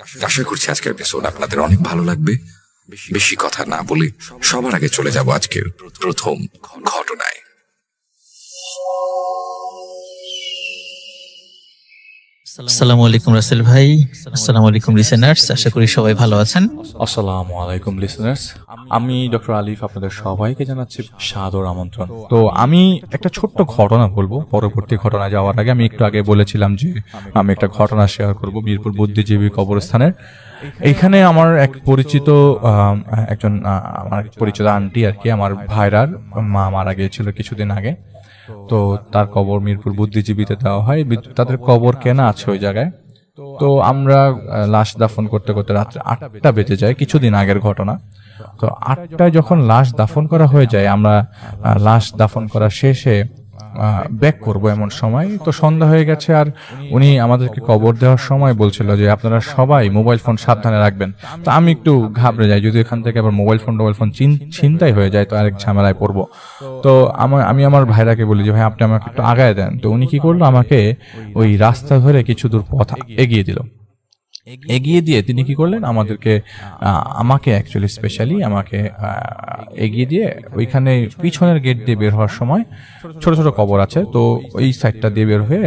আশা করছি আজকের এপিসোড আপনাদের অনেক ভালো লাগবে। বেশি কথা না বলে সবার আগে চলে যাব আজকের প্রথম ঘটনায়। আসসালামু আলাইকুম রাসেল ভাই, আসসালামু আলাইকুম লিসেনার্স, আশা করি সবাই ভালো আছেন। আসসালামু আলাইকুম লিসেনার্স, আমি ডক্টর আলিফ আপনাদের সবাইকে জানাচ্ছি সাদর আমন্ত্রণ। তো আমি একটা ছোট্ট ঘটনা বলবো। পরবর্তী ঘটনা যাওয়ার আগে আমি একটু আগে বলেছিলাম যে আমি একটা ঘটনা শেয়ার করব মিরপুর বুদ্ধিজীবী কবরস্থানের। এইখানে আমার এক পরিচিত একজন আমার পরিচিত আন্টি আর কি, আমার ভাইরার মা মারা গিয়েছিল কিছুদিন আগে। তো তার কবর মিরপুর বুদ্ধিজীবীতে দেওয়া হয়, তাদের কবর কেনা আছে ওই জায়গায়। তো আমরা লাশ দাফন করতে করতে রাত্রে 8টা বেজে যায়, কিছুদিন আগের ঘটনা। তো 8টায় যখন লাশ দাফন করা হয়ে যায়, আমরা লাশ দাফন করা শেষে ব্যাক করব এমন সময় তো সন্ধ্যা হয়ে গেছে। আর উনি আমাদেরকে কবর দেওয়ার সময় বলছিল যে আপনারা সবাই মোবাইল ফোন সাবধানে রাখবেন। তো আমি একটু ঘাবড়ে যাই, যদি এখান থেকে আবার মোবাইল ফোন ছিনতাই হয়ে যায় তো আরেক ঝামেলায় পড়বো। তো আমি আমার ভাইরাকে বলি যে ভাই আপনি আমাকে একটু আগায় দেন। তো উনি কি করলো, আমাকে ওই রাস্তা ধরে কিছু দূর পথ এগিয়ে দিয়ে তিনি কি করলেন, আমাকে অ্যাকচুয়ালি স্পেশালি আমাকে এগিয়ে দিয়ে ওইখানে পিছনের গেট দিয়ে বের হওয়ার সময় ছোট ছোট কবর আছে, তো ওই সাইডটা দিয়ে বের হয়ে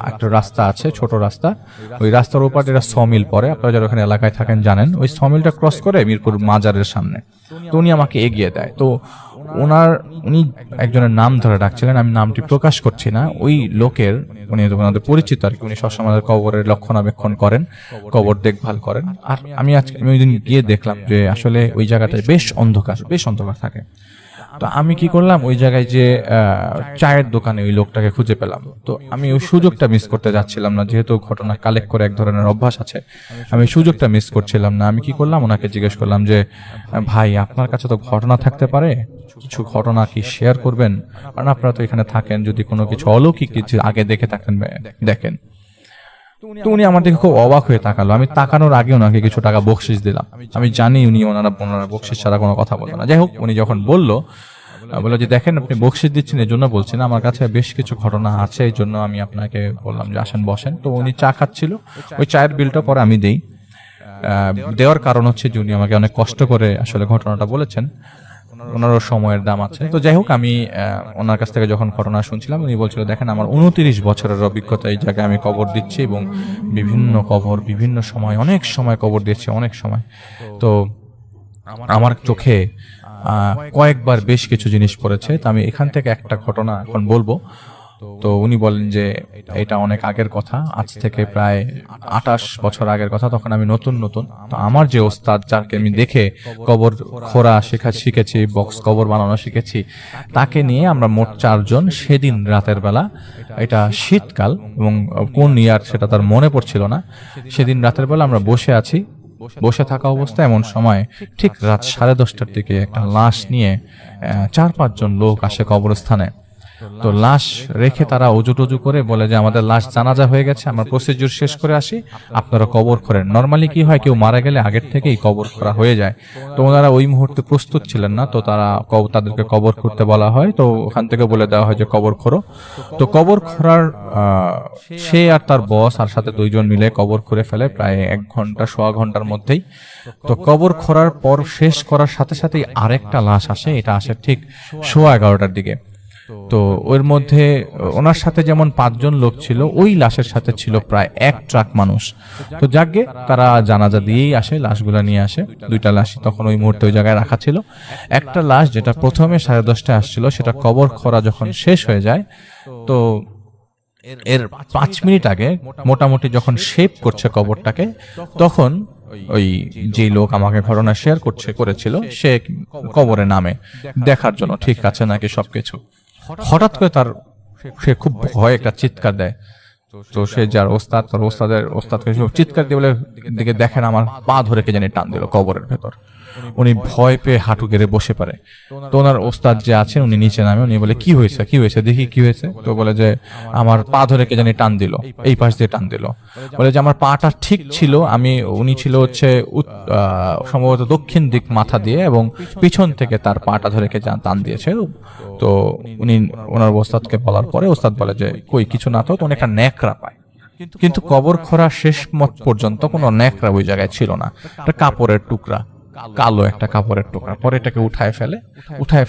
একটা রাস্তা আছে, ছোট রাস্তা। ওই রাস্তার ওপর একটা সমিল পড়ে, আপনারা যারা ওখানে এলাকায় থাকেন জানেন। ওই সমিলটা ক্রস করে মিরপুর মাজারের সামনে তো উনি আমাকে এগিয়ে দেয়। তো উনি একজনের নাম ধরে ডাকছিলেন, আমি নামটি প্রকাশ করছি না। ওই লোকের উনি ওনাদের পরিচিত আর কি, উনি সবসময় কবরের রক্ষণাবেক্ষণ করেন, কবর দেখভাল করেন। আর আমি ওই দিন গিয়ে দেখলাম যে আসলে ওই জায়গাটায় বেশ অন্ধকার থাকে। তো আমি কি করলাম, ওই জায়গায় যে চায়ের দোকানে ওই লোকটাকে খুঁজে পেলাম। তো আমি ওই সুযোগটা মিস করতে যাচ্ছিলাম না, যেহেতু ঘটনা কালেক্ট করে এক ধরনের অভ্যাস আছে, আমি সুযোগটা মিস করছিলাম না। আমি কি করলাম, ওনাকে জিজ্ঞেস করলাম যে ভাই আপনার কাছে তো ঘটনা থাকতে পারে, কিছু ঘটনা কি শেয়ার করবেন? কারণ আপনারা তো এখানে থাকেন, যদি কোনো কিছু অলৌকিক কিছু আগে দেখে থাকেন দেখেন। তো উনি আমার দিকে খুব অবাক হয়ে তাকালো। আমি তাকানোর আগে ওনাকে কিছু টাকা বকশিস দিলাম। আমি জানি ওনারা বকশিস ছাড়া কোনো কথা বলবে না। যাই হোক, উনি যখন বললো যে দেখেন আপনি বকশিস দিচ্ছেন এই জন্য বলছেন, আমার কাছে বেশ কিছু ঘটনা আছে, এই জন্য আমি আপনাকে বললাম যে আসেন বসেন। তো উনি চা খাচ্ছিল, ওই চায়ের বিলটা পরে আমি দেই। দেওয়ার কারণ হচ্ছে যে উনি আমাকে অনেক কষ্ট করে আসলে ঘটনাটা বলেছেন, ওনারও সময়ের দাম আছে। তো যাই হোক, আমি ওনার কাছ থেকে যখন ঘটনা শুনছিলাম, উনি বলছিল দেখেন আমার 29 বছরের অভিজ্ঞতা, এই জায়গায় আমি কবর দিচ্ছি এবং বিভিন্ন সময় অনেক সময় কবর দিয়েছি, অনেক সময়। তো আমার চোখে কয়েকবার বেশ কিছু জিনিস পড়েছে। তো আমি এখান থেকে একটা ঘটনা এখন বলবো। তো উনি বলেন যে এটা অনেক আগের কথা, আজ থেকে প্রায় 28 বছর আগের কথা। তখন আমি নতুন। তো আমার যে ওস্তাদ, যাকে আমি দেখে কবর খোঁড়া শিখেছি, বক্স কবর বানানো শিখেছি, তাকে নিয়ে আমরা মোট 4 জন সেদিন রাতের বেলা, এটা শীতকাল এবং কোন ইয়ার সেটা তার মনে পড়ছিল না, সেদিন রাতের বেলা আমরা বসে থাকা অবস্থায় এমন সময় ঠিক রাত 10:30টার দিকে একটা লাশ নিয়ে 4-5 জন লোক আসে কবরস্থানে। তো লাশ রেখে তারা অজু করে বলে যে আমাদের লাশ জানাজা হয়ে গেছে, আমরা প্রসিডিউর শেষ করে আসি, আপনারা কবর করেন। নর্মালি কি হয়, কেউ মারা গেলে আগের থেকেই কবর করা হয়ে যায়। তো ওনারা ওই মুহূর্তে প্রস্তুত ছিলেন না, তো তাদেরকে কবর করতে বলা হয়। তো ওখান থেকে বলে দেওয়া হয় যে কবর খোঁড়ো। তো কবর খোঁড়ার সে আর তার বস আর সাথে 2 জন মিলে কবর খুঁড়ে ফেলে প্রায় 1 ঘন্টা, সোয়া ঘন্টার মধ্যেই। তো কবর খোঁড়ার পর শেষ করার সাথে সাথেই আরেকটা লাশ আসে, এটা আসে ঠিক 11:15টার দিকে। তো ওর মধ্যে ওনার সাথে যেমন 5 জন লোক ছিল, ওই লাশের সাথে ছিল প্রায় 1 ট্রাক মানুষ। তো যাকে তারা জানাজা দিয়েই আসে, লাশগুলা নিয়ে আসে। 2টা লাশই তখন ওই মুহূর্তে ওই জায়গায় রাখা ছিল। একটা লাশ যেটা প্রথমে 10:30টায় আসছিল, সেটা কবর খোঁড়া যখন শেষ হয়ে যায়, তো এর 5 মিনিট আগে মোটামুটি যখন শেপ করছে কবরটাকে, তখন ওই যে লোক আমাকে ঘটনা শেয়ার করেছিল, সে কবরে নামে দেখার জন্য ঠিক আছে নাকি সবকিছু। হঠাৎ করে সে খুব ভয় একটা চিৎকার দেয়। তো সে যার ওস্তাদকে চিৎকার দিয়ে বলে দিকে দেখেন আমার পা ধরে কে জানি টান দিল কবরের ভেতর। উনি ভয় পেয়ে হাঁটু গেড়ে বসে পারে। তো ওনার ওস্তাদ যে আছেন উনি নিচে নামে, উনি বলে কি হয়েছে দেখি কি হয়েছে। তো বলে যে আমার পা ধরে কে জানি টান দিল, এই পাশ দিয়ে টান দিল। বলে যে আমার পাটা ঠিক ছিল, উনি ছিল হচ্ছে সম্ভবত দক্ষিণ দিক মাথা দিয়ে, এবং পিছন থেকে তার পাটা ধরে কে টান দিয়েছে। তো ওনার ওস্তাদকে বলার পরে ওস্তাদ বলে যে কই কিছু না, তো উনি একটা ন্যাকড়া পায়। কিন্তু কবর খোঁড়া শেষ মত পর্যন্ত কোনো ন্যাকড়া ওই জায়গায় ছিল না। একটা কাপড়ের টুকরা, কালো একটা কাপড়ের টুকরা। পরে এটাকে উঠায়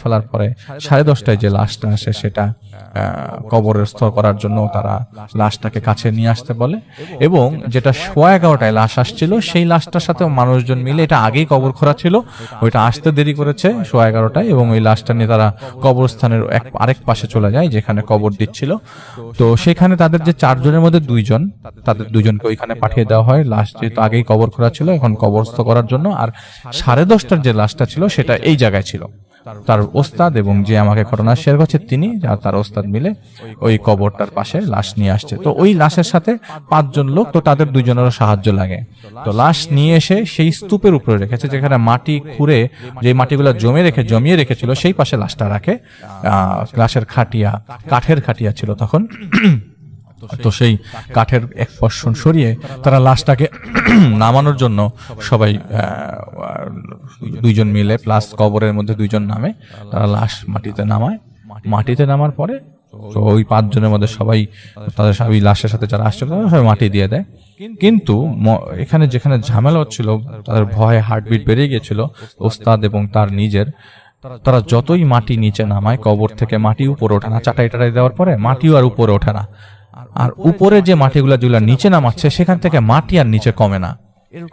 ফেলার পরে 10:30টায় যে লাশটা আসে সেটা কবরের স্থ করার জন্য তারা লাশটাকে কাছে নিয়ে আসতে বলে, এবং যেটা 11:15টায় লাশ আসছিল সেই লাশটার সাথে মানুষজন মিলে, এটা আগেই কবর খোঁড়া ছিল, ওইটা আসতে দেরি করেছে 11:15টায়, এবং ওই লাশটা নিয়ে তারা কবরস্থানের আরেক পাশে চলে যায় যেখানে কবর দিচ্ছিল। তো সেখানে তাদের যে 4 জনের মধ্যে 2 জন, তাদের 2 জনকে ওইখানে পাঠিয়ে দেওয়া হয়। লাশ যেহেতু আগেই কবর খোঁড়া ছিল এখন কবরস্থ করার জন্য, আর 10:30টার যে লাশটা ছিল সেটা এই জায়গায় ছিল। তার ওস্তাদ এবং যে আমাকে ঘটনা শেয়ার করছে তিনি আর তার ওস্তাদ মিলে ওই কবরটার পাশে লাশ নিয়ে আসছে। তো ওই লাশের সাথে 5 জন লোক, তো তাদের 2 জনেরও সাহায্য লাগে। তো লাশ নিয়ে এসে সেই স্তূপের উপরে রেখেছে, যেখানে মাটি খুঁড়ে যে মাটিগুলো জমিয়ে রেখেছিল সেই পাশে লাশটা রাখে। লাশের খাটিয়া, কাঠের খাটিয়া ছিল তখন। তো সেই কাঠের এক পর্ষণ সরিয়ে তারা লাশটাকে নামানোর জন্য সবাই 2 জন মিলে প্লাস কবরের মধ্যে 2 জন নামে, তারা লাশ মাটিতে নামায়। মাটিতে নামার পরে তো ওই 5 জনের মধ্যে সবাই তাদের ওই লাশের সাথে যারা আসছিল তারা সবাই মাটি দিয়ে দেয়। কিন্তু এখানে যেখানে ঝামেলা হচ্ছিল, তাদের ভয়ে হার্টবিট বেড়ে গিয়েছিল ওস্তাদ এবং তার নিজের। তারা যতই মাটি নিচে নামায়, কবর থেকে মাটি উপরে ওঠে না, চাটাই দেওয়ার পরে মাটিও আর উপরে ওঠে না। আর উপরে যে মাটিগুলো যেগুলো নিচে নামাচ্ছে সেখান থেকে মাটি আর নিচে কমে না।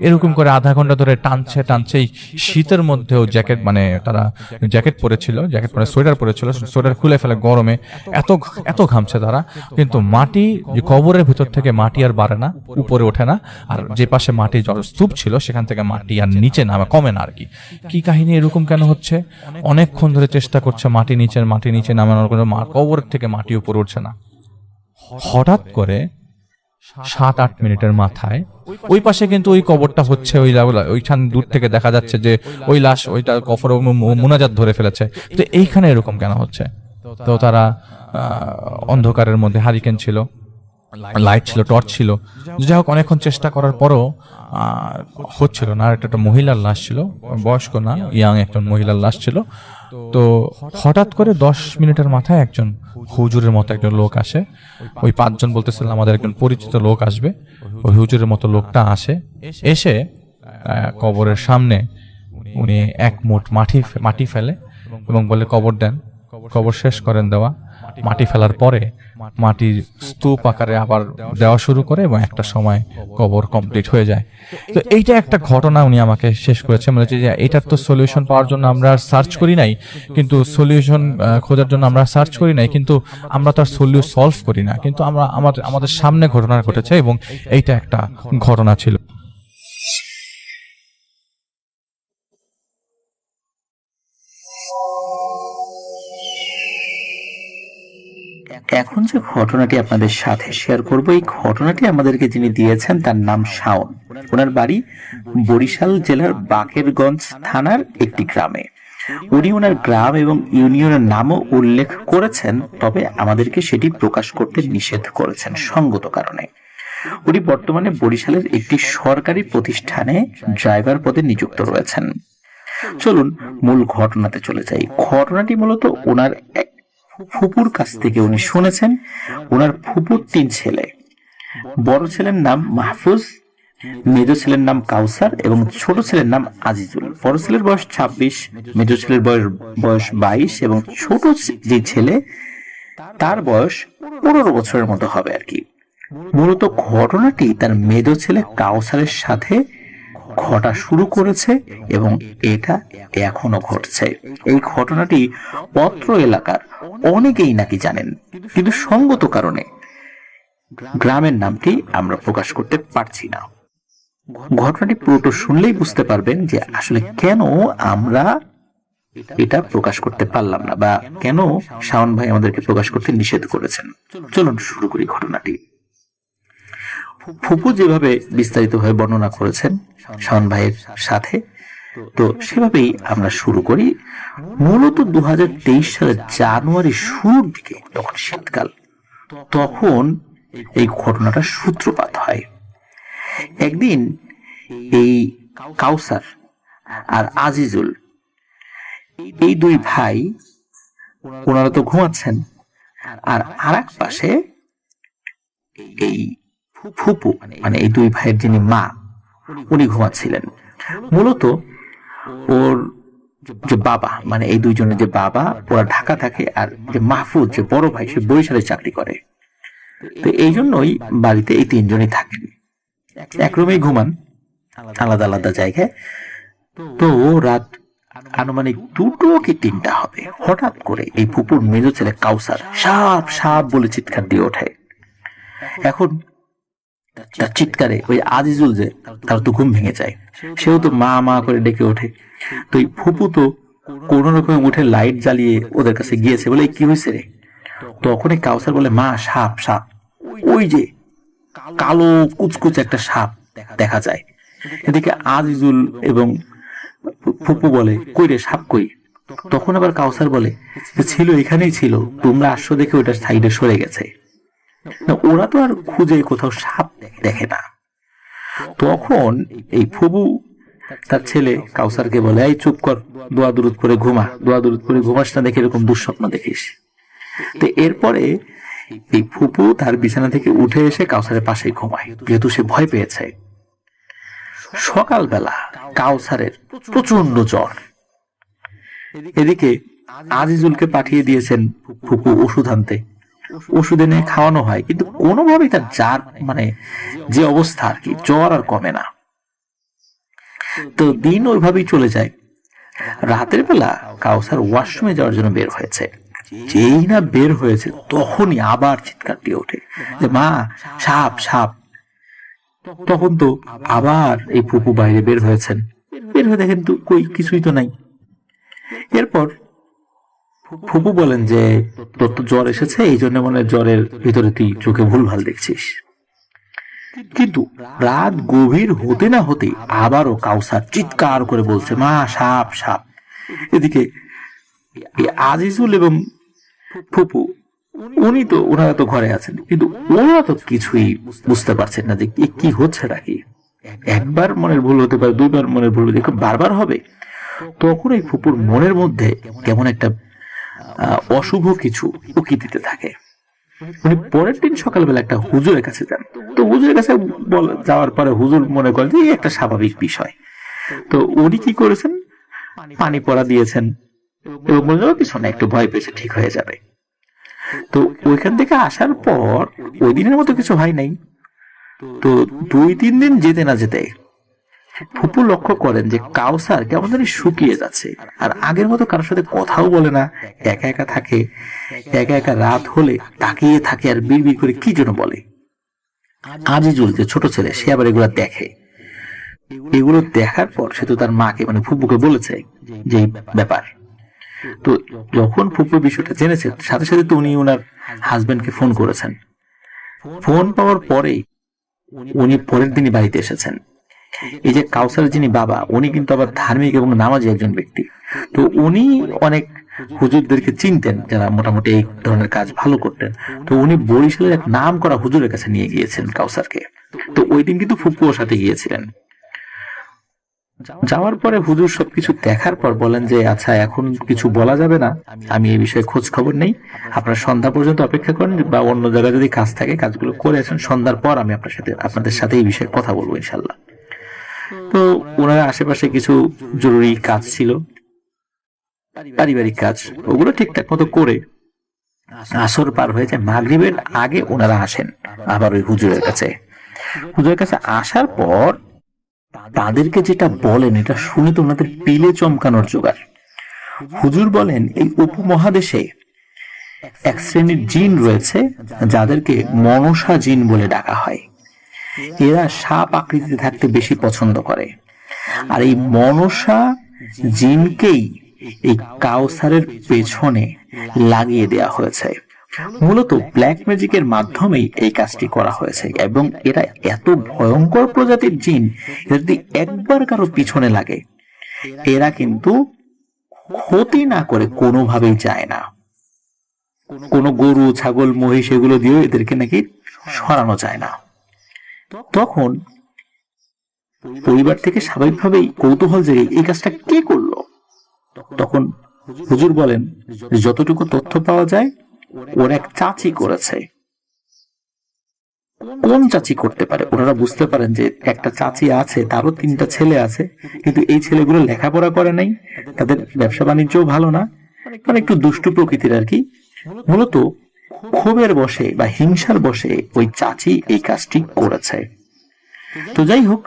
এরকম করে আধা ঘন্টা ধরে টানছে। শীতের মধ্যেও জ্যাকেট, মানে তারা জ্যাকেট পরে সোয়েটার পরেছিল, সোয়েটার খুলে ফেলে গরমে, এত ঘামছে তারা। কিন্তু মাটি যে কবরের ভিতর থেকে মাটি আর বাড়ে না, উপরে ওঠে না। আর যে পাশে মাটি স্তূপ ছিল সেখান থেকে মাটি আর নিচে নামে, কমে না আর কি। কি কাহিনী, এরকম কেন হচ্ছে? অনেকক্ষণ ধরে চেষ্টা করছে মাটি নিচে নামানোর, কোনো কবরের থেকে মাটি উপরে উঠছে না। হঠাৎ করে 7-8 মিনিটের মাথায় ওই পাশে কিন্তু ওই কবরটা হচ্ছে, ওইখান দূর থেকে দেখা যাচ্ছে যে ওই লাশ, ওইটা কবর মুনাজাত ধরে ফেলেছে। তো এইখানে এরকম কেন হচ্ছে? তো তারা অন্ধকারের মধ্যে, হারিকেন ছিল, লাইট ছিল, টর্চ ছিল, যাই হোক অনেকক্ষণ চেষ্টা করার পরও হচ্ছিল না। আর একটা মহিলার লাশ ছিল, বয়স্ক না, ইয়াং একজন মহিলার লাশ ছিল। তো হঠাৎ করে 10 মিনিটের মাথায় একজন হুজুরের মতো একজন লোক আসে। ওই 5 জন বলতেছিলেন আমাদের একজন পরিচিত লোক আসবে। ওই হুজুরের মতো লোকটা এসে কবরের সামনে উনি 1 মুঠ মাটি ফেলে এবং বলে কবর দেন। কবর শেষ করেন দেওয়া। মাটি ফেলার পরে মাটির স্তূপ আকারে আবার দেওয়া শুরু করে এবং একটা সময় কবর কমপ্লিট হয়ে যায়। তো এইটা একটা ঘটনা উনি আমাকে শেষ করেছে। মানে যে এটার তো সলিউশন পাওয়ার জন্য আমরা সার্চ করি নাই, কিন্তু সলিউশন খোঁজার জন্য আমরা সার্চ করি নাই, কিন্তু আমরা তার সলভ করি না। কিন্তু আমরা আমাদের সামনে ঘটনা ঘটেছে এবং এইটা একটা ঘটনা ছিল। এখন যে ঘটনাটি আপনাদের সাথে শেয়ার করব, এই ঘটনাটি আমাদেরকে যিনি দিয়েছেন তার নাম শাওন। ওনার বাড়ি বরিশাল জেলার বাকেরগঞ্জ থানার একটি গ্রামে। উনি ওনার গ্রাম এবং ইউনিয়নের নামও উল্লেখ করেছেন, তবে আমাদেরকে সেটি প্রকাশ করতে নিষেধ করেছেন সঙ্গত কারণে। উনি বর্তমানে বরিশালের একটি সরকারি প্রতিষ্ঠানে ড্রাইভার পদে নিযুক্ত রয়েছেন। চলুন মূল ঘটনাতে চলে যাই। ঘটনাটি মূলত ওনার এক ফুপুর কাছ থেকে উনি শুনেছেন। ওনার ফুপুর 3 ছেলে, বড় ছেলের নাম মাহফুজ, মেজো ছেলের নাম কাউসার এবং ছোট ছেলের নাম আজিজুল। বড় ছেলের বয়স 26, মেজো ছেলের বয়স 22 এবং ছোট যে ছেলে তার বয়স 15 বছরের মতো হবে আর কি। মূলত ঘটনাটি তার মেজো ছেলে কাউসারের সাথে ঘটা শুরু করেছে এবং এটা এখনো ঘটছে। এই ঘটনাটি অত্র এলাকার অনেকেই নাকি জানেন, কিন্তু সঙ্গত কারণে গ্রামের নামটি আমরা প্রকাশ করতে পারছি না। ঘটনাটি পুরোটা শুনলেই বুঝতে পারবেন যে আসলে কেন আমরা এটা প্রকাশ করতে পারলাম না, বা কেন শাওন ভাই আমাদেরকে প্রকাশ করতে নিষেধ করেছেন। চলুন শুরু করি ঘটনাটি। ফুপু যেভাবে বিস্তারিতভাবে বর্ণনা করেছেন শাওন ভাইয়ের সাথে, তো সেভাবেই আমরা শুরু করি। মূলত 2023 সালের জানুয়ারি শুরুর দিকে, তখন শীতকাল, তখন এই ঘটনাটার সূত্রপাত হয়। একদিন এই কাউসার আর আজিজুল, এই 2 ভাই, ওনারা তো ঘুমাচ্ছেন, আর আরেক পাশে এই ফুপু মানে এই দুই ভাইয়ের যিনি মা, উনি ঘুমাচ্ছিলেন। মূলত ওর যে বাবা মানে এই দুইজনের যে বাবা, ওরা ঢাকা থাকে, আর যে মাহফুজ যে বড় ভাই সে বরিশালে চাকরি করে। তো এই জন্যই বাড়িতে এই তিনজনই থাকেন, এক রুমেই ঘুমান, আলাদা আলাদা জায়গায়। তো রাত আনুমানিক 2টো কি 3টা হবে, হঠাৎ করে এই ফুপুর মেজ ছেলে কাউসার সাপ সাপ বলে চিৎকার দিয়ে ওঠে। এখন তার চিৎকারে ওই আজিজুল যে, তার তো ঘুম ভেঙে যায়, সেও তো মা মা করে ডেকে ওঠে। তো এই ফুপু তো কোন রকমে উঠে লাইট জ্বালিয়ে ওদের কাছে গিয়েছে, বলে কি হয়েছে রে? তখনই কাউসার বলে, মা সাপ সাপ, ওই যে কালো কুচকুচ একটা সাপ দেখা যায়। এদিকে আজিজুল এবং ফুপু বলে, কই রে সাপ কই? তখন আবার কাউসার বলে, ছিল এখানেই ছিল, তোমরা আসছো দেখে ওইটা সাইডে সরে গেছে। ওরা তো আর খুঁজে কোথাও সাপ দেখে না। তখন এই ফুপু তার ছেলে কাউসারকে বলে, এই চুপ কর, দোয়া দুরুদ করে ঘুমা, দোয়া দুরুদ করে ঘুমাস না দেখে এরকম দুঃস্বপ্ন দেখিস। তো এরপরে এই ফুপু তার বিছানা থেকে উঠে এসে কাউসারের পাশে ঘুমায়, যেহেতু সে ভয় পেয়েছে। সকালবেলা কাউসারের প্রচন্ড জ্বর। এদিকে আজিজুলকে পাঠিয়ে দিয়েছেন ফুপু ওষুধ আনতে। ওষুধ এনে খাওয়ানো হয়, কিন্তু কোনোভাবেই তার জ্বর মানে যে অবস্থা আর কি, জ্বর আর কমে না। তো দিন ওইভাবেই চলে যায়। রাতের বেলা কাউসার ওয়াশরুমে যাওয়ার জন্য বের হয়েছে। যেই না বের হয়েছে তখনই আবার চিৎকার দিয়ে ওঠে যে, মা সাপ সাপ। তখন তো আবার এই ফুপু বাইরে বের হয়েছেন, বের হয়ে দেখেন তো কই কিছুই তো নাই। এরপর ফুপু বলেন যে, তোর তো জ্বর এসেছে, এই জন্য মনে হয় জ্বরের ভিতরে তুই চোখে ভুলভাল দেখছিস। কিন্তু রাত গভীর হতে না হতে আবারও কাউসার চিৎকার করে বলছে, মা সাপ সাপ। এদিকে আজিজুল এবং ফুপু ওনারা তো ঘরে আছেন, কিন্তু ওরা তো কিছুই বুঝতে পারছেন না যে কি হচ্ছে নাকি। একবার মনের ভুল হতে পারে, দুইবার মনের ভুল হতে পারে, বারবার হবে। তখন এই ফুপুর মনের মধ্যে কেমন একটা অশুভ কিছু উকি দিতে থাকে। উনি পরের দিন সকালবেলা একটা হুজুরের কাছে যান। তো হুজুরের কাছে যাওয়ার পরে হুজুর মনে করেন যে একটা স্বাভাবিক বিষয়। তো উনি কি করেছেন, পানি পড়া দিয়েছেন এবং বললেন কিছু না, একটু ভয় পেয়েছে, ঠিক হয়ে যাবে। তো ওইখান থেকে আসার পর ওই দিনের মতো কিছু হয় নাই। তো 2-3 দিন যেতে না যেতে ফুপু লক্ষ্য করেন যে কাউসার কেমন জানি শুকিয়ে যাচ্ছে, আর আগের মতো কারোর সাথে কথাও বলে না, একা একা থাকে, একা একা রাত হলে তাকিয়ে থাকে আর বিড়বিড় করে কি যেন বলে। আজিজুল যে ছোট ছেলে, সে আবার এগুলো দেখে। এগুলো দেখার পর সে তো তার মাকে মানে ফুপুকে বলেছে যে ব্যাপার। তো যখন ফুপু বিষয়টা জেনেছে, সাথে সাথে তো উনি ওনার হাজবেন্ডকে ফোন করেছেন। ফোন পাওয়ার পরেই উনি পরের দিনই বাড়িতে এসেছেন। এই যে কাউসার যিনি বাবা, উনি কিন্তু আবার ধার্মিক এবং নামাজি একজন ব্যক্তি। তো উনি অনেক হুজুরদেরকে চিনতেন যারা মোটামুটি এই ধরনের কাজ ভালো করতেন। তো উনি বরিশালের এক নাম করা হুজুরের কাছে নিয়ে গিয়েছেন কাউসারকে। তো ওই দিন কিন্তু ফুপু ওর সাথে গিয়েছিলেন। যাওয়ার পরে হুজুর সবকিছু দেখার পর বলেন যে, আচ্ছা এখন কিছু বলা যাবে না, আমি এই বিষয়ে খোঁজ খবর নেই, আপনার সন্ধ্যা পর্যন্ত অপেক্ষা করেন, বা অন্য জায়গায় যদি কাজ থাকে কাজগুলো করে আসেন, সন্ধ্যার পর আমি আপনাদের সাথে এই বিষয়ে কথা বলবো ইনশাল্লাহ। তো ওনারা আশেপাশে কিছু জরুরি কাজ ছিল, পারিবারিক কাজ, ওগুলো ঠিকঠাক মতো করে আসর পার হয়ে যায়। মাগরিবের আগে ওনারা আসেন আবার ওই হুজুরের কাছে। হুজুরের কাছে আসার পর তাদেরকে যেটা বলেন, এটা শুনে তো ওনাদের পিলে চমকানোর জোগাড়। হুজুর বলেন, এই উপমহাদেশে এক শ্রেণীর জিন রয়েছে যাদেরকে মনসা জিন বলে ডাকা হয়। এরা সাপ আকৃতিতে থাকতে বেশি পছন্দ করে, আর এই মনসা জিনকেই এই কাউসারের পেছনে লাগিয়ে দেয়া হয়েছে। মূলত ব্ল্যাক ম্যাজিকের মাধ্যমেই এই কাজটি করা হয়েছে, এবং এরা এত ভয়ঙ্কর প্রজাতির জিন, এরা যদি একবার কারো পিছনে লাগে, এরা কিন্তু ক্ষতি না করে কোনোভাবেই যায় না। কোনো গরু ছাগল মহিষ এগুলো দিয়েও এদেরকে নাকি সরানো যায় না। তখন পরিবার থেকে স্বাভাবিকভাবেই কৌতূহল জেগে এই কাজটা কে করলো। তখন হুজুর বলেন, যতটুকু তথ্য পাওয়া যায় ওর এক চাচি করেছে। কোন চাচি করতে পারে? ওনারা বুঝতে পারেন যে একটা চাচি আছে, তারও 3টা ছেলে আছে, কিন্তু এই ছেলেগুলো লেখাপড়া করে নাই, তাদের ব্যবসা বাণিজ্যও ভালো না, মানে একটু দুষ্টু প্রকৃতির আর কি। মূলত ক্ষোভের বশে বা হিংসার বশে ওই চাচি এই কাজটি করেছে। তো যাই হোক,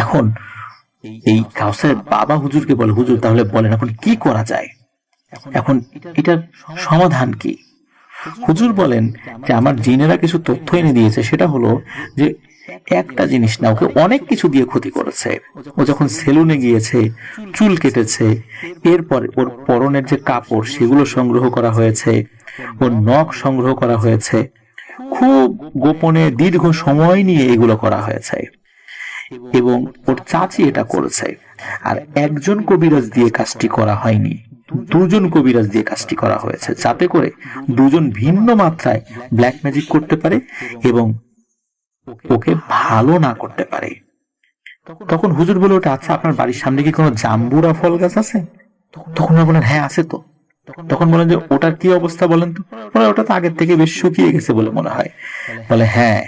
এখন এই কাউসারের বাবা হুজুরকে বলে, হুজুর তাহলে বলেন এখন কি করা যায়, এখন এটার সমাধান কি? হুজুর বলেন যে আমার জিনেরা কিছু তথ্য এনে দিয়েছে, সেটা হলো যে একটা জিনিস না, ওকে অনেক কিছু দিয়ে ক্ষতি করেছে। ও যখন সেলুনে গিয়েছে, চুল কেটেছে, এরপরে ওর পরনের যে কাপড় সেগুলো সংগ্রহ করা হয়েছে, ওর নখ সংগ্রহ করা হয়েছে, খুব গোপনে দীর্ঘ সময় নিয়ে এগুলো করা হয়েছে, এবং ওর চাচি এটা করেছে। আর একজন কবিরাজ দিয়ে কাজটি করা হয়নি, 2জন কবিরাজ দিয়ে কাজটি করা হয়েছে, যাতে করে 2জন ভিন্ন মাত্রায় ব্ল্যাক ম্যাজিক করতে পারে এবং ওকে ভালো না করতে পারে। তখন হুজুর বলে ওঠে, আচ্ছা আপনার বাড়ির সামনে কি কোনো জাম্বুরা ফল গাছ আছে? তখন ওরা বলেন হ্যাঁ আছে তো। তখন বলেন যে ওটার কি অবস্থা বলেন তো? ওটা তো আগের থেকে বেশ শুকিয়ে গেছে বলে মনে হয়। বলে হ্যাঁ,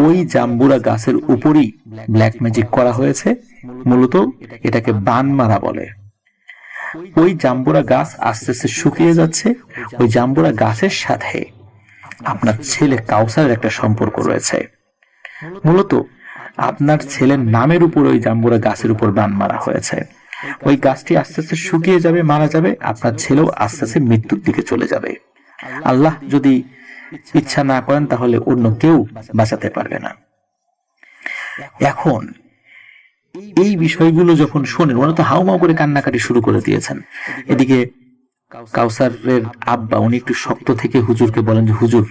ওই জাম্বুরা গাছের উপরই ব্ল্যাক ম্যাজিক করা হয়েছে, মূলত এটাকে বান মারা বলে। ওই জাম্বুরা গাছ আস্তে আস্তে শুকিয়ে যাচ্ছে, ওই জাম্বুরা গাছের সাথে আপনার ছেলে কাউসারের একটা সম্পর্ক রয়েছে। মূলত আপনার ছেলের নামের উপর ওই জাম্বুরা গাছের উপর বান মারা হয়েছে। ওই গাছটি আস্তে আস্তে শুকিয়ে যাবে, মারা যাবে, আপনার ছেলেও আস্তে আস্তে মৃত্যুর দিকে চলে যাবে। আল্লাহ যদি ইচ্ছা না করেন তাহলে অন্য কেউ বাঁচাতে পারবে না। এখন এই বিষয়গুলো যখন শোনেন, ওরা তো হাউমাউ করে কান্নাকাটি শুরু করে দিয়েছেন। এদিকে কাউসারের আব্বা, উনি একটু শক্ত থেকে হুজুরকে বলেন যে হুজুর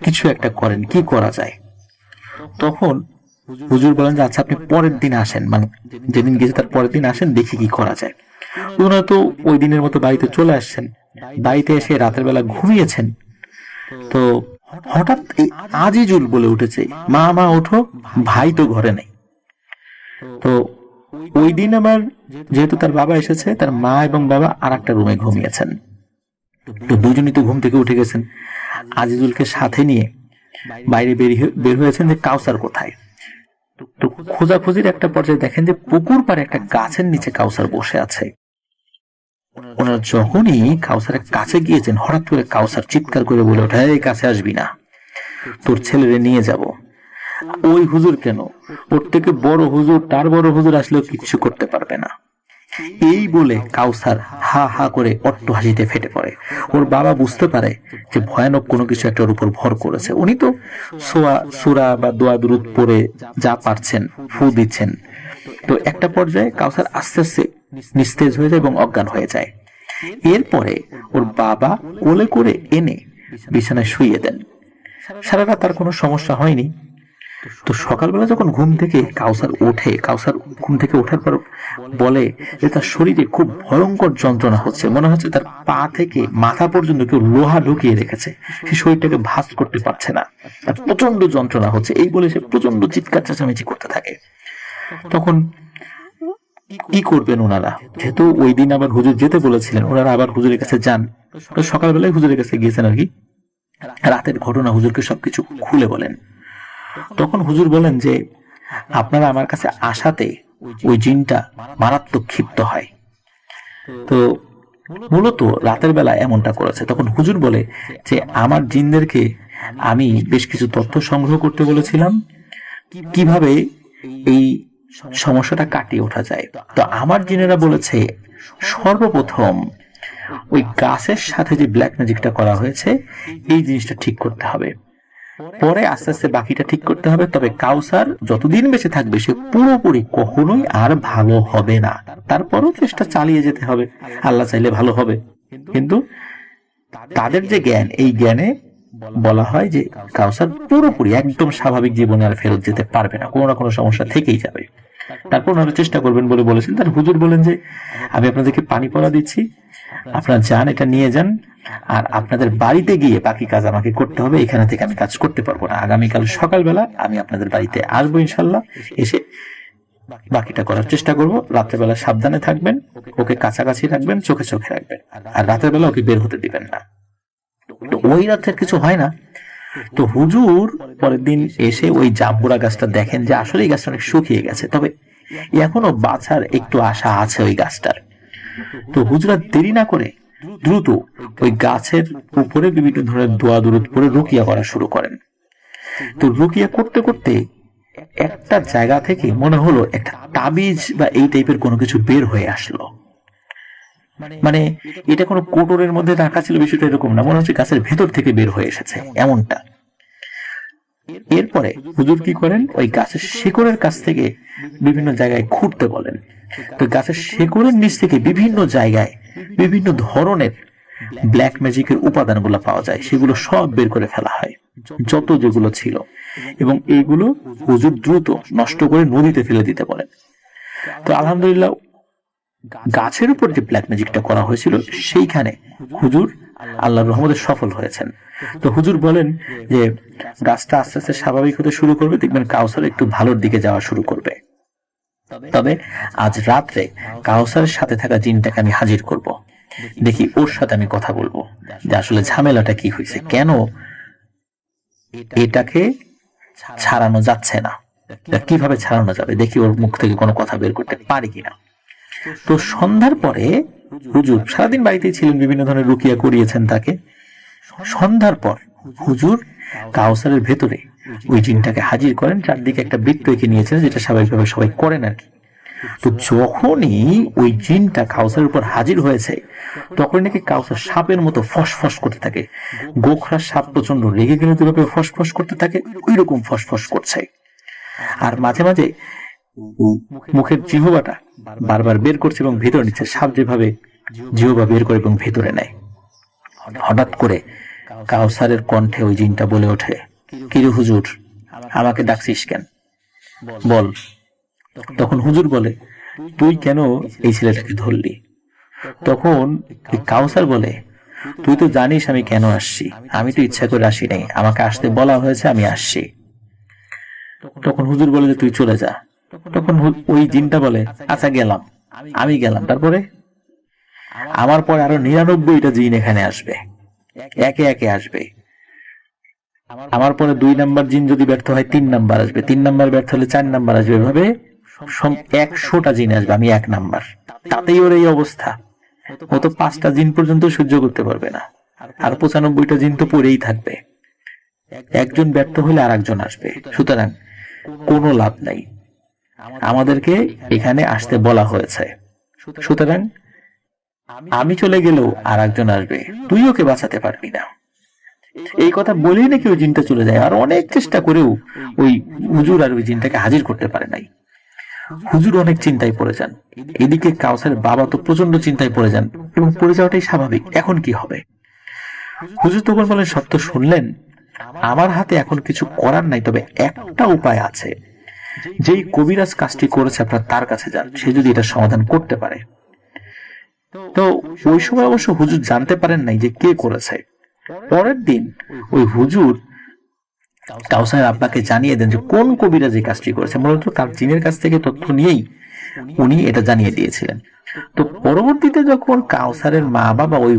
কিছু একটা করেন, কি করা যায়? তখন হুজুর বলেন যে আচ্ছা আপনি পরের দিন আসেন, মানে যেদিন গেছে তার পরের দিন আসেন, দেখি কি করা যায়। ওনারা তো ওই দিনের মতো বাড়িতে চলে আসছেন। বাড়িতে এসে রাতের বেলা ঘুমিয়েছেন, তো হঠাৎ এই আজিজুল বলে উঠেছে, মা মা ওঠো, ভাই তো ঘরে নেই। তো ওই দিন আবার যেহেতু তার বাবা এসেছে, তার মা এবং বাবা আর একটা রুমে ঘুমিয়েছেন। তো 2জনই তো ঘুম থেকে উঠে গেছেন। আজিজুলকে সাথে নিয়ে বাইরে বের হয়েছেন যে কাউসার কোথায়। তো খোঁজাখুঁজির একটা পর্যায়ে দেখেন যে পুকুর পাড়ে একটা গাছের নিচে কাউসার বসে আছে। ওনারা যখনই কাউসারের কাছে গিয়েছেন, হঠাৎ করে কাউসার চিৎকার করে বলে ওঠে, এই কাছে আসবি না, তোর ছেলেরে নিয়ে যাব। ওই হুজুর কেন, ওর থেকে বড় হুজুর, তার বড় হুজুর আসলেও কিছু করতে পারবে না। এই বলে কাউসার হা হা করে অট্ট হাসিতে ফেটে পড়ে। ওর বাবা বুঝতে পারে যে ভয়ানক কোনো কিছু একটা ওর উপর ভর করেছে। উনি তো সূরা বা দোয়া দুরূদ পড়ে যা পারছেন ফু দিচ্ছেন। তো একটা পর্যায়ে কাউসার আস্তে আস্তে নিস্তেজ হয়ে যায় এবং অজ্ঞান হয়ে যায়। এরপরে ওর বাবা কোলে করে এনে বিছানায় শুইয়ে দেন। সারা রাত তার কোনো সমস্যা হয়নি। তো সকালবেলা যখন ঘুম থেকে কাউসার ঘুম থেকে ওঠার পর বলে যে তার শরীরে খুব ভয়ঙ্কর যন্ত্রণা হচ্ছে, মনে হচ্ছে তার পা থেকে মাথা পর্যন্ত কেউ লোহা ঢুকিয়ে রেখেছে, সে শরীরটাকে ভাঁজ করতে পারছে না, তার প্রচন্ড যন্ত্রণা হচ্ছে। এই বলে সে প্রচন্ড চিৎকার চেঁচামেচি করতে থাকে। তখন কি করবেন ওনারা? যেহেতু ওই দিন আবার হুজুর যেতে বলেছিলেন, ওনারা আবার হুজুরের কাছে যান। তো সকালবেলায় হুজুরের কাছে গিয়েছেন আর কি, রাতের ঘটনা হুজুরকে সবকিছু খুলে বলেন। তখন হুজুর বলেন যে আপনারা আমার কাছে আসাতে ওই জিনটা মারাত্মক ক্ষিপ্ত হয়, তো মূলত রাতের বেলা এমনটা করেছে। তখন হুজুর বলে যে আমার জিনদেরকে আমি বেশ কিছু তথ্য সংগ্রহ করতে বলেছিলাম, কিভাবে এই সমস্যাটা কাটিয়ে ওঠা যায়। তো আমার জিনেরা বলেছে সর্বপ্রথম ওই গাছের সাথে যে ব্ল্যাক ম্যাজিকটা করা হয়েছে এই জিনিসটা ঠিক করতে হবে, পরে আস্তে আস্তে বাকিটা ঠিক করতে হবে। তবে কাউসার যতদিন বেঁচে থাকবে সে পুরোপুরি কখনোই আর ভালো হবে না, তারপরও চেষ্টা চালিয়ে যেতে হবে, আল্লাহ চাইলে ভালো হবে। কিন্তু তাদের যে জ্ঞান, এই জ্ঞানে বলা হয় যে কাউসার পুরোপুরি একদম স্বাভাবিক জীবনে আর ফেরত যেতে পারবে না, কোনো না কোনো সমস্যা থেকেই যাবে। তারপর ওনারা চেষ্টা করবেন বলে বলেছেন। তার হুজুর বলেন যে আমি আপনাদেরকে পানি পড়া দিচ্ছি, আপনারা যান, এটা নিয়ে যান, আর আপনাদের বাড়িতে গিয়ে বাকি কাজ আমাকে করতে হবে, এখানে থেকে আমি কাজ করতে পারবো না। আগামীকাল সকালবেলা আমি আপনাদের বাড়িতে আসবো ইনশাল্লাহ, এসে বাকিটা করার চেষ্টা করব। রাত্রেবেলা সাবধানে থাকবেন, ওকে কাছাকাছি রাখবেন, চোখে চোখে রাখবেন, আর রাতের বেলা ওকে বের হতে দিবেন না। তো ওই রাতের কিছু হয় না। তো হুজুর পরের দিন এসে ওই জাম্বুরা গাছটা দেখেন যে আসলে এই গাছটা অনেক শুকিয়ে গেছে, তবে এখনো বাঁচার একটু আশা আছে ওই গাছটার। তো হুজুর আর দেরি না করে দ্রুত ওই গাছের উপরে বিভিন্ন ধরনের দোয়া দুরুদ পড়ে রুকিয়া করা শুরু করেন। তো রুকিয়া করতে করতে একটা জায়গা থেকে মনে হলো একটা তাবিজ বা এই টাইপের কোনো কিছু বের হয়ে আসলো। মানে এটা কোনো কোটরের মধ্যে রাখা ছিল বিষয়টা এরকম না, মনে হচ্ছে গাছের ভেতর থেকে বের হয়ে এসেছে এমনটা। এরপরে হুজুর কি করেন, ওই গাছের শিকড়ের কাছ থেকে বিভিন্ন জায়গায় খুঁড়তে বলেন। তো গাছের শিকড়ের নিচ থেকে বিভিন্ন জায়গায় বিভিন্ন ধরনের ব্ল্যাক ম্যাজিকের উপাদানগুলো পাওয়া যায়, সেগুলো সব বের করে ফেলা হয় যত যেগুলো ছিল, এবং এইগুলো হুজুর দ্রুত নষ্ট করে নদীতে ফেলে দিতে বলেন। তো আলহামদুলিল্লাহ গাছের উপর যে ব্ল্যাক ম্যাজিকটা করা হয়েছিল সেইখানে হুজুর আল্লাহর রহমতে সফল হয়েছেন। তো হুজুর বলেন যে গাছটা আস্তে আস্তে স্বাভাবিক হতে শুরু করবে, দেখবেন কাউসার একটু ভালোর দিকে যাওয়া শুরু করবে। তবে আজ রাত্রে কাউসারের সাথে থাকা জিনটাকে আমি হাজির করব, দেখি ওর সাথে আমি কথা বলবো যে আসলে ঝামেলাটা কি হয়েছে, কেন এটাকে ছাড়ানো যাচ্ছে না, কিভাবে ছাড়ানো যাবে, দেখি ওর মুখ থেকে কোনো কথা বের করতে পারি কিনা। তো সন্ধ্যার পরে হুজুর সারাদিন বাড়িতেই ছিলেন, বিভিন্ন ধরনের রুকিয়া করিয়েছেন তাকে। সন্ধ্যার পর হুজুর কাউসারের ভেতরে ওই জিনটাকে হাজির করেন, চারদিকে একটা বৃত্ত এঁকে নিয়েছেন, যেটা স্বাভাবিকভাবে সবাই করেন আর কি। তো যখনই ওই জিনটা কাউসারের উপর হাজির হয়েছে, তখন নাকি কাউসার সাপের মতো ফসফস করতে থাকে। গোখরা সাপ প্রচন্ড রেগে গেলে যেভাবে ফসফস করতে থাকে, ওই রকম ফসফস করছে। আর মাঝে মাঝে মুখের জিহ্বাটা বারবার বের করছে এবং ভেতরে নিচ্ছে, সাপ যেভাবে জিহ্বা বের করে এবং ভেতরে নেয়। হঠাৎ করে কাউসারের কণ্ঠে ওই জিনটা বলে ওঠে, কিরে হুজুর, আমাকে ডাকছিস কেন, বল। তখন হুজুর বলে, তুই কেন এই ছেলেটাকে ধরলি? তখন কাউসার বলে, তুই তো জানিস আমি কেন আসছি, আমি তো ইচ্ছা করে আসি নাই, আমাকে আসতে বলা হয়েছে, আমি আসছি। তখন হুজুর বলে যে তুই চলে যা। তখন ওই জিনটা বলে, আচ্ছা গেলাম, আমি গেলাম, তারপরে আমার পর আরো 99টা জিন এখানে আসবে, একে একে আসবে। আমার পরে 2 নাম্বার জিন যদি ব্যর্থ হয় 3 নাম্বার আসবে, 3 নাম্বার ব্যর্থ হলে 4 নাম্বার আসবে, এভাবে 100টা জিন আসবে, আমি 1 নাম্বার। তাতেই ওর এই অবস্থা, ও তো 5টা জিন পর্যন্ত সহ্য করতে পারবে না, আর 95টা জিন তো পড়েই থাকবে। একজন ব্যর্থ হলে আর একজন আসবে, সুতরাং কোনো লাভ নাই, আমাদেরকে এখানে আসতে বলা হয়েছে, সুতরাং আমি চলে গেলেও আর একজন আসবে, তুই ওকে বাঁচাতে পারবি না। এই কথা বলেই নাকি ওই জিনটা চলে যায়, আর অনেক চেষ্টা করেও ওই হুজুর আর ওই জিনটাকে হাজির করতে পারে নাই। হুজুর অনেক চিন্তায় পড়ে যান, এদিকে কাউসারের বাবা তো প্রচন্ড চিন্তায় পড়ে যান, এবং পড়ে যাওয়াটাই স্বাভাবিক, এখন কি হবে। হুজুর তখন বলেন, সত্য শুনলেন, আমার হাতে এখন কিছু করার নাই, তবে একটা উপায় আছে, যেই কবিরাজ কাজটি করেছে আপনার তার কাছে যান, সে যদি এটা সমাধান করতে পারে। তো ওই সময় অবশ্য হুজুর জানতে পারেন নাই যে কে করেছে। পরের দিন ওই হুজুর কাউসার আব্বাকে জানিয়ে দেন যে কোন কবিরাজ এই কাজটি করেছে, মূলত তার জিনের কাছ থেকে তথ্য নিয়েই উনি এটা জানিয়ে দিয়েছিলেন। তো পরবর্তীতে যখন কাউসারের মা বাবা ওই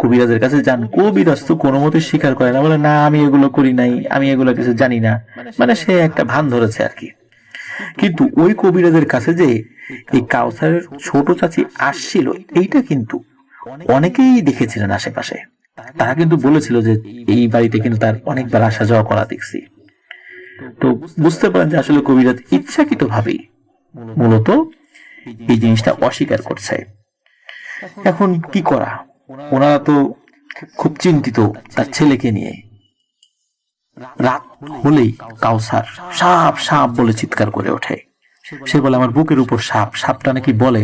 কবিরাজের কাছে যান, কবিরাজ তো কোনো মতে স্বীকার করে না, বলে না আমি এগুলো করি নাই, আমি এগুলো কিছু জানি না, মানে সে একটা ভান ধরেছে আর কি। কিন্তু ওই কবিরাজের কাছে যে এই কাউসারের ছোট চাচি আসছিল, এইটা কিন্তু অনেকেই দেখেছিলেন আশেপাশে, তারা কিন্তু বলেছিল যে এই বাড়িতে কিন্তু তার অনেকবার আসা যাওয়া করা দেখছি। তো বুঝতে পারেন যে আসলে কবিরাজ ইচ্ছাকৃত ভাবেই মূলত এই জিনিসটা অস্বীকার করছে। এখন কি করা, ওনারা তো খুব চিন্তিত তার ছেলেকে নিয়ে। রাত হলেই কাউসার সাপ সাপ বলে চিৎকার করে ওঠে। সে বলে, আমার বুকের উপর সাপ, সাপটা নাকি বলে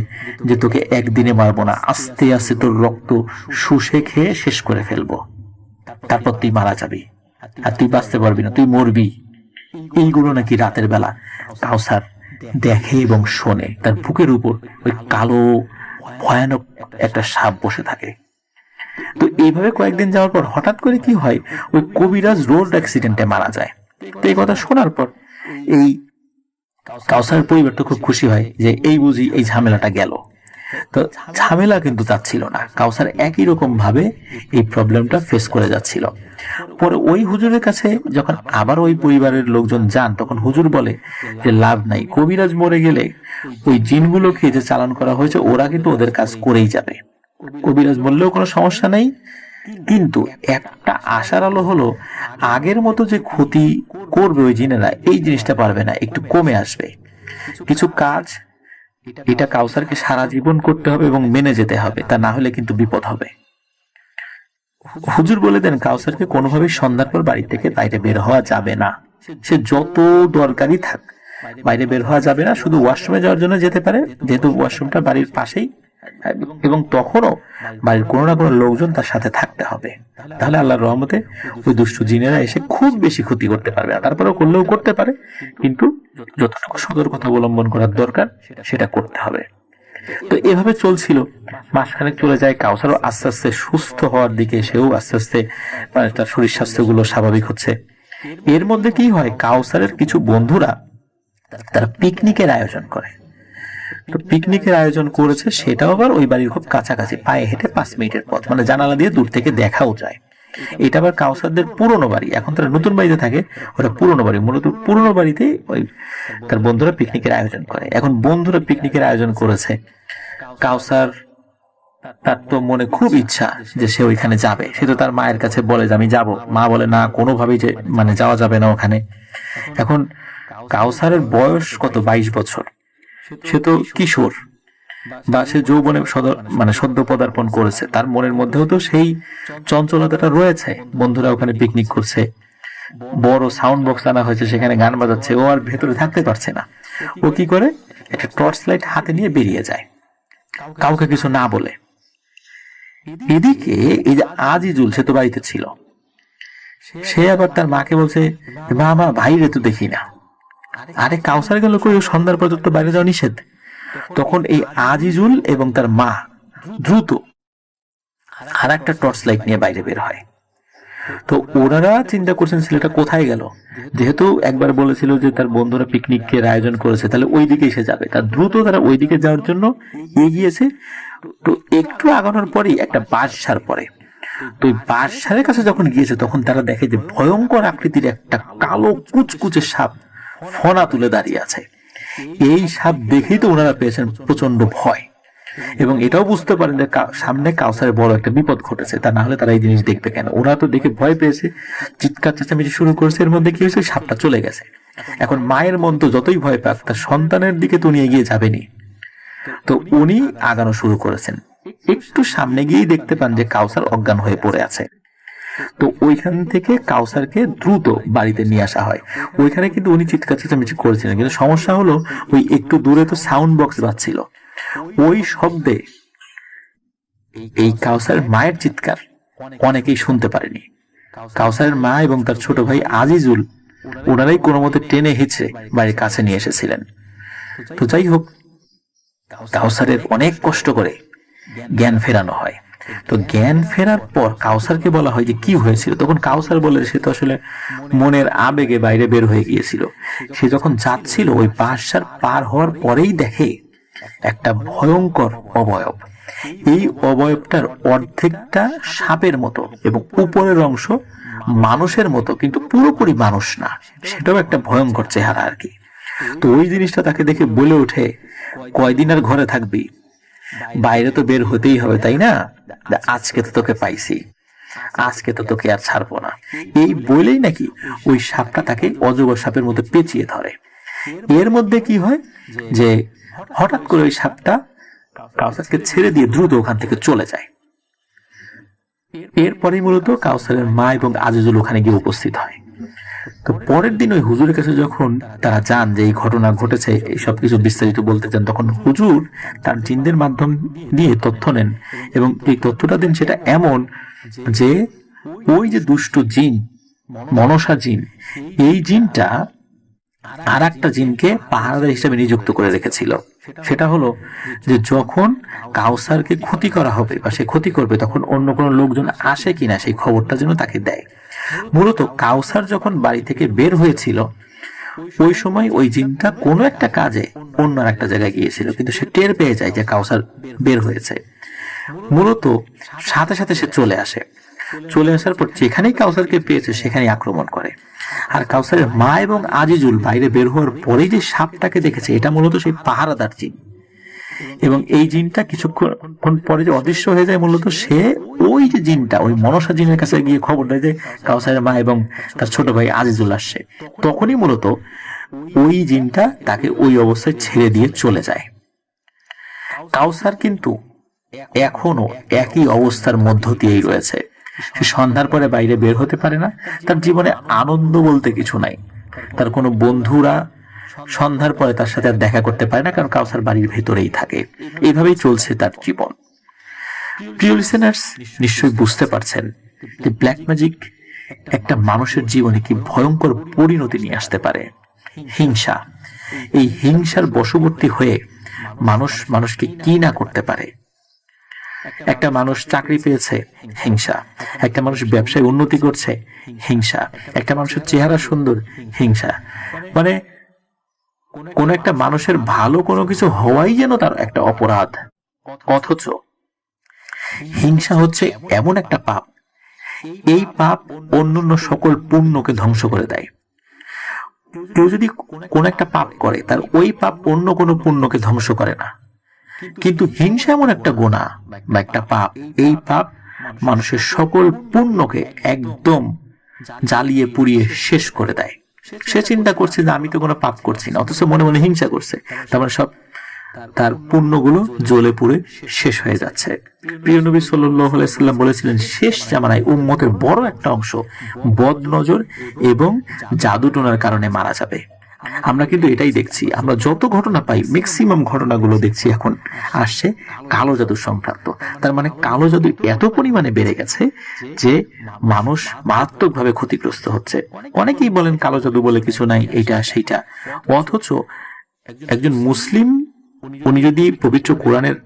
যে তোকে একদিনে মারবো না, আস্তে আস্তে তোর রক্ত শুষে খেয়ে শেষ করে ফেলবো, তারপর তুই মারা যাবি, আর তুই বাঁচতে পারবি না, তুই মরবি। এইগুলো নাকি রাতের বেলা কাউসার দেখে এবং শোনে, তার বুকের উপর ওই কালো ভয়ানক একটা সাপ বসে থাকে। তো এইভাবে কয়েকদিন যাওয়ার পর হঠাৎ করে কি হয়, ওই কবিরাজ রোড অ্যাক্সিডেন্টে মারা যায়। তো এই কথা শোনার পর এই কাউসারের পরিবার তো খুব খুশি হয় যে এই বুঝি এই ঝামেলাটা গেল। তো ঝামেলা কিন্তু তার ছিল না, কাউসার একই রকম ভাবে এই প্রবলেমটা ফেস করে যাচ্ছিল। পরে ওই হুজুরের কাছে যখন আবার ওই পরিবারের লোকজন যান, তখন হুজুর বলে যে লাভ নাই, কবিরাজ মরে গেলে ওই জিনগুলোকে যে চালান করা হয়েছে ওরা কিন্তু ওদের কাজ করেই যাবে, কবিরাজ বললেও কোনো সমস্যা নেই। কিন্তু একটা আশার আলো হলো, আগের মতো যে ক্ষতি করবে ওই জিনেরা এই জিনিসটা পারবে না, একটু কমে আসবে। কিছু কাজ এটা কাউসারকে সারা জীবন করতে হবে এবং মেনে যেতে হবে, তা না হলে কিন্তু বিপদ হবে। হুজুর বলে দেন কাউসারকে কোনোভাবেই সন্ধ্যার পর বাড়ি থেকে বাইরে বের হওয়া যাবে না, সে যত দরকারি থাক বাইরে বের হওয়া যাবে না, শুধু ওয়াশরুমে যাওয়ার জন্য যেতে পারে, যেহেতু ওয়াশরুমটা বাড়ির পাশেই, এবং তখনও বাড়ির কোনো না কোনো লোকজন তার সাথে থাকতে হবে। তাহলে আল্লাহর রহমতে ওই দুষ্টু জিনেরা এসে খুব বেশি ক্ষতি করতে পারবে না, তারপরেও করলেও করতে পারে, কিন্তু যতটুকু সতর্কতা অবলম্বন করার দরকার সেটা করতে হবে। তো এভাবে চলছিল, মাসখানেক চলে যায়, কাউসারও আস্তে আস্তে সুস্থ হওয়ার দিকে, সেও আস্তে আস্তে মানে তার শরীর স্বাস্থ্য গুলো স্বাভাবিক হচ্ছে। এর মধ্যে কি হয়, কাউসারের কিছু বন্ধুরা তারা পিকনিকের আয়োজন করে। তো পিকনিকের আয়োজন করেছে, সেটাও আবার ওই বাড়ির খুব কাছাকাছি, পায়ে হেঁটে 5 মিনিটের পথ, মানে জানালা দিয়ে দূর থেকে দেখাও যায়। এটা আবার কাউসারদের পুরনো বাড়ি, এখন তারা নতুন বাড়িতে থাকে, ওটা পুরনো বাড়ি, মূলত পুরনো বাড়িতে ওই তার বন্ধুরা পিকনিকের আয়োজন করে। এখন বন্ধুরা পিকনিকের আয়োজন করেছে, কাউসার তার তো মনে খুব ইচ্ছা যে সে ওইখানে যাবে, সে তো তার মায়ের কাছে বলে যে আমি যাব, মা বলে না, কোনোভাবেই যে মানে যাওয়া যাবে না ওখানে। এখন কাউসারের বয়স কত, 22 বছর, সে তো কিশোর বা সে যৌবনে মানে সদ্য পদার্পণ করেছে, তার মনের মধ্যেও তো সেই চঞ্চলতাটা রয়েছে। বন্ধুরা ওখানে পিকনিক করছে, বড় সাউন্ড বক্স আনা হয়েছে, সেখানে গান বাজাচ্ছে, ও আর ভেতরে থাকতে পারছে না। ও কি করে, একটা টর্চ লাইট হাতে নিয়ে বেরিয়ে যায়, কাউকে কিছু না বলে। এদিকে এই যে আজিজুল, সে তো বাড়িতে ছিল, সে আবার তার মাকে বলছে, মা আমার ভাইরে তো দেখি না। আরে কাউসার গেল কই, সন্ধ্যার পর্যন্ত বাইরে যাওয়া নিষেধ। তখন এই আজিজুল এবং তার মা দ্রুত আর একটা টর্চ লাইট নিয়ে বাইরে বের হয়। তো ওনারা চিন্তা করছেন ছেলেটা কোথায় গেল, যেহেতু একবার বলেছিল যে তার বন্ধুরা পিকনিকের আয়োজন করেছে, তাহলে ওই দিকে এসে যাবে, তার দ্রুত তারা ওই দিকে যাওয়ার জন্য এগিয়েছে। তো একটু আগানোর পরেই একটা বাঁশঝাড় পড়ে, তো ওই বাঁশঝাড়ের কাছে যখন গিয়েছে তখন তারা দেখে যে ভয়ঙ্কর আকৃতির একটা কালো কুচকুচে সাপ ফনা তুলে দাঁড়িয়ে আছে। এই সাপ দেখেই তো ওনারা পেয়েছেন প্রচন্ড ভয়, এবং এটাও বুঝতে পারেন যে সামনে কাউসারের বড় একটা বিপদ ঘটেছে, তা না হলে তারা এই জিনিস দেখবে কেন। ওরা তো দেখে ভয় পেয়েছে, চিৎকার চেঁচামেচি শুরু করেছে। এর মধ্যে কি হয়েছে, সাপটা চলে গেছে। এখন মায়ের মন তো যতই ভয় পাক, তার সন্তানের দিকে তো উনি এগিয়ে যাবেনি। তো উনি আগানো শুরু করেছেন, একটু সামনে গিয়েই দেখতে পান যে কাউসার অজ্ঞান হয়ে পড়ে আছে। তো ওইখান থেকে কাউসারকে দ্রুত বাড়িতে নিয়ে আসা হয়। ওইখানে কিন্তু উনি চিৎকার চেঁচামেচি করেছিলেন, কিন্তু সমস্যা হলো ওই একটু দূরে তো সাউন্ড বক্স বাজছিল, ওই শব্দে এই কাউসারের মায়ের চিৎকার অনেকেই শুনতে পারেনি। কাউসারের মা এবং তার ছোট ভাই আজিজুল, ওনারাই কোনো মতে টেনে হিচড়ে বাড়ির কাছে নিয়ে এসেছিলেন। তো যাই হোক, কাউসারের অনেক কষ্ট করে জ্ঞান ফেরানো হয়। তো জ্ঞান ফেরার পর কাউসারকে বলা হয় যে কি হয়েছিল। তখন কাউসার বলে সে তো আসলে মনের আবেগে বাইরে বের হয়ে গিয়েছিল। সে যখন যাচ্ছিল ওই বাঁশঝাড় পার হওয়ার পরেই দেখে একটা ভয়ঙ্কর অবয়ব। এই অবয়বটার অর্ধেকটা সাপের মতো এবং উপরের অংশ মানুষের মতো, কিন্তু পুরোপুরি মানুষ না, সেটাও একটা ভয়ঙ্কর চেহারা আর কি। তো ওই জিনিসটা তাকে দেখে বলে ওঠে, কয়দিন আর ঘরে থাকবি, বাইরে তো বের হতেই হবে তাই না, আজকে তো তোকে পাইছি, আজকে তো তোকে আর ছাড়বো না। এই বলেই নাকি ওই সাপটা তাকে অজগর সাপের মতো পেঁচিয়ে ধরে। এর মধ্যে কি হয় যে হঠাৎ করে ওই সাপটা কাউসারকে ছেড়ে দিয়ে দ্রুত ওখান থেকে চলে যায়। এরপরেই মূলত কাউসারের মা এবং আজিজুল ওখানে গিয়ে উপস্থিত হয়। তো পরের দিন ওই হুজুরের কাছে যখন তারা যান যে এই ঘটনা ঘটেছে, এই সব কিছু বিস্তারিত বলতে চান, তখন হুজুর তার জিনদের মাধ্যম দিয়ে তথ্য নেন, এবং এই তথ্যটা দেন সেটা এমন যে ওই যে দুষ্ট জিন, মনসা জিন, এই জিনটা আর একটা জিনকে পাহারাদার হিসেবে নিযুক্ত করে রেখেছিল। সেটা হলো যে যখন কাউসারকে ক্ষতি করা হবে বা সে ক্ষতি করবে, তখন অন্য কোনো লোকজন আসে কিনা সেই খবরটা যেন তাকে দেয়। মূলত কাউসার যখন বাড়ি থেকে বের হয়েছিল ওই সময় ওই জিনটা কোনো একটা কাজে অন্য একটা জায়গায় গিয়েছিল, কিন্তু সে টের পেয়ে যায় যে কাউসার বের হয়েছে। মূলত সাথে সাথে সে চলে আসে। চলে আসার পর যেখানেই কাউসারকে পেয়েছে সেখানেই আক্রমণ করে। আর কাউসারের মা এবং আজিজুল বাইরে বের হওয়ার পরেই যে সাপটাকে দেখেছে এটা মূলত সেই পাহারাদার জিন, এবং এই জিনটা কিছুক্ষণ পরে যে অদৃশ্য হয়ে যায়, মূলত সে ওই যে জিনটা ওই মনসা জিনের কাছে গিয়ে খবর দেয় যে কাউসারের মা এবং তার ছোট ভাই আজিজুল আসছে। তখনই মূলত ওই জিনটা তাকে ওই অবস্থায় ছেড়ে দিয়ে চলে যায়। কাউসার কিন্তু এখনো একই অবস্থার মধ্য দিয়েই রয়েছে। সে সন্ধ্যার পরে বাইরে বের হতে পারে না, তার জীবনে আনন্দ বলতে কিছু নাই। তার কোনো বন্ধুরা সন্ধ্যার পরে তার সাথে আর দেখা করতে পারে না, কারণ কাউসার বাড়ির ভেতরেই থাকে। এইভাবেই চলছে তার জীবন। প্রিয় লিসেনার্স, নিশ্চয়ই বুঝতে পারছেন যে ব্ল্যাক ম্যাজিক একটা মানুষের জীবনে কি ভয়ঙ্কর পরিণতি নিয়ে আসতে পারে। হিংসা, এই হিংসার বশবর্তী হয়ে মানুষকে কি না করতে পারে। একটা মানুষ চাকরি পেয়েছে, হিংসা। একটা মানুষ ব্যবসায় উন্নতি করছে, হিংসা। একটা মানুষের চেহারা সুন্দর, হিংসা। মানে কোন একটা মানুষের ভালো কোনো কিছু হওয়াই যেন তার একটা অপরাধ। অথচ হিংসা হচ্ছে এমন একটা পাপ, এই পাপ অন্যান্য সকল পুণ্যকে ধ্বংস করে দেয়। কেউ যদি কোন একটা পাপ করে, তার ওই পাপ অন্য কোনো পুণ্যকে ধ্বংস করে না। কিন্তু হিংসা এমন একটা গুনাহ বা একটা পাপ, এই পাপ মানুষের সকল পুণ্যকে একদম জ্বালিয়ে পুড়িয়ে শেষ করে দেয়। সে চিন্তা করছে যে আমি তো কোনো পাপ করছি না, অথচ মনে মনে হিংসা করছে, তার মানে সব তার পুণ্যগুলো জ্বলে পুড়ে শেষ হয়ে যাচ্ছে। প্রিয় নবী সাল্লাল্লাহু আলাইহি সাল্লাম বলেছিলেন, শেষ জামানায় উম্মতের বড় একটা অংশ বদনজর এবং জাদুটোনার কারণে মারা যাবে। আমরা কিন্তু এটাই দেখছি, আমরা যত ঘটনা পাই ম্যাক্সিমাম ঘটনাগুলো দেখছি এখন আসছে কালো জাদু সংক্রান্ত। তার মানে কালো জাদু এত পরিমাণে বেড়ে গেছে যে মানুষ মারাত্মকভাবে ক্ষতিগ্রস্ত হচ্ছে। অনেকেই বলেন কালো জাদু বলে কিছু নাই, এইটা সেইটা। অথচ একজন মুসলিম উনি যদি পবিত্র কোরআনের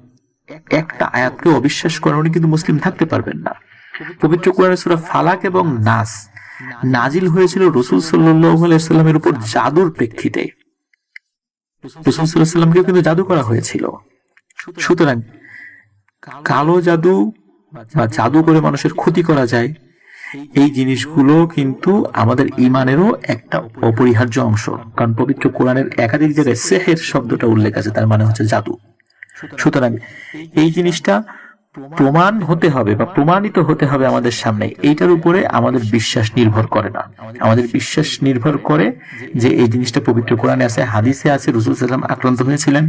একটা আয়াতকে অবিশ্বাস করেন, উনি কিন্তু মুসলিম থাকতে পারবেন না। পবিত্র কোরআনের সূরা ফালাক এবং নাস নাজিল হয়েছিল রাসূল সাল্লাল্লাহু আলাইহি সাল্লামের উপর জাদুর প্রেক্ষিতে। রাসূল সাল্লাল্লাহু আলাইহি সাল্লামকে কিন্তু জাদু করা হয়েছিল। সুতরাং কালো জাদু বা জাদু করে মানুষের ক্ষতি করা যায়, এই জিনিসগুলো কিন্তু আমাদের ঈমানেরও একটা অপরিহার্য অংশ। কারণ পবিত্র কোরআনের একাধিক জায়গায় সেহের শব্দটা উল্লেখ আছে, তার মানে হচ্ছে জাদু। সুতরাং এই জিনিসটা প্রমাণ হতে হবে বা প্রমাণিত হতে হবে আমাদের সামনে। এইটার উপরে আমাদের বিশ্বাস নির্ভর করে না, আমাদের বিশ্বাস নির্ভর করে যে এই জিনিসটা পবিত্র কোরআনে আছে, হাদিসে আছে, রাসূল সাল্লাল্লাহু আলাইহি ওয়াসাল্লাম আক্রান্ত হয়েছিলেন,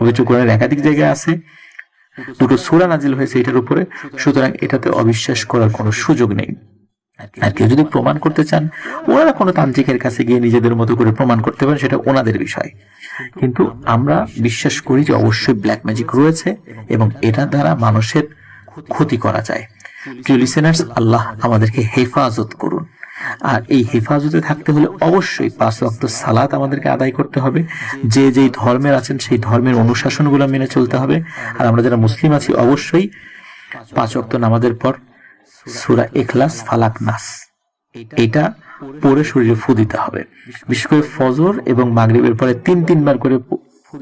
পবিত্র কোরআনের একাধিক জায়গায় আছে, দুটো সূরা নাজিল হয়েছে এটার উপরে। সুতরাং এটাতে অবিশ্বাস করার কোনো সুযোগ নেই। আর কেউ যদি প্রমাণ করতে চান, ওনারা কোনো তান্ত্রিকের কাছে গিয়ে নিজেদের মতো করে প্রমাণ করতে পারেন, সেটা ওনাদের বিষয়। কিন্তু আমরা বিশ্বাস করি যে অবশ্যই ব্ল্যাক ম্যাজিক রয়েছে এবং এটা দ্বারা মানুষের ক্ষতি করা যায়। প্রিয় লিসেনার্স, আল্লাহ আমাদেরকে হেফাজত করুন। আর এই হেফাজতে থাকতে হলে অবশ্যই 5 ওয়াক্ত সালাত আমাদেরকে আদায় করতে হবে। যে যেই ধর্মের আছেন সেই ধর্মের অনুশাসনগুলো মেনে চলতে হবে। আর আমরা যারা মুসলিম আছি অবশ্যই 5 ওয়াক্ত নামাজের পর সূরা ইখলাস, ফালাক, নাস এটা পরে শরীরে ফু দিতে হবে। বিশেষ করে ফজর এবং মাগরিবের পরে 3-3 বার করে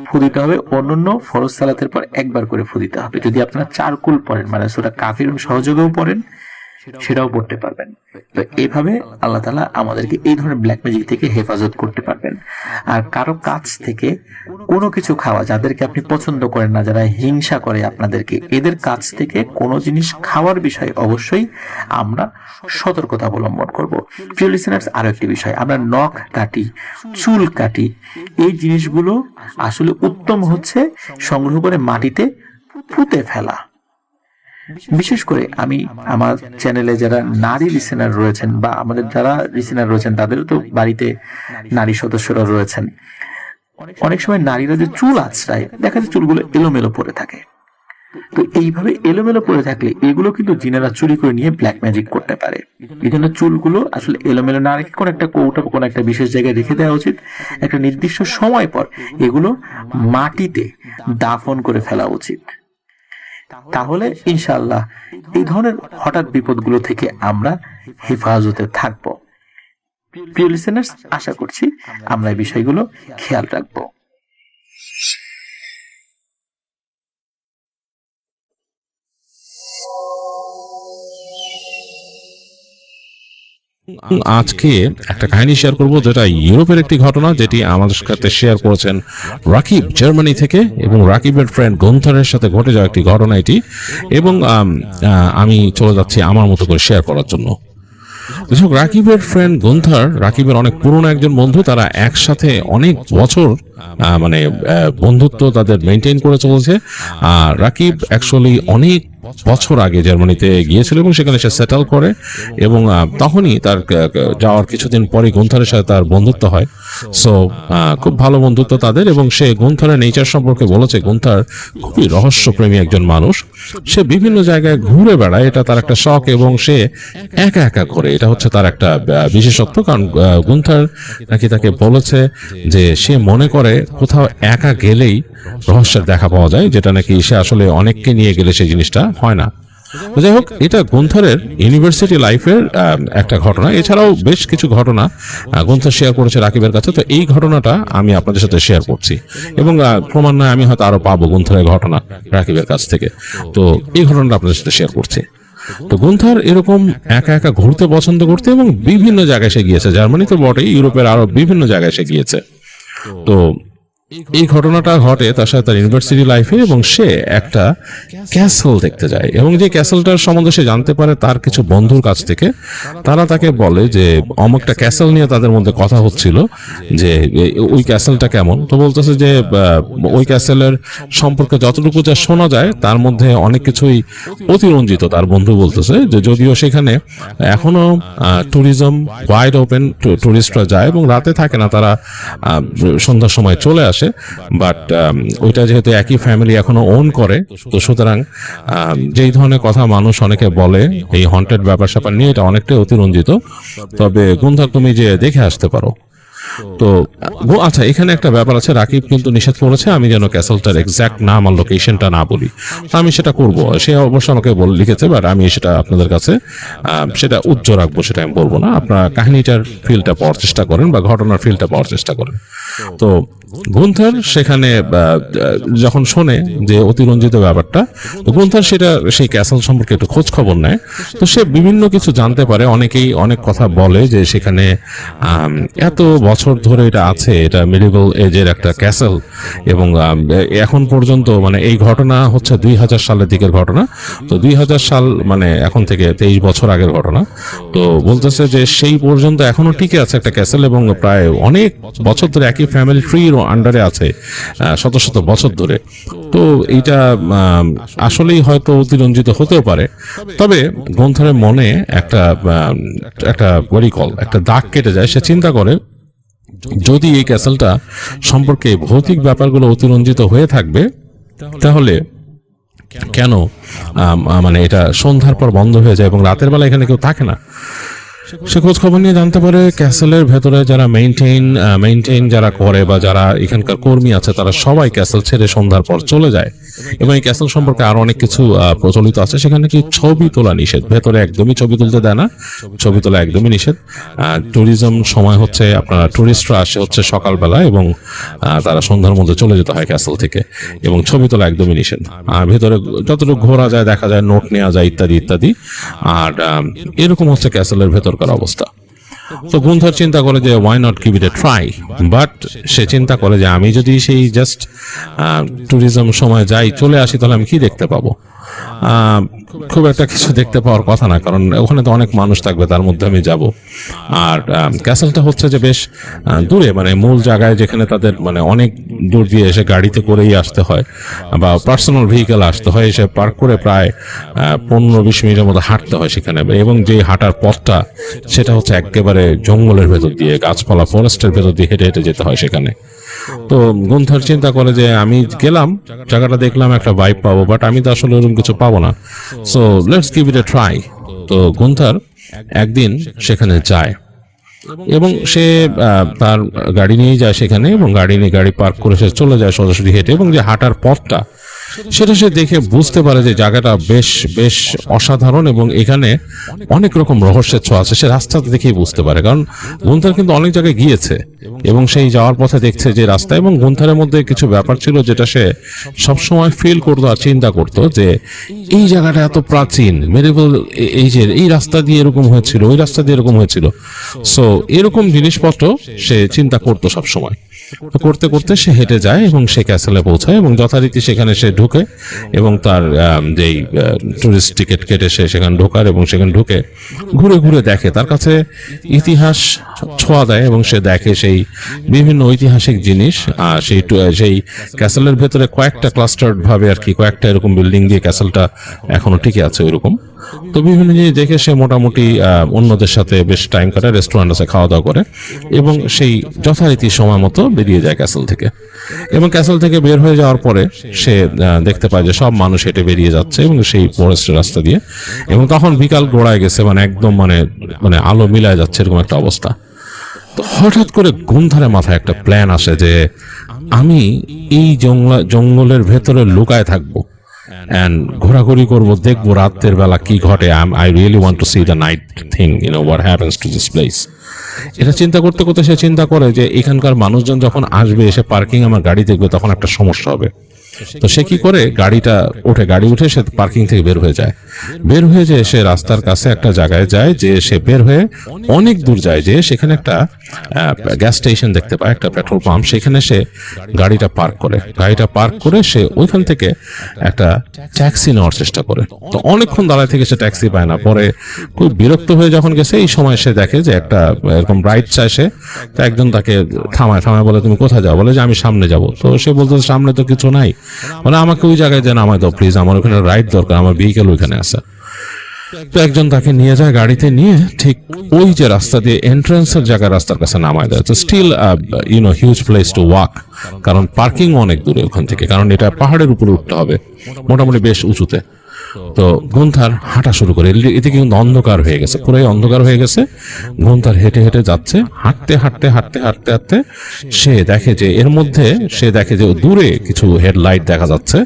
ফু দিতে হবে। অন্যান্য ফরজ সালাতের পর 1 বার করে ফু দিতে হবে। যদি আপনারা 4 কুল পড়েন, মানে সূরা কাফিরুন সহযোগেও পড়েন, সেটাও পড়তে পারবেন। তো এইভাবে আল্লাহ তাআলা আমাদেরকে এই ধরনের ব্ল্যাক ম্যাজিক থেকে হেফাজত করতে পারবেন। আর কারো কাছ থেকে কোনো কিছু খাওয়া, যাদেরকে আপনি পছন্দ করেন না, যারা হিংসা করে আপনাদেরকে, এদের কাছ থেকে কোনো জিনিস খাওয়ার বিষয়ে অবশ্যই আমরা সতর্কতা অবলম্বন করব। প্রিয় লিসেনার্স, আরো একটি বিষয়, আমরা নখ কাটি, চুল কাটি, এই জিনিসগুলো আসলে উত্তম হচ্ছে সংগ্রহ করে মাটিতে পুঁতে ফেলা। বিশেষ করে আমি আমার চ্যানেলে যারা নারী লিসেনার রয়েছেন বা আমাদের যারা লিসেনার রয়েছেন, তাদেরও তো বাড়িতে নারী সদস্যরা রয়েছেন। অনেক সময় নারীরা যে চুল আঁচড়ায়, দেখা যায় চুলগুলো এলোমেলো পড়ে থাকে। তো এইভাবে এলোমেলো পড়ে থাকলে এগুলো কিন্তু জিনেরা চুরি করে নিয়ে ব্ল্যাক ম্যাজিক করতে পারে। এই জন্য চুলগুলো আসলে এলোমেলো না রেখে কোনো একটা কৌটা, কোনো একটা বিশেষ জায়গায় রেখে দেওয়া উচিত। একটা নির্দিষ্ট সময় পর এগুলো মাটিতে দাফন করে ফেলা উচিত। তাহলে ইনশাআল্লাহ এই ধরনের হঠাৎ বিপদগুলো থেকে আমরা হেফাজতে থাকবো। প্রিয় লিসেনার্স, আশা করছি আমরা এই বিষয়গুলো খেয়াল রাখবো। আজকে একটা কাহিনী শেয়ার করব, যেটা ইউরোপের একটি ঘটনা, যেটি আমাদের সাথে শেয়ার করেছেন রাকিব জার্মানি থেকে, এবং রাকিবের ফ্রেন্ড গুন্থারের সাথে ঘটে যাওয়া একটি ঘটনা এটি। এবং আমি চলে যাচ্ছি আমার মতো করে শেয়ার করার জন্য। দর্শক, রাকিবের ফ্রেন্ড গুন্থার রাকিবের অনেক পুরনো একজন বন্ধু। তারা একসাথে অনেক বছর বন্ধুত্ব তাদের মেনটেন করে চলেছে। আর রাকিব অ্যাকচুয়ালি অনেক বছর আগে জার্মানিতে গিয়েছিল এবং সেখানে সে সেটেল করে, এবং তখনই তার যাওয়ার কিছুদিন পরে গুন্থারের সাথে তার বন্ধুত্ব হয়। সো খুব ভালো বন্ধুত্ব তাদের, এবং সে গুন্থারের নেচার সম্পর্কে বলেছে গুন্থার খুবই রহস্যপ্রেমী একজন মানুষ। সে বিভিন্ন জায়গায় ঘুরে বেড়ায়, এটা তার একটা শখ, এবং সে একা একা ঘোরে, এটা হচ্ছে তার একটা বিশেষত্ব। কারণ গুন্থার নাকি তাকে বলেছে যে সে মনে করে কোথাও একা গেলেই রহস্যের দেখা পাওয়া যায়, যেটা নাকি সে আসলে অনেককে নিয়ে গেলে সেই জিনিসটা হয় না। যাই হোক, এটা গুন্থারের ইউনিভার্সিটি লাইফের একটা ঘটনা। এছাড়াও বেশ কিছু ঘটনা গুন্থার শেয়ার করেছে রাকিবের কাছে। তো এই ঘটনাটা আমি আপনাদের সাথে শেয়ার করছি, এবং ক্রমান্বয়ে আমি হয়তো আরো পাবো গুন্থারের ঘটনা রাকিবের কাছ থেকে। তো এই ঘটনাটা আপনাদের সাথে শেয়ার করছি। তো গুন্থার এরকম একা একা ঘুরতে পছন্দ করতে, এবং বিভিন্ন জায়গায় সে গিয়েছে, জার্মানি তো বটেই, ইউরোপের আরো বিভিন্ন জায়গায় সে গিয়েছে। তো এই ঘটনাটা ঘটে তার সাথে তার ইউনিভার্সিটি লাইফে, এবং সে একটা ক্যাসেল দেখতে যায়, এবং যে ক্যাসেলটার সম্বন্ধে সে জানতে পারে তার কিছু বন্ধুর কাছ থেকে। তারা তাকে বলে যে অমুকটা ক্যাসেল নিয়ে তাদের মধ্যে কথা হচ্ছিল, যে ওই ক্যাসেলটা কেমন। তো বলতেছে যে ওই ক্যাসেলের সম্পর্কে যতটুকু যা শোনা যায় তার মধ্যে অনেক কিছুই অতিরঞ্জিত। তার বন্ধু বলতেছে যে যদিও সেখানে এখনো ট্যুরিজম ওয়াইড ওপেন, টুরিস্টরা যায় এবং রাতে থাকে না, তারা সন্ধ্যার সময় চলে আসে। বাট ওইটা যেহেতু একই ফ্যামিলি এখনো ওন করে, তো সুতরাং যেই ধরনের কথা মানুষ অনেকে বলে এই হন্টেড ব্যাপার স্যাপার নিয়ে, এটা অনেকটাই অতিরঞ্জিত। তবে গুন্থার তুমি যে দেখে আসতে পারো। তো আচ্ছা, এখানে একটা ব্যাপার আছে, রাকিব কিন্তু নিষেধ করেছে আমি যেন ক্যাসেলটার এক্সাক্ট নাম আর লোকেশনটা না বলি। আমি সেটা করব, সে অবশ্য আমাকে লিখেছে, বাট আমি সেটা আপনাদের কাছে সেটা উজ্জ্ব রাখবো, সেটা আমি বলবো না। আপনারা কাহিনীটার ফিলটা পাওয়ার চেষ্টা করেন বা ঘটনার ফিলটা পাওয়ার চেষ্টা করেন। তো গুন্থার সেখানে যখন শোনে যে অতিরঞ্জিত ব্যাপারটা, তো গুন্থার সেটা সেই ক্যাসেল সম্পর্কে একটু খোঁজ খবর নেয়। তো সে বিভিন্ন কিছু জানতে পারে, অনেকেই অনেক কথা বলে যে সেখানে এত বছর ধরে এটা আছে, এটা মিডিভেল এজের একটা ক্যাসেল, এবং এখন পর্যন্ত মানে এই ঘটনা হচ্ছে 2000 সালের দিকের ঘটনা। তো 2000 সাল মানে এখন থেকে 23 বছর আগের ঘটনা। তো বলতেছে যে সেই পর্যন্ত এখনো টিকে আছে একটা ক্যাসেল, এবং প্রায় অনেক বছর ধরে একই ফ্যামিলি ট্রির আন্ডারে আছে, শত শত বছর ধরে। তো এইটা আসলেই হয়তো অতিরঞ্জিত হতেও পারে। তবে গুন্থারের মনে একটা একটা দাগ কেটে যায়। সে চিন্তা করে যদি এই ক্যাসেলটা সম্পর্কে ভৌতিক ব্যাপারগুলো অতিরঞ্জিত হয়ে থাকবে, তাহলে কেন মানে এটা সন্ধ্যার পর বন্ধ হয়ে যায় এবং রাতের বেলা এখানে কেউ থাকে না। সে খোঁজ খবর নিয়ে জানতে পারে ক্যাসেলের ভেতরে যারা মেইনটেইন যারা করে বা যারা এখানকার কর্মী আছে, তারা সবাই ক্যাসেল ছেড়ে সন্ধ্যার পর চলে যায়। এবং এই ক্যাসেল সম্পর্কে আরো অনেক কিছু প্রচলিত আছে। সেখানে কি ছবি তোলা নিষেধ, ভেতরে একদমই ছবি তুলতে দেয় না, ছবি তোলা একদমই নিষেধ। ট্যুরিজম সময় হচ্ছে আপনারা টুরিস্টরা আসে হচ্ছে সকালবেলা, এবং তারা সন্ধ্যার মধ্যে চলে যেতে হয় ক্যাসেল থেকে, এবং ছবি তোলা একদমই নিষেধ। ভেতরে যতটুকু ঘোরা যায়, দেখা যায়, নোট নেওয়া যায়, ইত্যাদি ইত্যাদি। আর এরকম হচ্ছে ক্যাসেলের ভেতরকার অবস্থা। তো গুন্থার চিন্তা করে যে why not give it a try. But সে চিন্তা করে যে আমি যদি সেই জাস্ট ট্যুরিজম সময় যাই, চলে আসি, তাহলে আমি কি দেখতে পাবো? খুব একটা কিছু দেখতে পাওয়ার কথা না, কারণ ওখানে তো অনেক মানুষ থাকবে, তার মধ্যে আমি যাব। আর ক্যাসেলটা হচ্ছে যে বেশ দূরে, মানে মূল জায়গায়, যেখানে তাদের মানে অনেক দূর দিয়ে এসে গাড়িতে করেই আসতে হয় বা পার্সোনাল ভেহিকেল আসতে হয়। এসে পার্ক করে প্রায় 15-20 মিনিটের মতো হাঁটতে হয় সেখানে, এবং যে হাঁটার পথটা সেটা হচ্ছে একেবারে জঙ্গলের ভেতর দিয়ে, গাছপালা, ফরেস্টের ভেতর দিয়ে হেঁটে হেঁটে যেতে হয় সেখানে। তো গুন্থার চিন্তা করে যে আমি গেলাম, জায়গাটা দেখলাম, একটা ভাইব পাবো, বাট আমি তো আসলে ওরকম কিছু পাবো না। So let's give it a try. তো গুন্থার একদিন সেখানে যায়, এবং সে তার গাড়ি নিয়ে যায় সেখানে, এবং গাড়ি পার্ক করে সে চলে যায় সরাসরি হেঁটে। এবং যে হাঁটার পথটা সেটা সে দেখে বুঝতে পারে যে জায়গাটা বেশ বেশ অসাধারণ এবং এখানে অনেক রকম রহস্যের ছোঁয়া আছে। সে রাস্তাতে দেখেই বুঝতে পারে, কারণ গুন্থার কিন্তু অনেক জায়গায় গিয়েছে এবং সেই যাওয়ার পথে দেখছে যে রাস্তা, এবং গুন্থারের মধ্যে কিছু ব্যাপার ছিল যেটা সে সবসময় ফিল করতো আর চিন্তা করতো যে এই জায়গাটা এত প্রাচীন, মেডিভেল এইজের, এই রাস্তা দিয়ে এরকম হয়েছিল, ওই রাস্তা দিয়ে এরকম হয়েছিল। সো এরকম জিনিসপত্র সে চিন্তা করতো সবসময়। তো করতে করতে সে হেঁটে যায় এবং সে ক্যাসেলে পৌঁছায় এবং যথারীতি সেখানে সে ঢুকে এবং তার যেই টুরিস্ট টিকিট কেটে সে সেখানে ঢোকার এবং সেখানে ঢুকে ঘুরে ঘুরে দেখে। তার কাছে ইতিহাস ছোঁয়া দেয় এবং সে দেখে সেই বিভিন্ন ঐতিহাসিক জিনিস। আর সেই ক্যাসেলের ভেতরে কয়েকটা ক্লাস্টার্ড ভাবে আর কি, কয়েকটা এরকম বিল্ডিং দিয়ে ক্যাসেলটা এখনো টিকে আছে ওইরকম। তো বিভিন্ন জিনিস দেখে সে মোটামুটি অন্যদের সাথে বেশ টাইম কাটায়, রেস্টুরেন্টে খাওয়া দাওয়া করে এবং সেই যথারীতি সময় মতো বেরিয়ে যায় ক্যাসেল থেকে। এবং ক্যাসেল থেকে বের হয়ে যাওয়ার পরে সে দেখতে পায় যে সব মানুষ হেঁটে বেরিয়ে যাচ্ছে এবং সেই ফরেস্টের রাস্তা দিয়ে, এবং তখন বিকাল গড়ায় গেছে, মানে একদম মানে আলো মিলায় যাচ্ছে এরকম একটা অবস্থা। তো হঠাৎ করে গুন্থারের মাথায় একটা প্ল্যান আসে যে আমি এই জঙ্গলের ভেতরে লুকায় থাকবো and ঘোরাঘুরি করবো, দেখবো রাতের বেলা কি ঘটে। I really want to see the night thing, what happens to this place. এটা চিন্তা করতে করতে সে চিন্তা করে যে এখানকার মানুষজন যখন আসবে, এসে পার্কিং আমার গাড়ি দেখবে, তখন একটা সমস্যা হবে। তো সে কি করে, গাড়ি উঠে সে পার্কিং থেকে বের হয়ে যায়। বের হয়ে যে সে রাস্তার কাছে একটা জায়গায় যায়, যে সে বের হয়ে অনেক দূর যায়, যে সেখানে একটা গ্যাস স্টেশন দেখতে পায়, একটা পেট্রোল পাম্প। সেখানে সে গাড়িটা পার্ক করে সে ওইখান থেকে একটা ট্যাক্সি নেওয়ার চেষ্টা করে। তো অনেকক্ষণ দাঁড়ায় থেকে সে ট্যাক্সি পায় না। পরে খুব বিরক্ত হয়ে যখন গেছে, এই সময় সে দেখে যে একটা এরকম রাইড চায় সে। তো একজন তাকে থামায় বলে তুমি কোথায় যাও? বলে যে আমি সামনে যাব। তো সে বলতে সামনে তো কিছু নাই, মানে আমাকে ওই জায়গায় যে নামায় দাও প্লিজ, আমার ওখানে রাইড দরকার, আমার ভেহিকেল ওইখানে আছে। তো একজন তাকে নিয়ে যায় গাড়িতে নিয়ে, ঠিক ওই যে রাস্তা দিয়ে এন্ট্রান্সের জায়গায় রাস্তার কাছে নামায় দেয়। তো still huge place to walk, কারণ পার্কিং অনেক দূরে ওখান থেকে, কারণ এটা পাহাড়ের উপরে উঠতে হবে মোটামুটি বেশ উঁচুতে। তো গুন্থার হাঁটা শুরু করে, এদিকে কিন্তু অন্ধকার হয়ে গেছে, পুরাই অন্ধকার হয়ে গেছে। গুন্থার হেঁটে হেঁটে যাচ্ছে, হাঁটতে সে দেখে যে এর মধ্যে দূরে কিছু হেডলাইট দেখা যাচ্ছে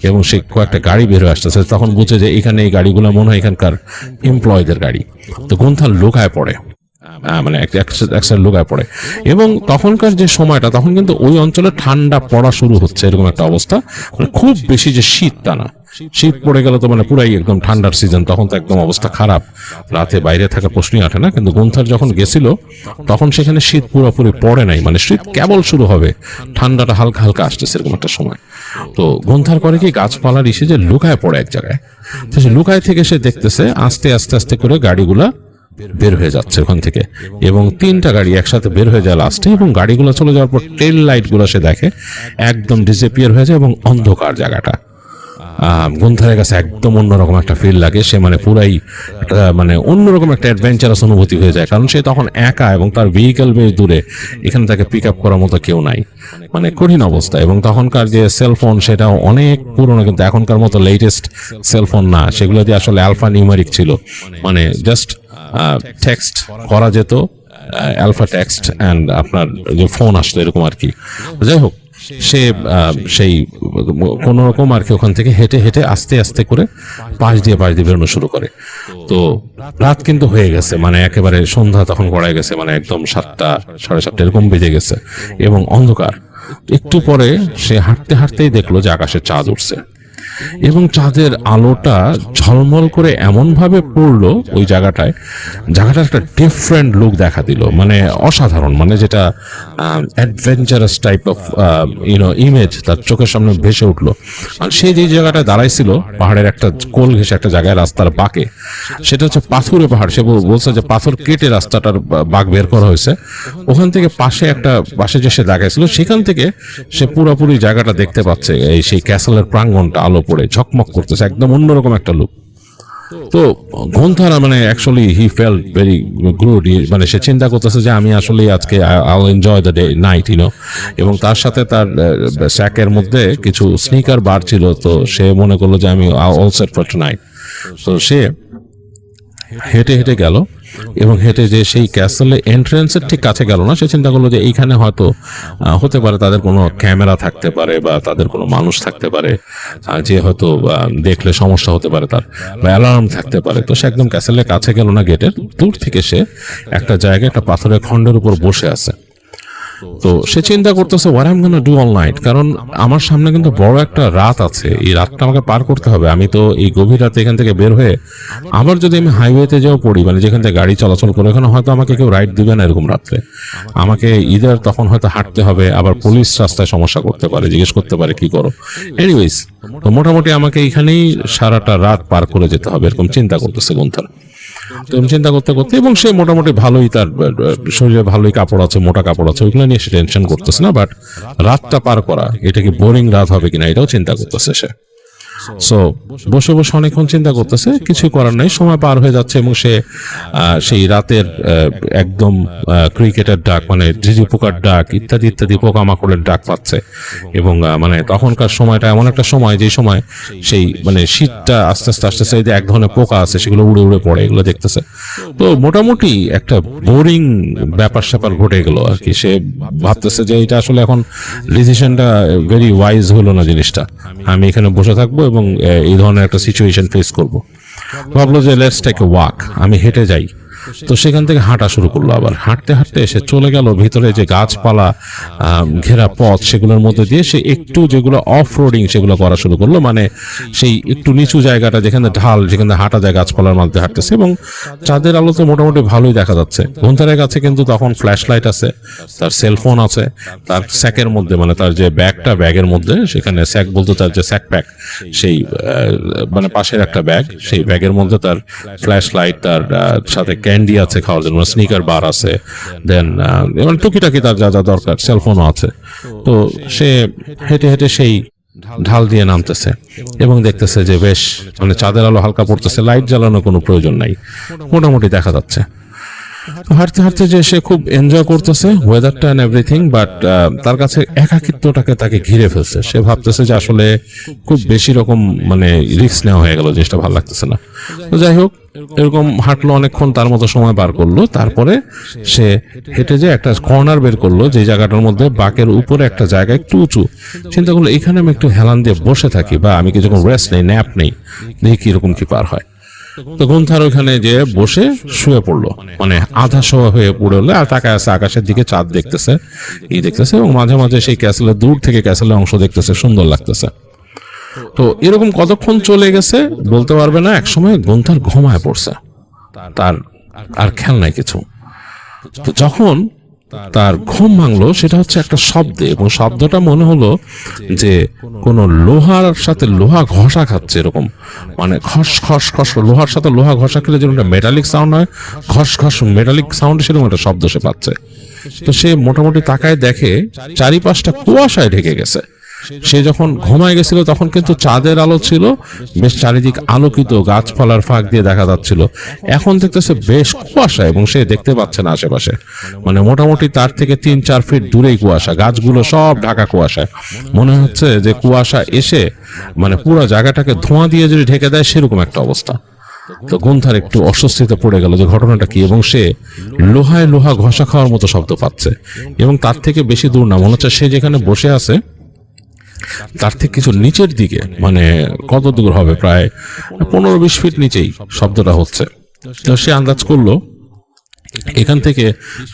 এবং সে কয়েকটা গাড়ি বের হয়ে আসতেছে। তখন বুঝে যে এখানে এই গাড়িগুলো মনে হয় এখানকার এমপ্লয়ীদের গাড়ি। তো গুন্থার লুকায় পড়ে, মানে একটা লুকায় পড়ে। এবং তখনকার যে সময়টা, তখন কিন্তু ওই অঞ্চলে ঠান্ডা পড়া শুরু হচ্ছে, এরকম একটা অবস্থা। মানে খুব বেশি যে শীতটা না, শীত পড়ে গেলে তো মানে পুরাই একদম ঠান্ডার সিজন, তখন তো একদম অবস্থা খারাপ, রাতে বাইরে থাকা প্রশ্নই ওঠে না। কিন্তু গুন্থার যখন গেছিল তখন সেখানে শীত পুরোপুরি পড়ে নাই, মানে শীত কেবল শুরু হবে, ঠান্ডাটা হালকা হালকা আসতেছে এরকম একটা সময়। তো গুন্থার করে কি গাছপালার ইসে যে লুকায় পড়ে এক জায়গায়। তো সে লুকায় থেকে সে দেখতেছে আস্তে আস্তে করে গাড়িগুলা বের হয়ে যাচ্ছে ওখান থেকে, এবং 3টা গাড়ি একসাথে বের হয়ে যায় লাস্টে। এবং গাড়িগুলো চলে যাওয়ার পর টেল লাইট গুলো সে দেখে একদম ডিসঅ্যাপিয়ার হয়ে যায় এবং অন্ধকার জায়গাটা। গুন্থারের কাছে একদম অন্যরকম একটা ফিল লাগে। সে মানে পুরাই মানে অন্যরকম একটা অ্যাডভেঞ্চারাস অনুভূতি হয়ে যায়, কারণ সে তখন একা এবং তার ভেহিকেল বেশ দূরে, এখানে তাকে পিক আপ করার মতো কেউ নাই, মানে কঠিন অবস্থা। এবং তখনকার যে সেলফোন সেটাও অনেক পুরনো, কিন্তু এখনকার মতো লেটেস্ট সেলফোন না, সেগুলো দিয়ে আসলে অ্যালফা নিউমেরিক ছিল, মানে জাস্ট টেক্সট করা যেত, অ্যালফা টেক্সট অ্যান্ড আপনার যে ফোন আসতো এরকম আর কি। যাই হোক, সে সেই কোন রকম আর কি ওখান থেকে হেঁটে হেঁটে আস্তে করে পাশ দিয়ে বেরোনো শুরু করে। তো রাত কিন্তু হয়ে গেছে, মানে একেবারে সন্ধ্যা তখন গড়ায় গেছে, মানে একদম 7টা 7:30 এরকম বেজে গেছে এবং অন্ধকার। একটু পরে সে হাঁটতেই দেখলো যে আকাশে চাঁদ উঠছে এবং চাঁদের আলোটা ঝলমল করে এমন ভাবে পড়লো ওই জায়গাটার একটা ডিফারেন্ট লুক দেখা দিল, মানে অসাধারণ, মানে যেটা অ্যাডভেঞ্চারাস টাইপ অফ ইমেজ তার চোখের সামনে ভেসে উঠলো। আর সে যে জায়গাটায় দাঁড়াইছিল, পাহাড়ের একটা কোল ঘেঁষে একটা জায়গায় রাস্তার বাঁকে, সেটা হচ্ছে পাথুরে পাহাড়। সে বলছে যে পাথর কেটে রাস্তাটার বাঁক বের করা হয়েছে। ওখান থেকে পাশে যে সে দাঁড়াইছিল, সেখান থেকে সে পুরোপুরি জায়গাটা দেখতে পাচ্ছে, এই সেই ক্যাসেলের প্রাঙ্গণটা আলো পড়ে ঝকমক করতেছে, একদম অন্যরকম একটা লুক। তো গুন্থার মানে actually he felt very good, মানে সে চিন্তা করতেছে যে আমি আসলে আজকে I enjoy the day night, এবং তার সাথে তার স্যাকের মধ্যে কিছু স্নিকার বার ছিল। তো সে মনে করলো যে আমি অল সেট ফর টুনাইট। তো সে হেঁটে গেল এবং হেঁটে যে সেই ক্যাসেলে এন্ট্রেন্সের ঠিক কাছে গেল না, সে চিন্তা করলো যে এইখানে হয়তো হতে পারে তাদের কোনো ক্যামেরা থাকতে পারে বা তাদের কোনো মানুষ থাকতে পারে, যে হয়তো দেখলে সমস্যা হতে পারে তার, বা অ্যালার্ম থাকতে পারে। তো সে একদম ক্যাসেলের কাছে গেল না, গেটের দূর থেকে সে একটা জায়গায় একটা পাথরের খণ্ডের উপর বসে আছে। তো সে চিন্তা করতেছে what I am gonna do all night, কারণ আমার সামনে কিন্তু বড় একটা রাত আছে, এই রাতটা আমাকে পার করতে হবে। আমি তো এই গভীর রাতে এখান থেকে বের হয়ে আবার যদি আমি হাইওয়েতে যাও পড়ি, মানে যেখান থেকে গাড়ি চলাচল করে, ওখানে হয়তো আমাকে কেউ রাইড দিবে না এরকম রাত্রে, আমাকে ইদার তখন হয়তো হাঁটতে হবে, আবার পুলিশ রাস্তায় সমস্যা করতে পারে, জিজ্ঞেস করতে পারে কি করো। এনিওয়েজ, তো মোটামুটি আমাকে এইখানেই সারাটা রাত পার করে যেতে হবে, এরকম চিন্তা করতেছে গুন্থার। তো চিন্তা করতে করতে, এবং সে মোটামুটি ভালোই, তার শরীরে ভালোই কাপড় আছে, মোটা কাপড় আছে, ওইগুলো নিয়ে সে টেনশন করতেছে না, বাট রাতটা পার করা, এটা কি বোরিং রাত হবে কিনা এটাও চিন্তা করতেছে সে। সো বসে বসে অনেকক্ষণ চিন্তা করতেছে, কিছু করার নাই, সময় পার হয়ে যাচ্ছে, এবং সে সেই রাতের একদম ক্রিকেটের ডাক, মানে ঝিঝি পোকার ডাক ইত্যাদি ইত্যাদি পোকামাকড়ের ডাক পাচ্ছে। এবং মানে তখনকার সময়টা এমন একটা সময়, যে সময় সেই মানে শীতটা আস্তে আস্তে আস্তে আস্তে, এই যে এক ধরনের পোকা আছে সেগুলো উড়ে উড়ে পড়ে, এগুলো দেখতেছে। তো মোটামুটি একটা বোরিং ব্যাপার স্যাপার ঘটে গেল আর কি। সে ভাবতেছে যে এটা আসলে এখন ডিসিশনটা ভেরি ওয়াইজ হলো না জিনিসটা, আমি এখানে বসে থাকবো এবং এই ধরনের একটা সিচুয়েশন ফেস করব। ভাবলো যে লেটস টেক এ ওয়াক, আমি হেঁটে যাই। তো সেখান থেকে হাঁটা শুরু করলো, আবার হাঁটতে হাঁটতে সে চলে গেল ভিতরে যে গাছপালা ঘেরা পথ, সেগুলোর মধ্যে দিয়ে সে একটু যেগুলো অফ রোডিং সেগুলো করা শুরু করলো, মানে সেই একটু নিচু জায়গাটা যেখানে ঢাল, যেখানে হাঁটা যায় গাছপালার মধ্যে হাঁটতেছে, এবং চাঁদের আলো তো মোটামুটি ভালোই দেখা যাচ্ছে। গুন্থারের কাছে কিন্তু তখন ফ্ল্যাশ লাইট আছে, তার সেলফোন আছে, তার স্যাকের মধ্যে, মানে তার যে ব্যাগটা, ব্যাগের মধ্যে, সেখানে স্যাক বলতে তার যে স্যাক প্যাক, সেই মানে পাশের একটা ব্যাগ, সেই ব্যাগের মধ্যে তার ফ্ল্যাশ লাইট, তার সাথে ক্যান্ডি আছে খাওয়ার জন্য, স্নিকার বার আছে, দেন মানে টুকিটাকি তার যা যা দরকার, সেলফোনও আছে। তো সে হেঁটে হেঁটে সেই ঢাল দিয়ে নামতেছে এবং দেখতেছে যে বেশ মানে চাঁদের আলো হালকা পড়তেছে, লাইট জ্বালানোর কোনো প্রয়োজন নাই, মোটামুটি দেখা যাচ্ছে। হাঁটতে হাঁটতে যে সে খুব এনজয় করতেছে ওয়েদারটা এন্ড এভরিথিং, বাট তার কাছে একাকিত্বটাকে তাকে ঘিরে ফেলছে। সে ভাবতেছে যে আসলে খুব বেশি রকম মানে রিস্ক নেওয়া হয়ে গেল, জিনিসটা ভালো লাগতেছে না। তো যাই হোক, এরকম হাঁটলো অনেকক্ষণ, তার মতো সময় পার করলো। তারপরে সে হেঁটে যে একটা কর্নার বের করলো, যে জায়গাটার মধ্যে বাঁকের উপরে একটা জায়গা একটু উঁচু। চিন্তা করলো এখানে আমি একটু হেলান দিয়ে বসে থাকি, বা আমি কি যখন রেস্ট নেই, ন্যাপ নেই, দেখি কিরকম কি পার হয়। তো গুন্থার ওখানে যে বসে শুয়ে পড়লো, মানে আধা শোয়া হয়ে পড়লো, আর তাকায় আছে আকাশের দিকে, চাঁদ দেখতেছে, দেখতেছে, এবং মাঝে মাঝে সেই ক্যাসেলের দূর থেকে ক্যাসেলের অংশ দেখতেছে, সুন্দর লাগতেছে। তো এরকম কতক্ষণ চলে গেছে বলতে পারবে না। একসময় গুন্থার ঘুমায় পড়ছে, তার আর খেয়াল নাই কিছু। তো যখন তার ঘুম ভাঙলো, সেটা হচ্ছে একটা শব্দে, এবং শব্দটা মনে হলো যে কোনো লোহার সাথে লোহা ঘষা খাচ্ছে, এরকম মানে খস খস খস, লোহার সাথে লোহা ঘষা খেলে যেরকম একটা মেটালিক সাউন্ড হয়, খস খস মেটালিক সাউন্ড, সেরকম একটা শব্দ সে পাচ্ছে। তো সে মোটামুটি তাকায় দেখে চারিপাশটা কুয়াশায় ঢেকে গেছে। সে যখন ঘুমায় গেছিল তখন কিন্তু চাঁদের আলো ছিল, বেশ চারিদিক আলোকিত, গাছপালার ফাঁক দিয়ে দেখা যাচ্ছিল। এখন দেখতেছে বেশ কুয়াশা, এবং সে দেখতে পাচ্ছে না আশেপাশে, মানে মোটামুটি তার থেকে 3-4 ফিট দূরেই কুয়াশা, গাছগুলো সব ঢাকা কুয়াশায়। মনে হচ্ছে যে কুয়াশা এসে মানে পুরো জায়গাটাকে ধোঁয়া দিয়ে যদি ঢেকে দেয়, সেরকম একটা অবস্থা। তো গুন্থার একটু অস্বস্তিতে পড়ে গেল যে ঘটনাটা কি, এবং সে লোহায় লোহা ঘষা খাওয়ার মতো শব্দ পাচ্ছে, এবং তার থেকে বেশি দূর না, মনে হচ্ছে সে যেখানে বসে আছে তার থেকে কিছু নিচের দিকে, মানে কত দূর হবে, প্রায় 15-20 ফিট নিচেই শব্দটা হচ্ছে। তো সে আন্দাজ করলো এখান থেকে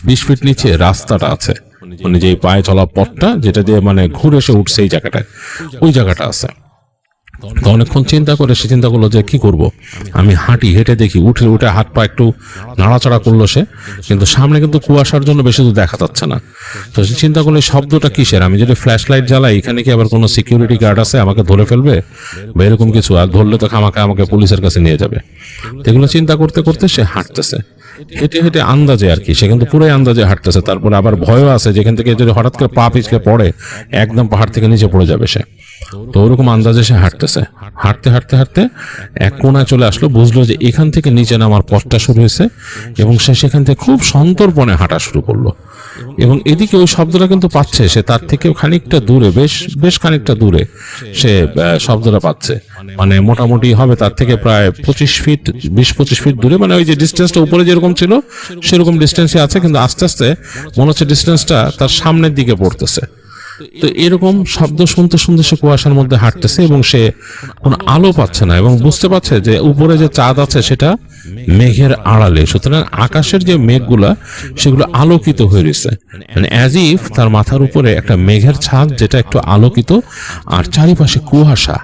20 ফিট নিচে রাস্তাটা আছে, মানে যে পায়ে চলা পথটা, যেটা দিয়ে মানে ঘুরে এসে উঠছে এই জায়গাটায়, ওই জায়গাটা আছে। তো অনেকক্ষণ চিন্তা করে সে চিন্তা করলো যে কি করব, আমি হাঁটি, হেঁটে দেখি। উঠে উঠে হাত পা একটু নাড়াচাড়া করলো সে, কিন্তু সামনে কিন্তু কুয়াশার জন্য বেশি দূর দেখা যাচ্ছে না। তো সে চিন্তা করলো শব্দটা কিসের, আমি যদি ফ্ল্যাশ লাইট জ্বালাই, এখানে কি আবার কোনো সিকিউরিটি গার্ড আছে, আমাকে ধরে ফেলবে বা এরকম কিছু, আর ধরলে তো খামাকে আমাকে পুলিশের কাছে নিয়ে যাবে। এগুলো চিন্তা করতে করতে সে হাঁটতেছে, হেঁটে হেঁটে আন্দাজে আর কি, সে কিন্তু পুরোই আন্দাজে হাঁটতেছে। তারপরে আবার ভয়ও আছে, যেখান থেকে যদি হঠাৎ করে পা পিছলে পড়ে, একদম পাহাড় থেকে নিচে পড়ে যাবে সে। তো ওরকম আন্দাজে সে হাঁটতেছে, হাঁটতে হাঁটতে হাঁটতে এক কোণায় চলে আসলো, বুঝলো যে এখান থেকে নিচে নামার পথটা শুরু হয়েছে, এবং সে সেখান থেকে খুব সন্তর্পণে হাঁটা শুরু করলো। এবং এদিকে ওই শব্দটা কিন্তু পাচ্ছে সে, তার থেকে খানিকটা দূরে, বেশ খানিকটা দূরে সে শব্দটা পাচ্ছে। মানে মোটামুটি হবে তার থেকে প্রায় 20-25 ফিট দূরে, মানে ওই যে ডিস্টেন্সটা উপরে যেরকম ছিল সেরকম ডিস্টেন্সে আছে, কিন্তু আস্তে আস্তে মনে হচ্ছে ডিস্টেন্সটা তার সামনের দিকে পড়তেছে। তো এরকম শব্দ শুনতে শুনতে সে কুয়াশার মধ্যে হাঁটতেছে এবং সে কোনো আলো পাচ্ছে না, এবং বুঝতে পারছে যে উপরে যে চাঁদ আছে সেটা মেঘের আড়ালে, সুতরাং আকাশের যে মেঘগুলা সেগুলো আলোকিত হয়ে রয়েছে, মানে অ্যাজ ইফ তার মাথার উপরে একটা মেঘের ছাদ যেটা একটু আলোকিত আর চারিপাশে কুয়াশা।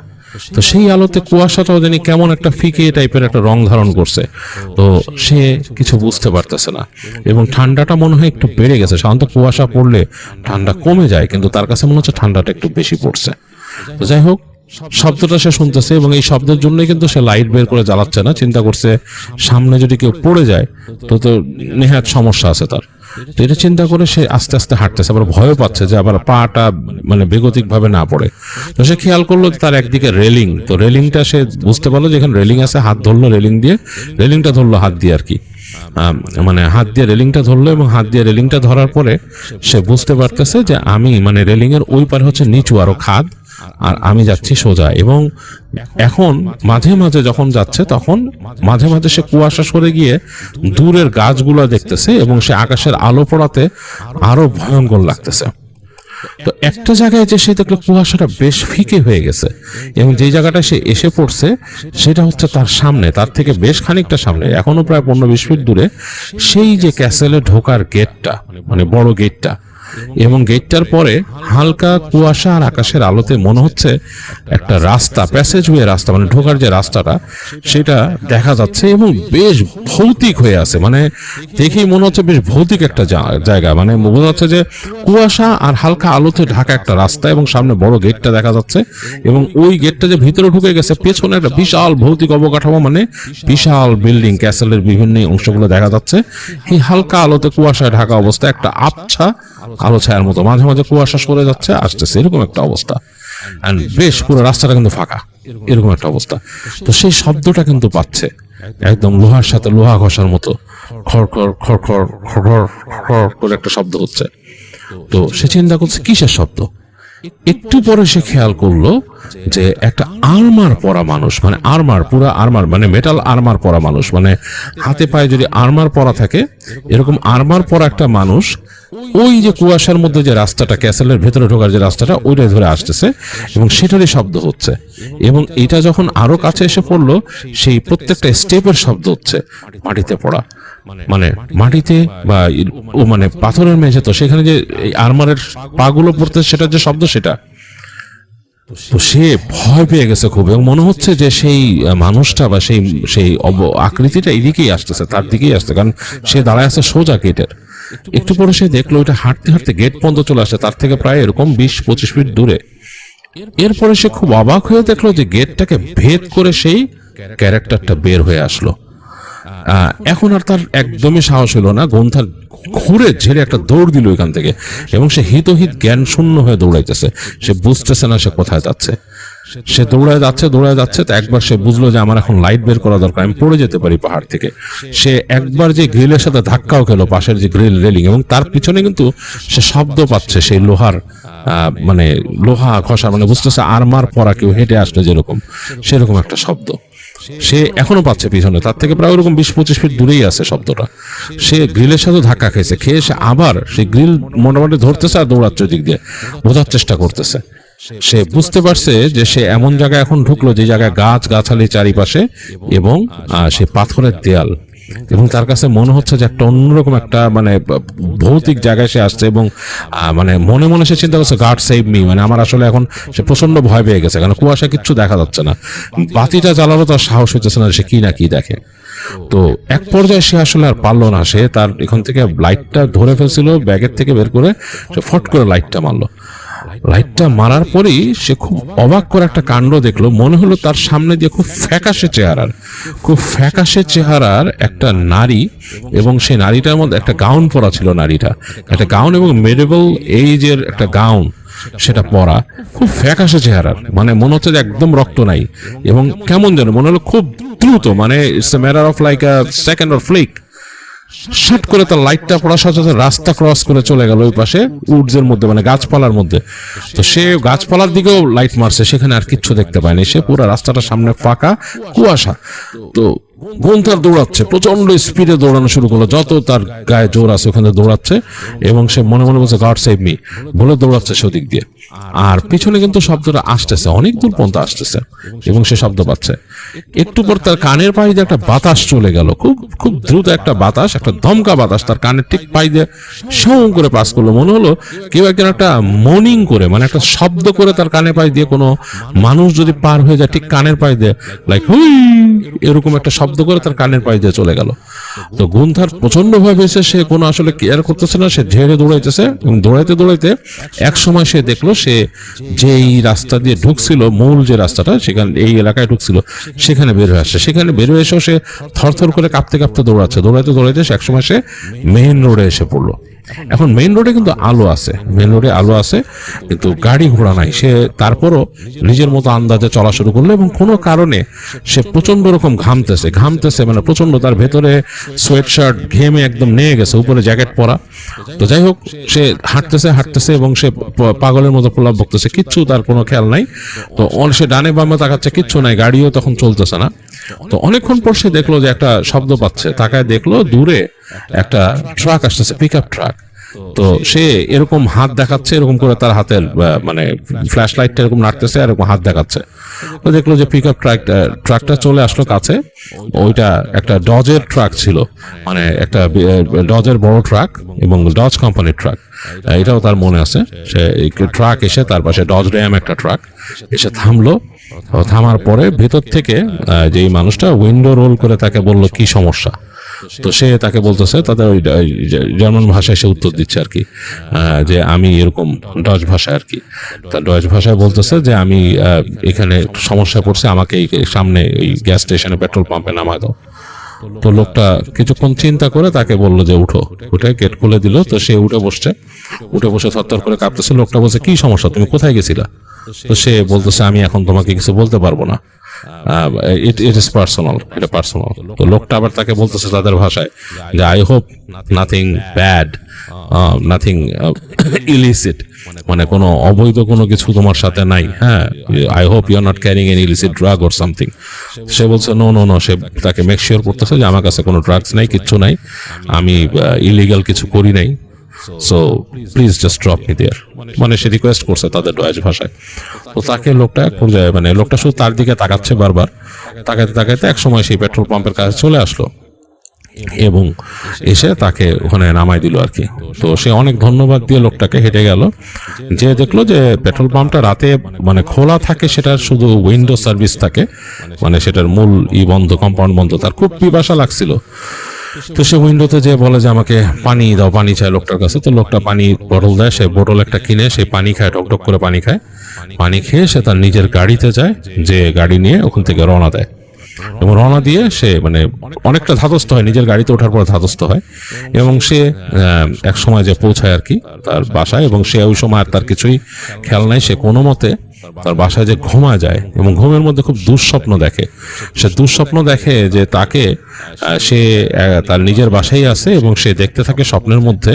তো সেই আলোতে কুয়াশাটাও জানি কেমন একটা ফিকে টাইপের একটা রং ধারণ করছে। তো সে কিছু বুঝতে পারতেছে না, এবং ঠান্ডাটা মনে হয় একটু বেড়ে গেছে। সাধারণত কুয়াশা পড়লে ঠান্ডা কমে যায়, কিন্তু তার কাছে মনে হচ্ছে ঠান্ডাটা একটু বেশি পড়ছে। তো যাই হোক, শব্দটা সে শুনতেছে এবং এই শব্দের জন্যই কিন্তু সে লাইট বের করে জ্বালাচ্ছে না। চিন্তা করছে সামনে যদি কেউ পড়ে যায় তো নেহাত সমস্যা আছে তার। তো এটা চিন্তা করে সে আস্তে আস্তে হাঁটতেছে, আবার ভয় পাচ্ছে যে আবার পাটা মানে বেগতিক ভাবে না পড়ে। তো সে খেয়াল করলো তার একদিকে রেলিং, তো রেলিংটা সে বুঝতে পারলো যে এখানে রেলিং আছে, হাত ধরলো রেলিং দিয়ে, রেলিংটা ধরলো হাত দিয়ে আর কি, মানে হাত দিয়ে রেলিংটা ধরলো, এবং হাত দিয়ে রেলিংটা ধরার পরে সে বুঝতে পারতেছে যে আমি মানে রেলিং এর ওই পারে হচ্ছে নিচু আরো খাদ, আর আমি যাচ্ছি সোজা। এবং এখন মাঝে মাঝে যখন যাচ্ছে তখন মাঝে মাঝে সে কুয়াশা সরে গিয়ে দূরের গাছগুলো দেখতেছে, এবং সে আকাশের আলো পড়াতে আরো ভয়ঙ্কর লাগতেছে। তো একটা জায়গায় যে সে দেখলো কুয়াশাটা বেশ ফিকে হয়ে গেছে, এবং যে জায়গাটা সে এসে পড়ছে সেটা হচ্ছে তার সামনে, তার থেকে বেশ খানিকটা সামনে, এখনো প্রায় 15-20 ফিট দূরে সেই যে ক্যাসেলে ঢোকার গেটটা, মানে বড় গেটটা, এবং গেটটার পরে হালকা কুয়াশা আর আকাশের আলোতে মনে হচ্ছে একটা রাস্তা, প্যাসেজ হয়ে রাস্তা, মানে ঢোকার যে রাস্তাটা সেটা দেখা যাচ্ছে, এবং বেশ ভৌতিক হয়ে আছে। মানে দেখেই মনে হচ্ছে বেশ ভৌতিক একটা জায়গা, মানে বোঝা যাচ্ছে যে কুয়াশা আর হালকা আলোতে ঢাকা একটা রাস্তা, এবং সামনে বড় গেটটা দেখা যাচ্ছে, এবং ওই গেটটা যে ভিতরে ঢুকে গেছে পেছনে একটা বিশাল ভৌতিক অবকাঠামো, মানে বিশাল বিল্ডিং, ক্যাসেলের বিভিন্ন অংশগুলো দেখা যাচ্ছে এই হালকা আলোতে কুয়াশায় ঢাকা অবস্থা, একটা আবছা আলো ছায়ার মতো, মাঝে মাঝে কুয়াশা সরে যাচ্ছে আসতেছে, এরকম একটা অবস্থা। বেশ পুরো রাস্তাটা কিন্তু ফাঁকা, এরকম একটা অবস্থা। তো সেই শব্দটা কিন্তু পাচ্ছে একদম লোহার সাথে লোহা ঘষার মতো, খড়খড় খড়খড় খড়খড় খড় করে একটা শব্দ হচ্ছে। তো সে চিন্তা করছে কিসের শব্দ। একটু পরে সে খেয়াল করলো যে একটা আর্মার পরা মানুষ, মানে আর্মার, পুরো আর্মার, মানে মেটাল আর্মার পরা মানুষ, মানে হাতে পায়ে যদি আর্মার পরা থাকে এরকম আর্মার পরা একটা মানুষ ওই যে কুয়াশার মধ্যে যে রাস্তাটা, ক্যাসেলের ভেতরে ঢোকার যে রাস্তাটা, ওইটাই ধরে আসতেছে, এবং সেটারই শব্দ হচ্ছে। এবং এটা যখন আরো কাছে এসে পড়লো সেই প্রত্যেকটা স্টেপের শব্দ হচ্ছে মাটিতে পড়া, মানে মাটিতে বা ও মানে পাথরের মেঝে, তো সেখানে যে আর্মারের পাগুলো পড়তে সেটার যে শব্দ সেটা। তো সে ভয় পেয়ে গেছে খুব, এবং মনে হচ্ছে যে সেই মানুষটা বা সেই আকৃতিটা এদিকেই আসতেছে, তার দিকেই আসছে, কারণ সে দাঁড়ায় আছে সোজা গেটের। একটু পরে সে দেখলো ওইটা হাঁটতে হাঁটতে গেট পর্যন্ত চলে আসে, তার থেকে প্রায় এরকম 20-25 ফিট দূরে। এরপরে সে খুব অবাক হয়ে দেখলো যে গেটটাকে ভেদ করে সেই ক্যারেক্টারটা বের হয়ে আসলো। এখন আর তার একদমই সাহস হলো না, গুন্থার ঘুরে ঝেড়ে একটা দৌড় দিল এখান থেকে, এবং সে হিতহিত জ্ঞান শূন্য হয়ে দৌড়াইতেছে, সে বুঝতেছে না সে কোথায় যাচ্ছে। সে দৌড়ায় যাচ্ছে, তো একবার সে বুঝলো যে আমার এখন লাইট বের করা দরকার, আমি পড়ে যেতে পারি পাহাড় থেকে। সে একবার যে গ্রিলের সাথে ধাক্কাও খেলো, পাশের যে গ্রিল রেলিং, এবং তার পিছনে কিন্তু সে শব্দ পাচ্ছে সেই লোহার, মানে লোহা ঘষা, মানে বুঝতেছে আর্মার পরা কেউ হেঁটে আসলে যেরকম সেরকম একটা শব্দ সে এখনো পাচ্ছে পিছনে, তার থেকে প্রায় ওরকম 20-25 ফিট দূরেই আছে শব্দটা। সে গ্রিলের সাথে ধাক্কা খেয়েছে, খেয়ে সে আবার সেই গ্রিল মোটামুটি ধরতেছে আর দৌড়াচ্ছে দিক দিয়ে, বোঝার চেষ্টা করতেছে। সে বুঝতে পারছে যে সে এমন জায়গায় এখন ঢুকলো যে জায়গায় গাছ গাছালি চারিপাশে, এবং সে পাথরের দেয়াল, এবং তার কাছে মনে হচ্ছে যে একটা অন্যরকম একটা মানে ভৌতিক জায়গায় সে আসছে, এবং মানে মনে মনে সে চিন্তা করছে গড সেভ মি, মানে আমার আসলে এখন সে প্রচন্ড ভয় পেয়ে গেছে, কারণ কুয়াশা কিচ্ছু দেখা যাচ্ছে না, বাতিটা জ্বালানো তার সাহস হইতেছে না, সে কি না কি দেখে। তো এক পর্যায়ে সে আসলে আর পারলো না, সে তার এখান থেকে লাইটটা ধরে ফেলছিল, ব্যাগের থেকে বের করে সে ফট করে লাইটটা মারলো। লাইটটা মারার পরেই সে খুব অবাক করে একটা কাণ্ড দেখলো, মনে হলো তার সামনে দিয়ে খুব ফ্যাকাশে চেহারার একটা নারী, এবং সেই নারীটার মধ্যে একটা গাউন পরা ছিল, নারীটা একটা গাউন এবং মেডিভেল এইজের একটা গাউন সেটা পরা, খুব ফ্যাকাশে চেহারার, মানে মনে হচ্ছে যে একদম রক্ত নাই, এবং কেমন যেন মনে হলো খুব দ্রুত, মানে it's a matter of like a second or flick shut করে তার লাইটটা পড়ার সাথে সাথে রাস্তা ক্রস করে চলে গেল ওই পাশে উডসের মধ্যে, মানে গাছপালার মধ্যে। তো সে গাছপালার দিকেও লাইট মারছে, সেখানে আর কিচ্ছু দেখতে পায়নি। সে পুরো রাস্তাটা সামনে ফাঁকা, কুয়াশা। তো গুন্থার দৌড়াচ্ছে, প্রচন্ড স্পিডে দৌড়ানো শুরু করলো, যত তার গায়ে জোর আছে ওখানে দৌড়াচ্ছে, এবং সে মনে মনে বলছে গড সেভ মি বলে দৌড়াচ্ছে সেদিক দিয়ে। আর পিছনে কিন্তু শব্দটা আসতেছে, অনেক দূর পর্যন্ত আসতেছে, এবং সে শব্দ পাচ্ছে। একটু পর তার কানের পাশ দিয়ে একটা বাতাস চলে গেল, খুব খুব দ্রুত একটা বাতাস, একটা দমকা বাতাস তার কানের ঠিক পাশ দিয়ে সং করে পাস করলো। মনে হলো কেউ একজন একটা মর্নিং করে, মানে একটা শব্দ করে তার কানের পাশ দিয়ে কোনো মানুষ যদি পার হয়ে যায় ঠিক কানের পাশ দিয়ে, লাইক হুই এরকম একটা শব্দ করে তার কানের পাশ দিয়ে চলে গেল। তো গুন্থার প্রচন্ড ভয় পেয়েছে, সে কোনো আসলে কেয়ার করতেছে না, সে ঝেড়ে দৌড়াইতেছে, এবং দৌড়াইতে দৌড়াইতে এক সময় সে দেখলো সে যেই রাস্তা দিয়ে ঢুকছিল, মূল যে রাস্তাটা সেখানে এই এলাকায় ঢুকছিল, সেখানে বের হয়ে আসছে। সেখানে বের হয়ে এসেও সে থরথর করে কাঁপতে কাঁপতে দৌড়াচ্ছে, দৌড়াইতে দৌড়াইতে এক সময় সে মেইন রোডে এসে পড়লো। এখন মেইন রোডে কিন্তু আলো আছে, মেইন রোডে আলো আছে, কিন্তু গাড়ি ঘোড়া নাই। সে তারপরও নিজের মতো আন্দাজে চলা শুরু করলো, এবং কোনো কারণে সে প্রচন্ড রকম ঘামতেছে, মানে প্রচন্ড, তার ভেতরে সোয়েট শার্ট ঘেমে একদম নিয়ে গেছে, উপরে জ্যাকেট পরা। তো যাই হোক, সে হাঁটতেছে এবং সে পাগলের মতো প্রলাপ বকতেছে, কিচ্ছু তার কোনো খেয়াল নাই। তো সে ডানে বামে তাকাচ্ছে, কিচ্ছু নাই, গাড়িও তখন চলতেছে না। তো অনেকক্ষণ পর সে দেখলো যে একটা শব্দ পাচ্ছে, তাকায় দেখলো দূরে একটা ট্রাক আসতেছে, পিক আপ ট্রাক। তো সে এরকম হাত দেখাচ্ছে, এরকম করে তার হাতের মানে ফ্ল্যাশ লাইটটা এরকম নাড়তেছে, আর এরকম হাত দেখাচ্ছে। তো দেখলো যে পিক আপ ট্রাকটা চলে আসলো কাছে। ওইটা একটা ডজের ট্রাক ছিল, মানে একটা ডজের বড় ট্রাক, এবং ডজ কোম্পানির ট্রাক, এটাও তার মনে আছে। সে ট্রাক এসে তার পাশে ডজ র্যাম একটা ট্রাক এসে থামলো। থামার পরে ভেতর থেকে যেই মানুষটা উইন্ডো রোল করে তাকে বলল কি সমস্যা। তো সে তাকে বলতেছে, তাদের ওই জার্মান ভাষায় সে উত্তর দিচ্ছে আর কি, যে আমি এরকম ডজ ভাষায় আর কি, তার ডজ ভাষায় বলতেছে যে আমি এখানে সমস্যায় পড়ছে, আমাকে এই সামনে এই গ্যাস স্টেশনে পেট্রোল পাম্পে নামায় দাও। তো লোকটা কিছুক্ষণ চিন্তা করে তাকে বললো যে উঠে গেট খুলে দিল। তো সে উঠে বসে থরথর করে কাঁপতেছে। লোকটা বলছে কি সমস্যা, তুমি কোথায় গেছিলা? তো সে বলতেছে আমি এখন তোমাকে কিছু বলতে পারবো না, ইট ইজ পার্সোনাল, এটা পার্সোনাল। তো লোকটা আবার তাকে বলতেছে তাদের ভাষায় যে I hope nothing bad, nothing illicit, মানে কোনো অবৈধ কোনো কিছু তোমার সাথে নাই। হ্যাঁ, I hope you are not carrying an illicit drug or something. সে বলছে নো, সে তাকে মেক শিওর করতেছে যে আমার কাছে কোনো ড্রাগস নাই, কিচ্ছু নাই, আমি ইলিগাল কিছু করি নাই, so please just drop me there, মানে সে রিকোয়েস্ট করছে তাদের ডয়েজ ভাষায়। তো তাকে লোকটা এক পর্যায়ে, মানে লোকটা শুধু তার দিকে তাকাচ্ছে বারবার, তাকাইতে এক সময় সেই পেট্রোল পাম্পের কাছে চলে আসলো, এবং এসে তাকে ওখানে নামাই দিল আর কি। তো সে অনেক ধন্যবাদ দিয়ে লোকটাকে হেঁটে গেল, যে দেখলো যে পেট্রোল পাম্পটা রাতে মানে খোলা থাকে, সেটার শুধু উইন্ডো সার্ভিস থাকে, মানে সেটার মূল বন্ধ, কম্পাউন্ড বন্ধ। তার খুব পিপাসা লাগছিল, তো সে উইন্ডোতে যে বলে যে আমাকে পানি দাও, পানি চায় লোকটার কাছে। তো লোকটা পানি বোতল দেয়, সে বোতল একটা কিনে সে পানি খায়, টকটক করে পানি খায়। পানি খেয়ে সে তার নিজের গাড়িতে যায়, যে গাড়ি নিয়ে ওখান থেকে রওনা দেয়, এবং রওনা দিয়ে সে মানে অনেকটা ধাতস্থ হয়, নিজের গাড়িতে ওঠার পর ধাতস্থ হয়, এবং সে এক সময় যে পৌঁছায় আর কি তার বাসায়, এবং সে ওই সময় আর তার কিছুই খেয়াল নাই। সে কোনো মতে তার বাসায় যে ঘুমা যায়, এবং ঘুমের মধ্যে খুব দুঃস্বপ্ন দেখে। সে দুঃস্বপ্ন দেখে যে তাকে সে তার নিজের বাসায় আছে, এবং সে দেখতে থাকে স্বপ্নের মধ্যে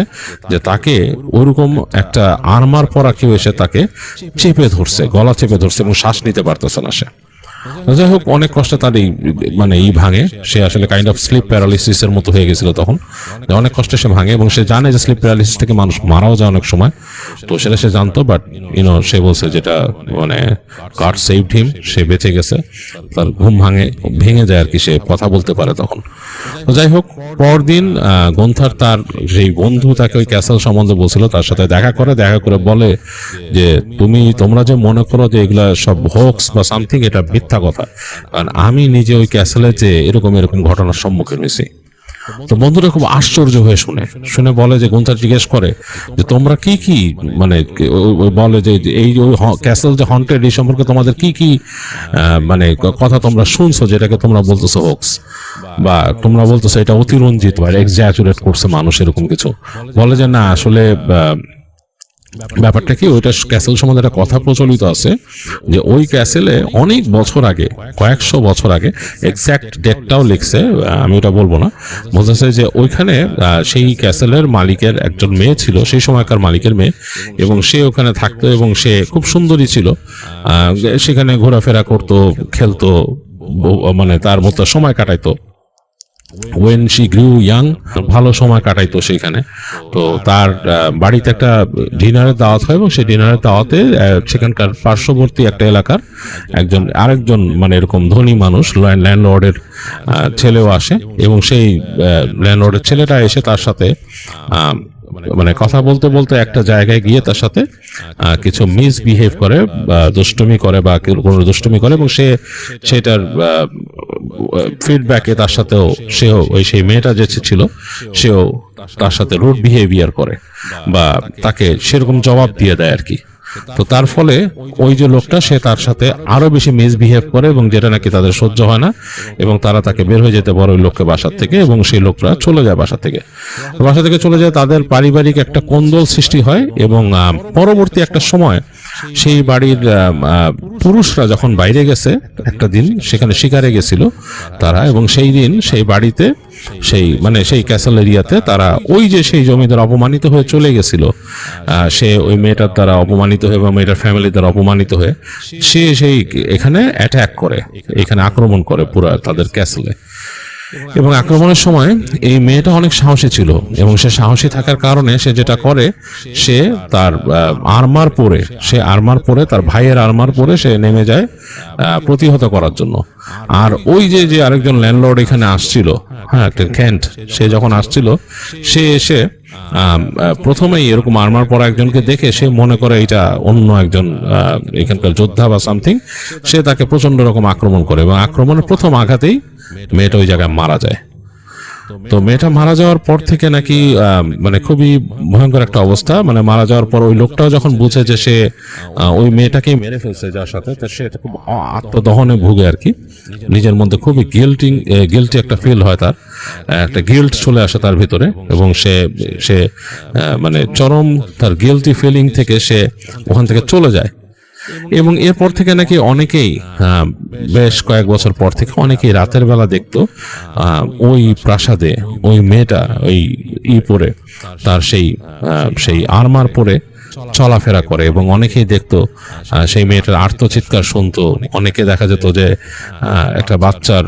যে তাকে ওইরকম একটা আর্মার পরা কেউ এসে তাকে চেপে ধরছে, গলা চেপে ধরছে, এবং শ্বাস নিতে পারতেছে না সে। যাই হোক, অনেক কষ্টে তার এই মানে ভাঙে। সে আসলে কাইন্ড অফ স্লিপ প্যারালিসিস এর মতো হয়ে গেছিল তখন, অনেক কষ্টে সে ভাঙে, এবং সে জানে যে স্লিপ প্যারালিসিস থেকে মানুষ মারাও যায় অনেক সময়। তো সেটা সে জানতো, বাট সে বলছে যেটা মানে গড সেভড হিম, সে বেঁচে গেছে। তার ঘুম ভেঙে যায় আর কি, সে কথা বলতে পারে তখন। তো যাই হোক, পরদিন গুন্থার তার সেই বন্ধু তাকে ওই ক্যাসেল সম্বন্ধে বলছিল, তার সাথে দেখা করে বলে যে তোমরা যে মনে করো যে এগুলা সব হোক্স বা সামথিং, এটা মিথ্যা কথা, কারণ আমি নিজে ওই ক্যাসেলে যে এরকম ঘটনার সম্মুখীন হয়েছি। তো বন্ধুরা খুব আশ্চর্য হয়ে শুনে বলে যে গুন্থার জিজ্ঞেস করে যে তোমরা কি মানে বলে যে এই ওই ক্যাসেল যে হন্টেড, এই সম্পর্কে তোমাদের কি মানে কথা তোমরা শুনছো, যেটাকে তোমরা বলতেছো হোক্স, বা তোমরা বলতেছো এটা অতিরঞ্জিত বা এক্সাজুরেট করছে মানুষ, এরকম কিছু। বলে যে না, আসলে ব্যাপারটা কি, ওইটা ক্যাসেল সম্বন্ধে একটা কথা প্রচলিত আছে যে ওই ক্যাসেলে অনেক বছর আগে, কয়েকশো বছর আগে, এক্স্যাক্ট ডেটটাও লিখছে, আমি ওটা বলবো না, বলতেছে যে ওইখানে সেই ক্যাসেলের মালিকের একজন মেয়ে ছিল, সেই সময়কার মালিকের মেয়ে, এবং সে ওখানে থাকতো এবং সে খুব সুন্দরী ছিল, সেখানে ঘোরাফেরা করতো, খেলতো, মানে তার মতো সময় কাটাইতো। ওয়েন শি গ্রিউ ইয়াং, ভালো সময় কাটাইতো সেখানে। তো তার বাড়িতে একটা ডিনারের দাওয়াত হয় এবং সেই ডিনারের দাওয়াতে সেখানকার পার্শ্ববর্তী একটা এলাকার আরেকজন মানে এরকম ধনী মানুষ, ল্যান্ডলর্ডের ছেলেও আসে, এবং সেই ল্যান্ডলর্ডের ছেলেটা এসে তার সাথে মানে কথা বলতে বলতে একটা জায়গায় গিয়ে তার সাথে কিছু মিসবিহেভ করে, দুষ্টুমি করে বা কোনো দুষ্টুমি করে, এবং সেটার ফিডব্যাকে তার সাথেও সেই মেয়েটা যে ছিল সেও তার সাথে রুড বিহেভিয়ার করে বা তাকে সেরকম জবাব দিয়ে দেয় আর কি। তো তার ফলে ওই যে লোকটা, সে তার সাথে আরো বেশি মিসবিহেভ করে, এবং যেটা নাকি তাদের সহ্য হয় না, এবং তারা তাকে বের হয়ে যেতে বলে ওই লোককে বাসার থেকে, এবং সেই লোকরা চলে যায় বাসা থেকে চলে যায়। তাদের পারিবারিক একটা কোন্দল সৃষ্টি হয়, এবং পরবর্তী একটা সময় সেই বাড়ির পুরুষরা যখন বাইরে গেছে, একটা দিন সেখানে শিকারে গেছিল তারা, এবং সেই দিন সেই বাড়িতে সেই ক্যাসেল এরিয়াতে তারা ওই যে সেই জমিদার অপমানিত হয়ে চলে গেছিল, সে ওই মেয়েটার দ্বারা অপমানিত হয়ে বা মেয়েটার ফ্যামিলির দ্বারা অপমানিত হয়ে সেই এখানে অ্যাটাক করে, এখানে আক্রমণ করে পুরো তাদের ক্যাসেলে। এবং আক্রমণের সময় এই মেয়েটা অনেক সাহসী ছিল, এবং সে সাহসী থাকার কারণে সে যেটা করে, সে তার আর্মার পরে তার ভাইয়ের আর্মার পরে সে নেমে যায় প্রতিহত করার জন্য। আর ওই যে আরেকজন ল্যান্ডলর্ড এখানে আসছিল, হ্যাঁ কেন্ট, সে যখন আসছিল, সে এসে প্রথমেই এরকম আর্মার পরা একজনকে দেখে সে মনে করে এটা অন্য একজন এখানকার যোদ্ধা বা সামথিং, সে তাকে প্রচন্ড রকম আক্রমণ করে, এবং আক্রমণের প্রথম আঘাতেই মেয়েটা ওই জায়গায় মারা যায়। তো মেয়েটা মারা যাওয়ার পর থেকে নাকি মানে খুবই ভয়ঙ্কর একটা অবস্থা, মানে মারা যাওয়ার পর ওই লোকটাও যখন বুঝে যে সে ওই মেয়েটাকেই মেরে ফেলছে যার সাথে, তো সে খুব আত্মদহনে ভুগে আর কি, নিজের মধ্যে খুবই গিল্টি একটা ফিল হয়, তার একটা গিল্ট চলে আসে তার ভিতরে, এবং সে মানে চরম তার গিল্টি ফিলিং থেকে সে ওখান থেকে চলে যায়। এবং এরপর থেকে নাকি অনেকেই বেশ কয়েক বছর পর থেকে অনেকেই রাতের বেলা দেখতো ওই প্রাসাদে ওই মেয়েটা ওই পরে তার সেই আর্মার পরে চলাফেরা করে, এবং অনেকেই দেখতো সেই মেয়েটার আর্তচিৎকার শুনতো। অনেকে দেখা যেত যে একটা বাচ্চার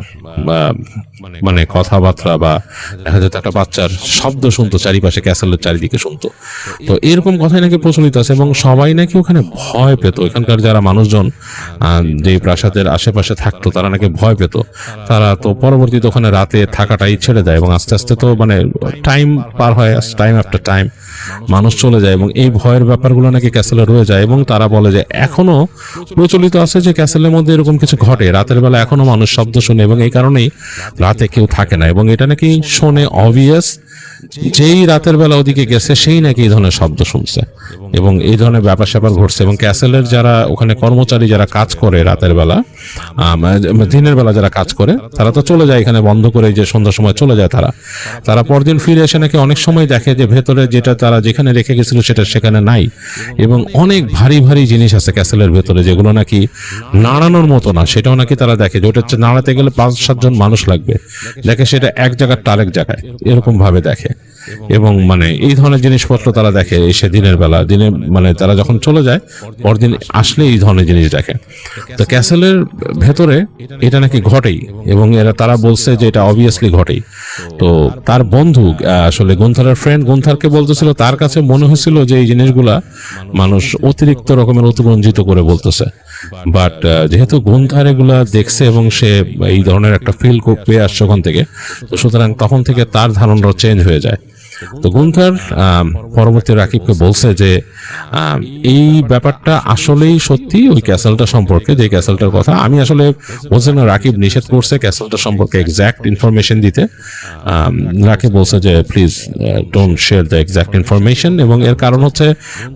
মানে কথাবার্তা বা দেখা যেত একটা বাচ্চার শব্দ শুনতো চারিপাশে, ক্যাসেলের চারিদিকে শুনতো। তো এরকম কথাই নাকি প্রচলিত আছে, এবং সবাই নাকি ওখানে ভয় পেত। এখানকার যারা মানুষজন যে প্রাসাদের আশেপাশে থাকতো তারা নাকি ভয় পেত। তারা তো পরবর্তীতে ওখানে রাতে থাকাটাই ছেড়ে দেয়, এবং আস্তে আস্তে তো মানে টাইম পার হয়, টাইম আফটার টাইম মানুষ চলে যায়, এবং এই ভয়ের ব্যাপারগুলো নাকি ক্যাসেলে রয়ে যায়। এবং তারা বলে যে এখনো প্রচলিত আছে যে ক্যাসেলের মধ্যে এরকম কিছু ঘটে, রাতের বেলা এখনো মানুষ শব্দ শুনে, এবং এই কারণেই রাতে কেউ থাকে না। এবং এটা নাকি শোনে অবভিয়াস, যেই রাতের বেলা ওদিকে গেছে সেই নাকি এই ধরনের শব্দ শুনছে, এবং এই ধরনের ব্যাপার স্যাপার ঘটছে। এবং ক্যাসেলের যারা ওখানে কর্মচারী যারা কাজ করে রাতের বেলা, দিনের বেলা যারা কাজ করে তারা তো চলে যায়, এখানে বন্ধ করে যে সন্ধ্যার সময় চলে যায় তারা পরদিন ফিরে এসে নাকি অনেক সময় দেখে যে ভেতরে যেটা তারা যেখানে রেখে গেছিল সেটা সেখানে নাই, এবং অনেক ভারী ভারী জিনিস আছে ক্যাসেলের ভেতরে যেগুলো নাকি নাড়ানোর মতো না, সেটাও নাকি তারা দেখে, যে ওটা হচ্ছে নাড়াতে গেলে 5-7 জন মানুষ লাগবে, দেখে সেটা এক জায়গার আরেক জায়গায় এরকম ভাবে দেখে। এবং মানে এই ধরনের জিনিসপত্র তারা দেখে এসে দিনের বেলা, মানে তারা যখন চলে যায় পরদিন আসলে এই ধরনের জিনিস দেখে। তো ক্যাসেলের ভেতরে এটা নাকি ঘটেই, এবং তারা বলছে যে এটা অবভিয়াসলি ঘটেই। তো তার বন্ধু আসলে গুন্থারের ফ্রেন্ড গুন্থারকে বলতেছিল তার কাছে মনে হয়েছিল যে এই জিনিসগুলা মানুষ অতিরিক্ত রকমের অতিরঞ্জিত করে বলতেছে, বাট যেহেতু গুন্থার এগুলা দেখছে এবং সে এই ধরনের একটা ফিল পেয়ে আসছে ওখান থেকে, তো সুতরাং তখন থেকে তার ধারণাটা চেঞ্জ হয়ে যায়। তো গুন্থার পরবর্তী রাকিবকে বলছে যে এই ব্যাপারটা আসলেই সত্যি ওই ক্যাসেলটা সম্পর্কে, যে ক্যাসেলটার কথা আমি আসলে বলছি না, রাকিব নিষেধ করছে ক্যাসেলটা সম্পর্কে এক্সাক্ট ইনফরমেশন দিতে। রাকিব বলছে যে please don't share the exact information, এবং এর কারণ হচ্ছে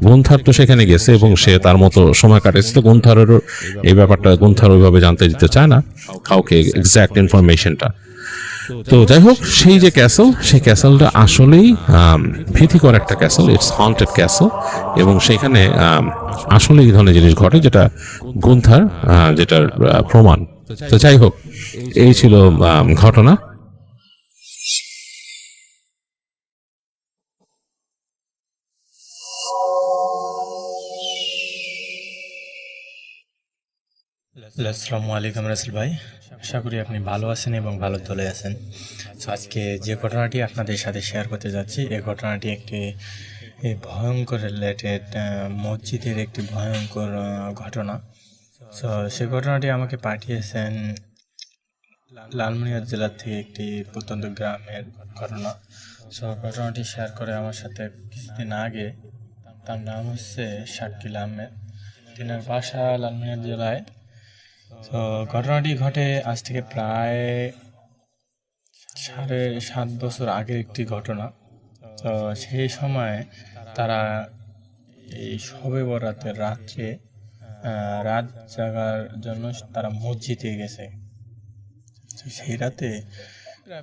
গুন্থার তো সেখানে গেছে এবং সে তার মতো সময় কাটেছে, তো গুন্থারেরও এই ব্যাপারটা গুন্থার ওইভাবে জানতে দিতে চায় না কাউকে এক্সাক্ট ইনফরমেশনটা। তো যাই হোক, সেই যে ক্যাসেল, সেই ক্যাসেলটা আসলেই ভীতিকর একটা ক্যাসেল, ইটস হন্টেড ক্যাসেল, এবং সেখানে আসলে এই ধরনের জিনিস ঘটে, যেটা গুন্থার যেটার প্রমাণ। তো যাই হোক, এই ছিল ঘটনা। আসসালামু আলাইকুম রাসেল ভাই, আশা করি আপনি ভালো আছেন এবং ভালো চলে আছেন। তো আজকে যে ঘটনাটি আপনাদের সাথে শেয়ার করতে যাচ্ছি, এই ঘটনাটি একটি ভয়ঙ্কর রিলেটেড, মসজিদের একটি ভয়ঙ্কর ঘটনা। তো সেই ঘটনাটি আমাকে পাঠিয়েছেন লালমনিরহাট জেলার থেকে একটি প্রত্যন্ত গ্রামের ঘটনা। তো ঘটনাটি শেয়ার করে আমার সাথে কিছুদিন আগে। তার নাম হচ্ছে শাকিল আহমেদ, তিনার বাসা লালমনিরহাট জেলায়। তো ঘটনাটি ঘটে আজ থেকে প্রায় 7.5 বছর আগের একটি ঘটনা। তো সেই সময় তারা এই শবে বরাতের রাত্রে রাত জাগার জন্য তারা মসজিদে গেছে। তো সেই রাতে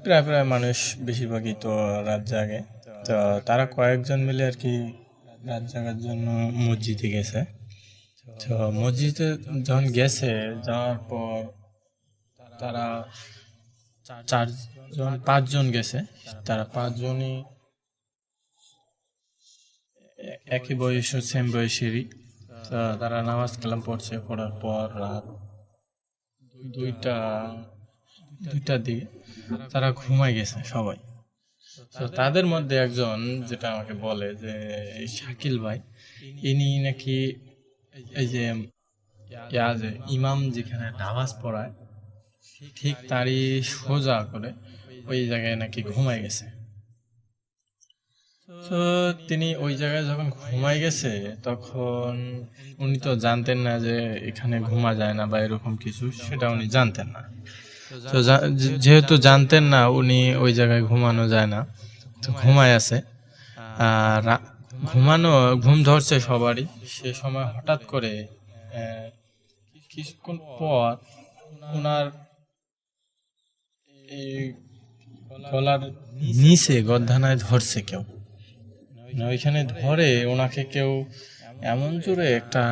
প্রায় প্রায় মানুষ বেশিরভাগই তো রাত জাগে। তো তারা কয়েকজন মিলে আর কি রাত জাগার জন্য মসজিদে গেছে। তো মসজিদে যখন গেছে, যাওয়ার পর তারা 5জন গেছে। তারা 5জনই একই বয়স, সেম বয়সেরই। তারা নামাজ কালাম পড়ছে, পড়ার পর রাত 2টার দিকে তারা ঘুমায় গেছে সবাই। তো তাদের মধ্যে একজন যেটা আমাকে বলে যে এই শাকিল ভাই, ইনি নাকি এই যে ইমাম যেখানে নামাজ পড়ায় ঠিক তারই সোজা করে ওই জায়গায় নাকি ঘুমাই গেছে। তো তিনি ওই জায়গায় যখন ঘুমাই গেছে, তখন উনি তো জানতেন না যে এখানে ঘুমা যায় না বা এরকম কিছু, সেটা উনি জানতেন না। তো যেহেতু জানতেন না উনি ওই জায়গায় ঘুমানো যায় না, তো ঘুমায় আছে। আর ঘুম ধরছে সবারই। সে সময় হঠাৎ করে কিছুক্ষণ পর ওনার এই গলার নিচে গর্দানায় ধরছে কেউ। ওইখানে ধরে ওনাকে কেউ এমন জোরে একটা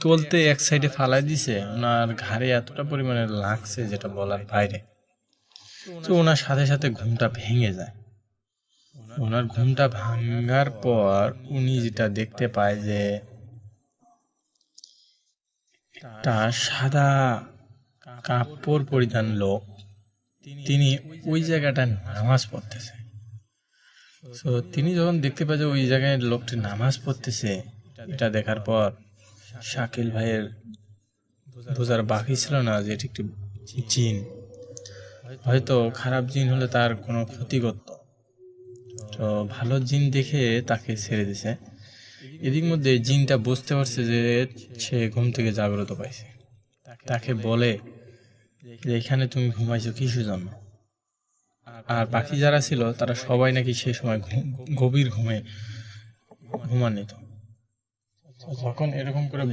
তুলতে এক সাইডে ফালাই দিছে, ওনার ঘাড়ে এতটা পরিমাণে লাগছে যেটা বলার বাইরে। তো ওনার সাথে সাথে ঘুমটা ভেঙে যায়। ওনার ঘুমটা ভাঙার পর উনি যেটা দেখতে পায় যে একটা সাদা কাপড় পরিধান লোক, তিনি ওই জায়গাটায় নামাজ পড়তেছে। তো তিনি যখন দেখতে পায় যে ওই জায়গায় লোকটি নামাজ পড়তেছে, এটা দেখার পর শাকিল ভাইয়ের বোঝার বাকি ছিল না যে এটি একটি জিন। হয়তো খারাপ জিন হলে তার কোনো ক্ষতি করত, তো ভালো জিন দেখে তাকে ছেড়ে দিছে। এদিক মধ্যে জিনটা বুঝতে পারছে যে সে ঘুম থেকে জাগ্রত পাইছে। তাকে বলে যে এখানে তুমি ঘুমাইছো কিসের জন্য? আর বাকি যারা ছিল তারা সবাই নাকি সেই সময় গভীর ঘুমান্বিত। যখন এরকম করে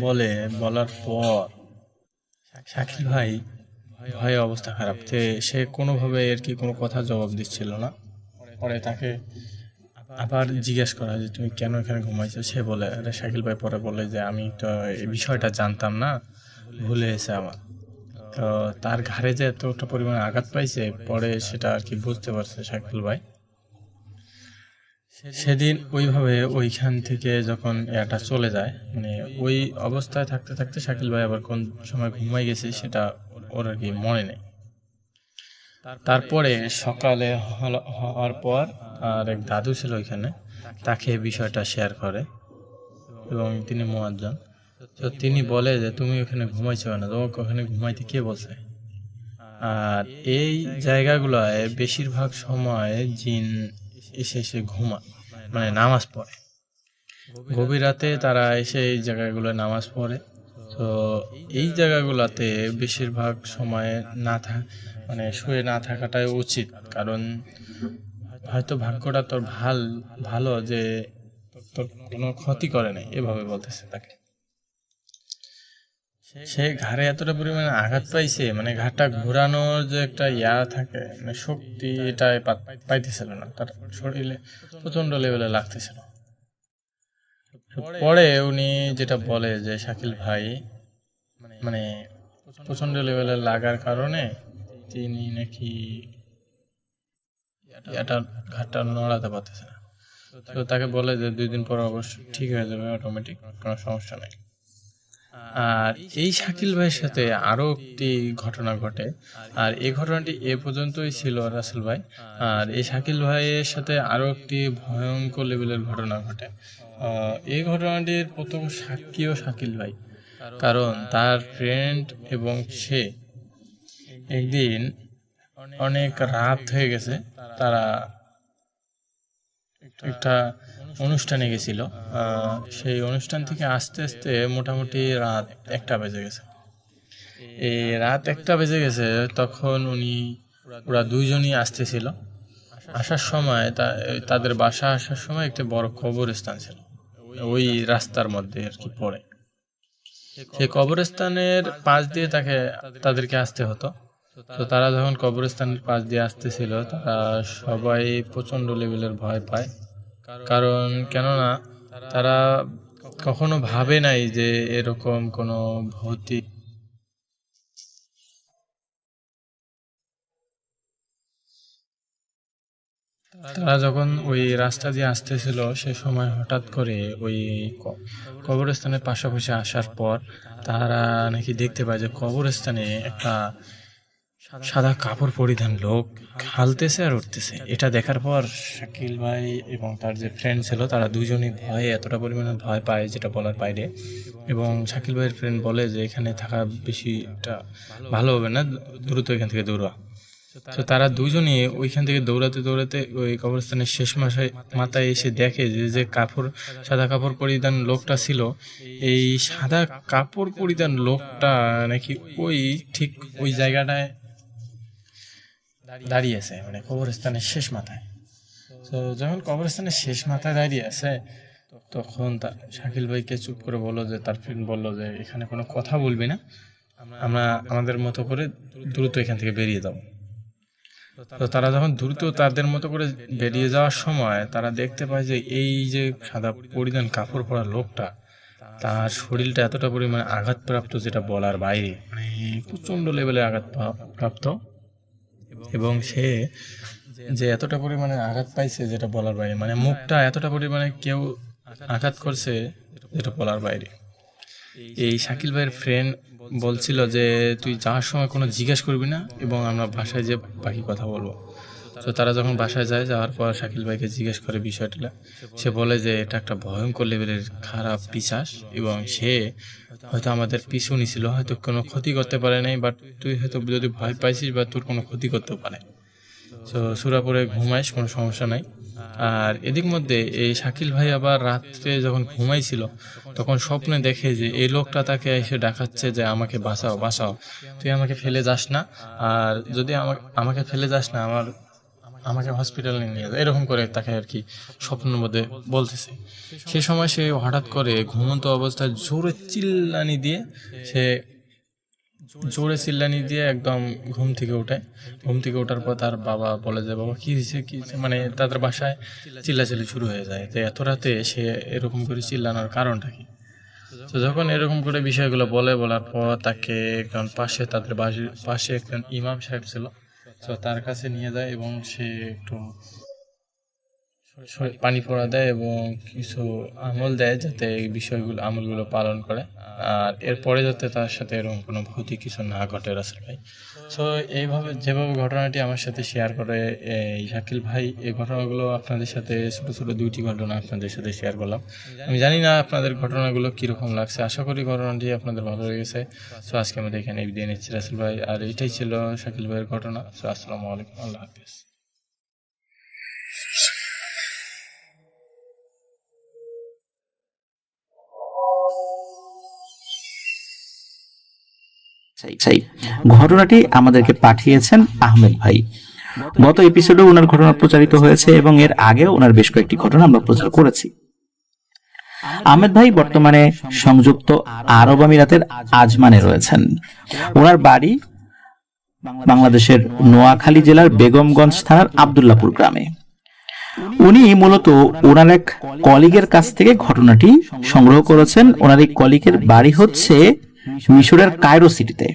বলার পর শাকিল ভাই ভয়ে অবস্থা খারাপ, সে কোনোভাবে আর কি কোনো কথা জবাব দিচ্ছিল না। পরে তাকে আবার জিজ্ঞেস করা যে তুমি কেন এখানে ঘুমাইছো? সে বলে, শাকিল ভাই পরে বলে যে আমি তো এই বিষয়টা জানতাম না, ভুলে এসে আমার। তো তার ঘাড়ে যে এতটা পরিমাণে আঘাত পাইছে, পরে সেটা আর কি বুঝতে পারছে শাকিল ভাই। সেদিন ওইভাবে ওইখান থেকে যখন এটা চলে যায়, মানে ওই অবস্থায় থাকতে থাকতে শাকিল ভাই আবার কোন সময় ঘুমাই গেছে সেটা ওর আর কি মনে নেই। তারপরে সকালে হওয়ার পর আর এক দাদু ছিল ওইখানে, তাকে বিষয়টা শেয়ার করে এবং তিনি মুয়াজ্জিন। তো তিনি বলে যে তুমি ওখানে ঘুমাইছো না, তোমাকে ওখানে ঘুমাইতে কে বলছে? আর এই জায়গাগুলোয় বেশিরভাগ সময় জিন এসে ঘুমায়, মানে নামাজ পড়ে। গভীর রাতে তারা এসে এই জায়গাগুলোয় নামাজ পড়ে। তো এই জায়গাগুলোতে বেশিরভাগ সময় মানে শুয়ে না থাকাটাই উচিত, কারণ হয়তো ভাগ্যটা তোর ভালো যে তোর কোনো ক্ষতি করে নাই, এভাবে বলতেছে তাকে। সে ঘাড়ে এতটা পরিমাণে আঘাত পাইছে, মানে ঘাড়টা ঘোরানোর যে একটা ইয়া থাকে, মানে শক্তি, এটা পাইতেছিল না, তার শরীরে প্রচন্ড লেভেলে লাগতেছিল। পরে উনি যেটা বলে যে শাকিল ভাই মানে প্রচন্ড লেভেলে লাগার কারণে তিনি নাকি এটা ঘাটটা নড়াতে পারতেছে না। তো তাকে বলে যে 2 দিন পর অবশ্যই ঠিক হয়ে যাবে, অটোমেটিক, কোনো সমস্যা নেই। আর এই শাকিল ভাইয়ের সাথে আরো একটি ঘটনা ঘটে, আর এই ঘটনাটি এ পর্যন্তই ছিল রাসেল ভাই। আর এই শাকিল ভাইয়ের সাথে আরো একটি ভয়ঙ্কর লেভেলের ঘটনা ঘটে। এই ঘটনাটির প্রথম সাক্ষীও শাকিল ভাই, কারণ তার ফ্রেন্ড এবং সে একদিন অনেক রাত হয়ে গেছে, তারা একটা অনুষ্ঠানে গেছিল। সেই অনুষ্ঠান থেকে আস্তে আস্তে মোটামুটি রাত 1টা বেজে গেছে। এই রাত 1টা বেজে গেছে, তখন ওরা দুইজনই আসতেছিল। আসার সময় তাদের বাসা আসার সময় একটা বড় কবরস্থান ছিল ওই রাস্তার মধ্যে আর কি পড়ে। সেই কবরস্থানের পাশ দিয়ে তাদেরকে আসতে হতো। তো তারা যখন কবরস্থানের পাশ দিয়ে আসতেছিল, তারা সবাই প্রচন্ড লেভেলের ভয় পায়, কারণ কেননা তারা কখনো ভাবে নাই যে এরকম কোনো ভৌতিক তারা যখন ওই রাস্তা দিয়ে আসতেছিল, সে সময় হঠাৎ করে ওই কবরস্থানের পাশাপাশি আসার পর তারা নাকি দেখতে পায় যে কবরস্থানে একটা সাদা কাপড় পরিধান লোক হালতেছে আর উঠতেছে। এটা দেখার পর শাকিল ভাই এবং তার যে ফ্রেন্ড ছিল, তারা দুজনই ভয়ে এতটা পরিমাণে ভয় পায় যেটা বলার বাইরে। এবং শাকিল ভাইয়ের ফ্রেন্ড বলে যে এখানে থাকা বেশিটা ভালো হবে না, দ্রুত এখান থেকে দৌড়া। তো তারা দুজনই ওইখান থেকে দৌড়াতে দৌড়াতে ওই কবরস্থানের শেষ মাথায় এসে দেখে যে সাদা কাপড় পরিধান লোকটা ছিল, এই সাদা কাপড় পরিধান লোকটা নাকি ঠিক ওই জায়গাটায় দাঁড়িয়ে আছে, মানে কবরস্থানের শেষ মাথায়। তো যখন কবরস্থানের শেষ মাথায় দাঁড়িয়ে আছে, তখন শাকিল ভাইকে চুপ করে বললো যে, তার ফ্রেন্ড বললো যে এখানে কোনো কথা বলবি না, আমরা আমাদের মতো করে দ্রুত এখান থেকে বেরিয়ে যাবো। তো তারা যখন দ্রুত তাদের মতো করে বেরিয়ে যাওয়ার সময় তারা দেখতে পায় যে এই যে সাদা পরিধান কাপড় পরা লোকটা, তার শরীরটা এতটা পরিমাণে আঘাতপ্রাপ্ত যেটা বলার বাইরে, মানে প্রচন্ড লেভেলে আঘাতপ্রাপ্ত। এবং সে যে এতটা পরিমাণে আঘাত পাইছে যেটা বলার বাইরে, মানে মুখটা এতটা পরিমাণে কেউ আঘাত করছে যেটা বলার বাইরে। এই শাকিল ভাইয়ের ফ্রেন্ড বলছিল যে তুই যাওয়ার সময় কোনো জিজ্ঞেস করবি না, এবং আমরা বাসায় যে বাকি কথা বলবো। তো তারা যখন বাসায় যাওয়ার পর শাকিল ভাইকে জিজ্ঞেস করে বিষয়টা, সে বলে যে এটা একটা ভয়ঙ্কর লেভেলের খারাপ পিশাচ, এবং সে হয়তো আমাদের পিছু নিছিল, হয়তো কোনো ক্ষতি করতে পারে নাই, বাট তুই হয়তো যদি ভয় পাইছিস বা তোর কোনো ক্ষতি করতেও পারে। তো সুরাপুরে ঘুমাইস, কোনো সমস্যা নাই। আর এদিক মধ্যে এই শাকিল ভাই আবার রাত্রে যখন ঘুমাইছিল, তখন স্বপ্নে দেখে যে এই লোকটা তাকে এসে ডাকাচ্ছে যে আমাকে বাঁচাও, তুই আমাকে ফেলে যাস না, আর যদি আমাকে ফেলে যাস না, আমাকে হসপিটালে নিয়ে যায়, এরকম করে তাকে আর কি স্বপ্নের মধ্যে বলতেছে। সেই সময় সে হঠাৎ করে ঘুমন্ত অবস্থায় জোরে চিল্লানি দিয়ে একদম ঘুম থেকে ওঠার পর তার বাবা বলে যে, বাবা কি হয়েছে, মানে তাদের বাসায় চিল্লাচিল্লি শুরু হয়ে যায় যে এত রাতে সে এরকম করে চিল্লানোর কারণটা কি। তো যখন এরকম করে বিষয়গুলো বলার পর তাকে একজন তাদের বাড়ির পাশে একজন ইমাম সাহেব ছিল, তো তার কাছে নিয়ে যায় এবং সে একটু পানি পড়া দেয় এবং কিছু আমল দেয় যাতে এই আমলগুলো পালন করে, আর এরপরে যাতে তার সাথে এরকম কোনো ভৌতিক কিছু না ঘটে রাসেল ভাই। সো যেভাবে ঘটনাটি আমার সাথে শেয়ার করে এই শাকিল ভাই, এই ঘটনাগুলো আপনাদের সাথে ছোট 2টি ঘটনা আপনাদের সাথে শেয়ার করলাম। আমি জানি না আপনাদের ঘটনাগুলো কীরকম লাগছে, আশা করি ঘটনাটি আপনাদের ভালো লেগেছে। সো আজকে আমাদের এখানে বিদায় নিচ্ছি রাসেল ভাই, আর এটাই ছিল শাকিল ভাইয়ের ঘটনা। সো আসসালামু আলাইকুম, আল্লাহ হাফিজ। ঘটনাটি আমাদেরকে পাঠিয়েছেন আহমেদ ভাই। গত এপিসোডে ওনার ঘটনা প্রচারিত হয়েছে এবং এর আগেও ওনার বেশ কয়েকটি ঘটনা আমরা প্রচার করেছি। আহমেদ ভাই বর্তমানে সংযুক্ত আরব আমিরাতের আজমানে রয়েছেন। ওনার বাড়ি বাংলাদেশের নোয়াখালী জেলার বেগমগঞ্জ থানার আব্দুল্লাহপুর গ্রামে। উনি মূলত ওনার এক কলিগের কাছ থেকে ঘটনাটি সংগ্রহ করেছেন। ওনার এই কলিগের বাড়ি হচ্ছে মিশরের কায়রো সিটিতে,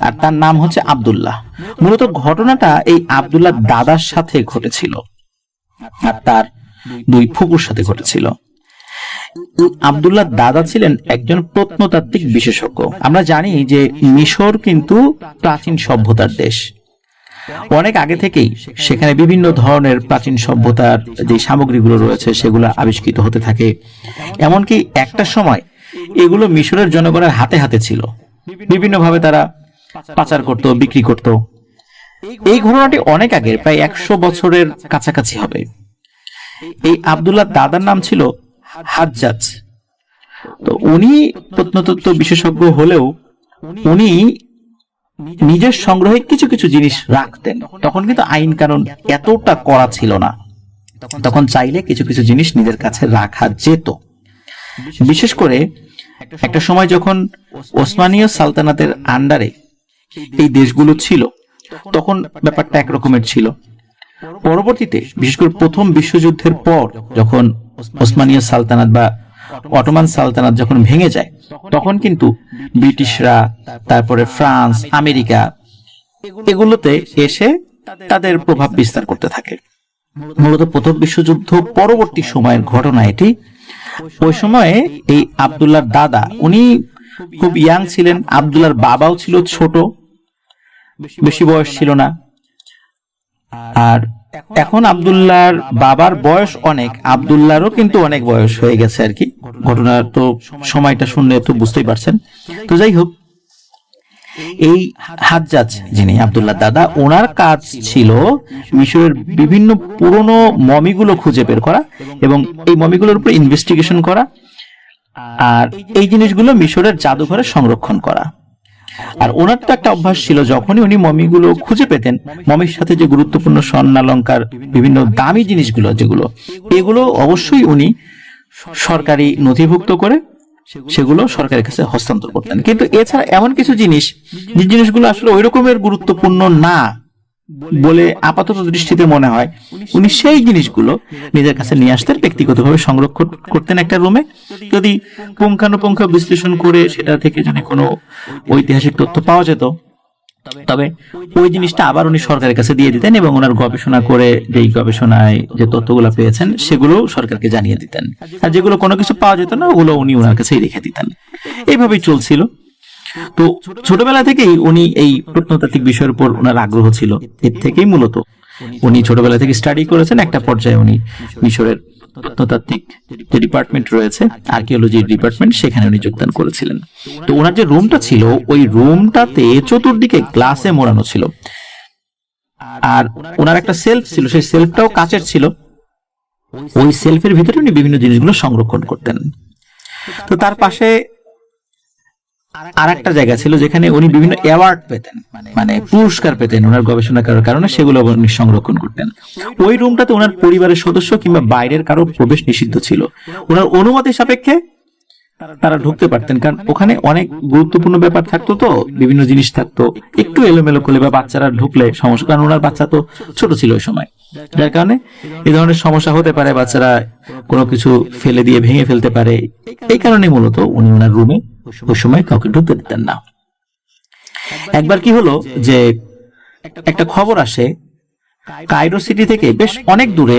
আর তার নাম হচ্ছে আব্দুল্লাহ। মূলত ঘটনাটা এই আব্দুল্লাহ দাদার সাথে ঘটেছিল, আর তার দুই ফুপুর সাথে ঘটেছিল। আব্দুল্লাহ দাদা ছিলেন একজন প্রত্নতাত্ত্বিক বিশেষজ্ঞ। আমরা জানি যে মিশর কিন্তু প্রাচীন সভ্যতার দেশ। অনেক আগে থেকেই সেখানে বিভিন্ন ধরনের প্রাচীন সভ্যতার যে সামগ্রীগুলো রয়েছে সেগুলো আবিষ্কৃত হতে থাকে। এমনকি একটা সময় এগুলো মিশরের জনগণের হাতে হাতে ছিল, বিভিন্নভাবে তারা পাচার করত, বিক্রি করত। এই ঘটনাটি অনেক আগে, প্রায় 100 বছরের কাছাকাছি হবে। এই আব্দুল্লাহ দাদার নাম ছিল হাজ্জাজ। তো উনি প্রত্নতত্ত্ব বিশেষজ্ঞ হলেও উনি নিজের সংগ্রহে কিছু কিছু জিনিস রাখতেন। তখন কিন্তু আইন কানুন এতটা কড়া ছিল না, তখন চাইলে কিছু কিছু জিনিস নিজের কাছে রাখা যেত। বিশেষ করে একটা সময় যখন ওসমানীয় সালতানাতের আন্ডারে এই দেশগুলো ছিল, তখন ব্যাপারটা একরকমের ছিল। পরবর্তীতে বিশেষ করে প্রথম বিশ্বযুদ্ধের পর যখন ওসমানীয় সালতানাত বা অটোমান সালতানাত যখন ভেঙে যায়, তখন কিন্তু ব্রিটিশরা, তারপরে ফ্রান্স, আমেরিকা এগুলোতে এসে তাদের প্রভাব বিস্তার করতে থাকে। মূলত প্রথম বিশ্বযুদ্ধ পরবর্তী সময়ের ঘটনা এটি। ওই সময়ে এই আব্দুল্লাহর দাদা, উনি খুব ইয়াং ছিলেন। আব্দুল্লাহর বাবাও ছিল ছোট, বেশি বয়স ছিল না। আর এখন আব্দুল্লাহর বাবার বয়স অনেক, আব্দুল্লাহরও কিন্তু অনেক বয়স হয়ে গেছে আর কি। ঘটনার তো সময়টা শুনলে তো বুঝতেই পারছেন। তো যাই হোক, এই হাজ্জাজ যিনি আব্দুল্লাহ দাদা, ওনার কাজ ছিল মিশরের বিভিন্ন পুরনো মমিগুলো খুঁজে বের করা এবং এই মমিগুলোর উপর ইনভেস্টিগেশন করা, আর এই জিনিসগুলো মিশরের জাদুঘরে সংরক্ষণ করা। আর ওনার তো একটা অভ্যাস ছিল, যখনই উনি মমিগুলো খুঁজে পেতেন, মমির সাথে যে গুরুত্বপূর্ণ স্বর্ণালংকার, বিভিন্ন দামি জিনিসগুলো যেগুলো, এগুলো অবশ্যই উনি সরকারি নথিভুক্ত করে সেগুলো সরকারের কাছে হস্তান্তর করতেন। কিন্তু এছাড়া এমন কিছু জিনিস, যে জিনিসগুলো আসলে ওই রকমের গুরুত্বপূর্ণ না বলে আপাতত দৃষ্টিতে মনে হয়, উনি সেই জিনিসগুলো নিজের কাছে নিয়ে আসতেন, ব্যক্তিগতভাবে সংরক্ষণ করতেন একটা রুমে। যদি পুঙ্খানুপুঙ্খ বিশ্লেষণ করে সেটা থেকে যদি কোনো ঐতিহাসিক তথ্য পাওয়া যেত, তবে ওই জিনিসটা আবার উনি সরকারের কাছে দিয়ে দিতেন এবং ওনার গবেষণা করে যেই গবেষণায় যে তথ্যগুলো পেয়েছেন সেগুলো সরকারকে জানিয়ে দিতেন। আর যেগুলো কোনো কিছু পাওয়া যেত না, ওগুলো উনি ওনার কাছেই রেখে দিতেন। এইভাবেই চলছিল। তো ছোটবেলা থেকেই উনি এই প্রত্নতাত্ত্বিক বিষয়ের উপর ওনার আগ্রহ ছিল। এর থেকেই মূলত উনি ছোটবেলা থেকে স্টাডি করেছেন। একটা পর্যায়ে উনি মিশরের প্রত্নতাত্ত্বিক যে ডিপার্টমেন্ট রয়েছে, আর্কিওলজি ডিপার্টমেন্ট, সেখানে উনি যোগদান করেছিলেন। তো ওনার যে রুমটা ছিল, ওই রুমটাতে চতুর্দিকে গ্লাসে মোড়ানো ছিল, আর ওনার একটা সেলফ ছিল, সেই সেলফটাও কাচের ছিল। ওই সেলফের ভিতরে উনি বিভিন্ন জিনিসগুলো সংরক্ষণ করতেন। তো তার পাশে আর একটা জায়গা ছিল যেখানে উনি বিভিন্ন অ্যাওয়ার্ড পেতেন, মানে পুরস্কার পেতেন ওনার গবেষণা করার কারণে, সেগুলো উনি সংরক্ষণ করতেন। ওই রুমটাতে ওনার পরিবারের সদস্য কিংবা বাইরের কারো প্রবেশ নিষিদ্ধ ছিল। ওনার অনুমতি সাপেক্ষে তারা ঢুকতে পারতেন, কারণ ওখানে অনেক গুরুত্বপূর্ণ ব্যাপার থাকতো, তো বিভিন্ন জিনিস থাকতো। একটু এলোমেলো করলে বা বাচ্চারা ঢুকলে সমস্যা, কারণ ওনার বাচ্চা তো ছোট ছিল ওই সময়, যার কারণে এই ধরনের সমস্যা হতে পারে, বাচ্চারা কোনো কিছু ফেলে দিয়ে ভেঙে ফেলতে পারে। এই কারণে মূলত উনি ওনার রুমে ওই সময় কাউকে ঢুকতে দিতেন না। একবার কি হলো যে একটা খবর আসে, কায়রো সিটি থেকে বেশ অনেক দূরে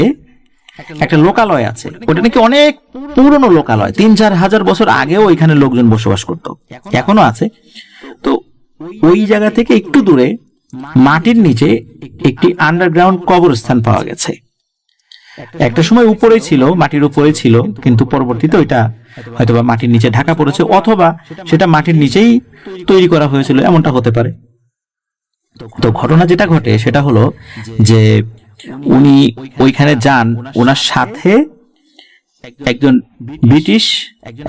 একটা লোকালয় আছে। ওটা নাকি অনেক পুরনো লোকালয়, 3-4 হাজার বছর আগেও এখানে লোকজন বসবাস করত, এখনো আছে। তো ওই জায়গা থেকে একটু দূরে মাটির নিচে একটি আন্ডারগ্রাউন্ড কবরস্থান পাওয়া গেছে। একটা সময় উপরেই ছিল, মাটির উপরে ছিল, কিন্তু পরবর্তীতে ওইটা হয়তোবা মাটির নিচে ঢাকা পড়েছে, অথবা সেটা মাটির নিচেই তৈরি করা হয়েছিল, এমনটা হতে পারে। তো ঘটনা যেটা ঘটে সেটা হলো যে উনি ওইখানে যান, ওনার সাথে একজন ব্রিটিশ,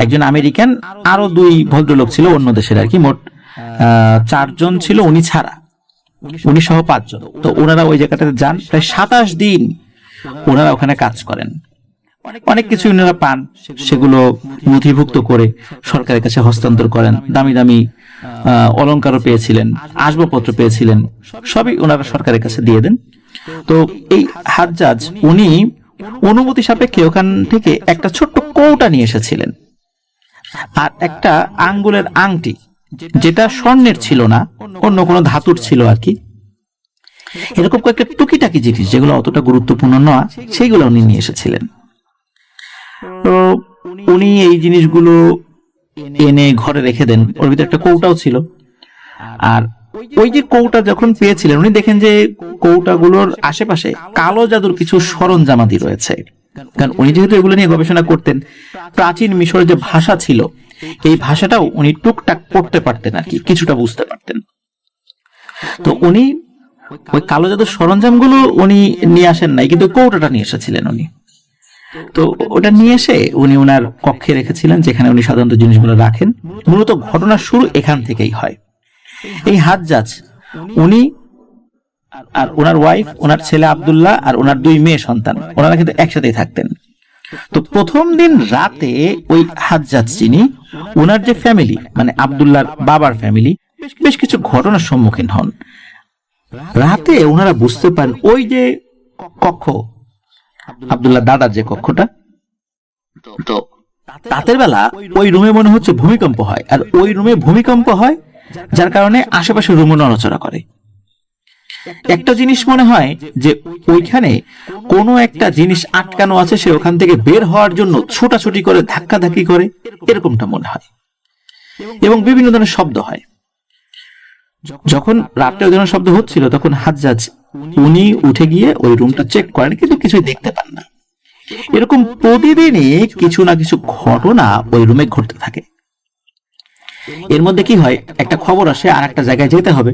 একজন আমেরিকান, আরো 2 ভদ্রলোক ছিল অন্য দেশের আর কি। মোট 4 জন ছিল উনি ছাড়া, উনি সহ 5 জন। তো ওনারা ওই জায়গাটাতে যান, প্রায় 27 দিন ওনারা ওখানে কাজ করেন। অনেক কিছু ওনারা পান, সেগুলো নথিভুক্ত করে সরকারের কাছে হস্তান্তর করেন। দামি দামি অলংকারও পেয়েছিলেন, আসবাবপত্র পেয়েছিলেন, সবই ওনারা সরকারের কাছে দিয়ে দেন। তো এই হাজ্জাজ উনি অনুমতি সাপেক্ষে ওখান থেকে একটা ছোট্ট কৌটা নিয়ে এসেছিলেন, আর একটা আঙ্গুলের আংটি, যেটা স্বর্ণের ছিল না, অন্য কোনো ধাতুর ছিল আর কি। এরকম কয়েকটা টুকিটাকি জিনিস যেগুলো অতটা গুরুত্বপূর্ণ নয়, সেইগুলো উনি নিয়ে এসেছিলেন। তো উনি এই জিনিসগুলো এনে ঘরে রেখে দেন। ওর ভিতরে একটা কৌটাও ছিল। আর ওই যে কৌটা যখন পেয়েছিলেন, উনি দেখেন যে কৌটাগুলোর আশেপাশে কালো জাদুর কিছু সরঞ্জামাদি রয়েছে। কারণ উনি যেহেতু এগুলো নিয়ে গবেষণা করতেন, প্রাচীন মিশরের যে ভাষা ছিল, এই ভাষাটাও উনি টুকটাক পড়তে পারতেন আর কি, কিছুটা বুঝতে পারতেন। তো উনি ওই কালো জাদুর সরঞ্জামগুলো উনি নিয়ে আসেন নাই, কিন্তু কৌটাটা নিয়ে এসেছিলেন উনি। তো ওটা নিয়ে এসে উনি ওনার কক্ষে রেখেছিলেন, যেখানে উনি সাধারণত জিনিসগুলো রাখেন। মূলত ঘটনার শুরু এখান থেকেই হয়। এই হাজ্জাজ উনি আর ওনার ওয়াইফ, ওনার ছেলে আব্দুল্লাহ আর ওনার 2 মেয়ে সন্তান, ওনারা কিন্তু একসাথেই থাকতেন। তো প্রথম দিন রাতে ওই হাজ্জাজ যিনি, ওনার যে ফ্যামিলি, মানে আব্দুল্লাহর বাবার ফ্যামিলি, বেশ কিছু ঘটনার সম্মুখীন হন। রাতে ওনারা বুঝতে পারেন ওই যে কক্ষ, আব্দুল্লাহ দাদার যে কক্ষটা, তো রাতের বেলা ওই রুমে মনে হচ্ছে ভূমিকম্প হয়, আর ওই রুমে ভূমিকম্প হয় যার কারণে আশেপাশে রুমও নড়াচড়া করে। একটা জিনিস মনে হয় যে ওইখানে কোনো একটা জিনিস আটকানো আছে, সে ওখান থেকে বের হওয়ার জন্য ছোটাছুটি করে, ধাক্কাধাক্কি করে, এরকমটা মনে হয়। এবং বিভিন্ন ধরনের শব্দ হয়। যখন রাত্রে ওই ধরনের শব্দ হচ্ছিল, তখন হাজ্জাজ উনি উঠে গিয়ে ওই রুমটা চেক করেন, কিন্তু কিছুই দেখতে পান না। এরকম প্রতিদিনই কিছু না কিছু ঘটনা ওই রুমে ঘটতে থাকে। এর মধ্যে কি হয়, একটা খবর আসে আর একটা জায়গায় যেতে হবে।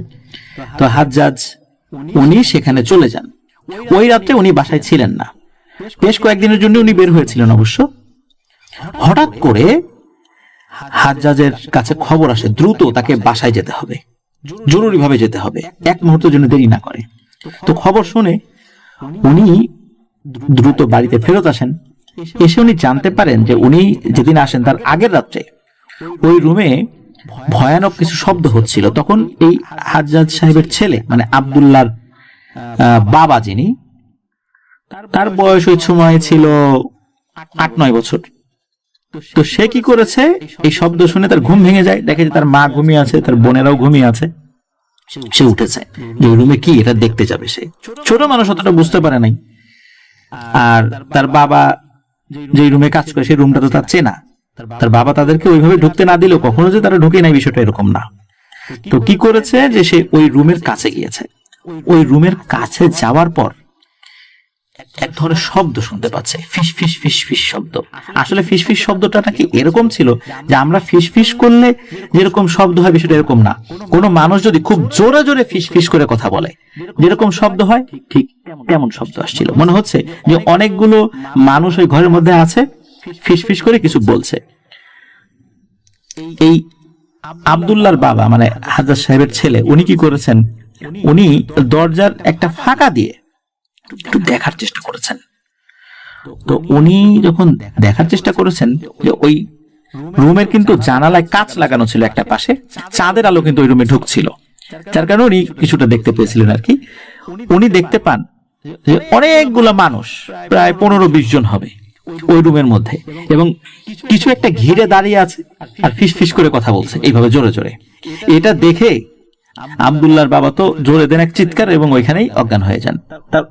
তো হাজ্জাজ উনি সেখানে চলে যান। ওই রাত্রে উনি বাসায় ছিলেন না, বেশ কয়েকদিনের জন্য উনি বের হয়েছিলেন অবশ্য। হঠাৎ করে হাজ্জাজের কাছে খবর আসে দ্রুত তাকে বাসায় যেতে হবে, জরুরি ভাবে যেতে হবে, এক মুহূর্তের জন্য দেরি না করে। তো খবর শুনে উনি দ্রুত বাড়িতে ফেরত আসেন। এসে উনি জানতে পারেন যে উনি যেদিন আসেন তার আগের রাত্রে ওই রুমে ভয়ানক কিছু শব্দ হচ্ছিল। তখন এই হাজ্জাজ সাহেবের ছেলে, মানে আব্দুল্লাহর বাবা যিনি, তার বয়স ওই সময় ছিল 8-9 বছর। তো সে কি করেছে, এই শব্দ শুনে তার ঘুম ভেঙে যায়, দেখে যে তার মা ঘুমিয়ে আছে, তার বোনেরাও ঘুমিয়ে আছে। সে উঠেছে যে ওই রুমে কি, এটা দেখতে যাবে। সে ছোট মানুষ, অতটা বুঝতে পারে নাই। আর তার বাবা যে রুমে কাজ করে, সেই রুমটা তো তার চেনা। তার বাবা তাদেরকে ওইভাবে ঢুকতে না দিলেও কখনো যে তারা ঢুকে নাই, বিষয়টা এরকম না। তো কি করেছে, যে সে ওই রুমের কাছে গিয়েছে। ওই রুমের কাছে যাওয়ার পর এক ধরনের শব্দ শুনতে পাচ্ছে, ফিস ফিস ফিস ফিস শব্দ। আসলে ফিস ফিস শব্দটা নাকি এরকম ছিল যে আমরা ফিস ফিস করলে যেরকম শব্দ হয়, বিষয়টা এরকম না। কোনো মানুষ যদি খুব জোরে জোরে ফিস ফিস করে কথা বলে, যেরকম শব্দ হয়, ঠিক তেমন শব্দ আসছিল। মনে হচ্ছে যে অনেকগুলো মানুষ ওই ঘরের মধ্যে আছে, ফিস ফিস করে কিছু বলছে। এই আব্দুল্লাহর বাবা, মানে হাজ্জাজ সাহেবের ছেলে, উনি কি করেছেন, উনি দরজার একটা ফাঁকা দিয়ে একটু দেখার চেষ্টা করেছেন। তো উনি যখন দেখার চেষ্টা করেছেন, যে ওই রুমের কিন্তু জানালায় কাঁচ লাগানো ছিল একটা পাশে, চাঁদের আলো কিন্তু ওই রুমে ঢুকছিল, যার কারণে উনি কিছুটা দেখতে পেয়েছিলেন আর কি। উনি দেখতে পান যে অনেকগুলো মানুষ, প্রায় 15-20 জন হবে ওই রুমের মধ্যে, এবং কিছু একটা ঘিরে দাঁড়িয়ে আছে আর ফিস ফিস করে কথা বলছে এইভাবে জোরে জোরে। এটা দেখে আব্দুল্লাহর বাবা তো জোরে দেন এক চিৎকার, এবং ওইখানেই অজ্ঞান হয়ে যান। তার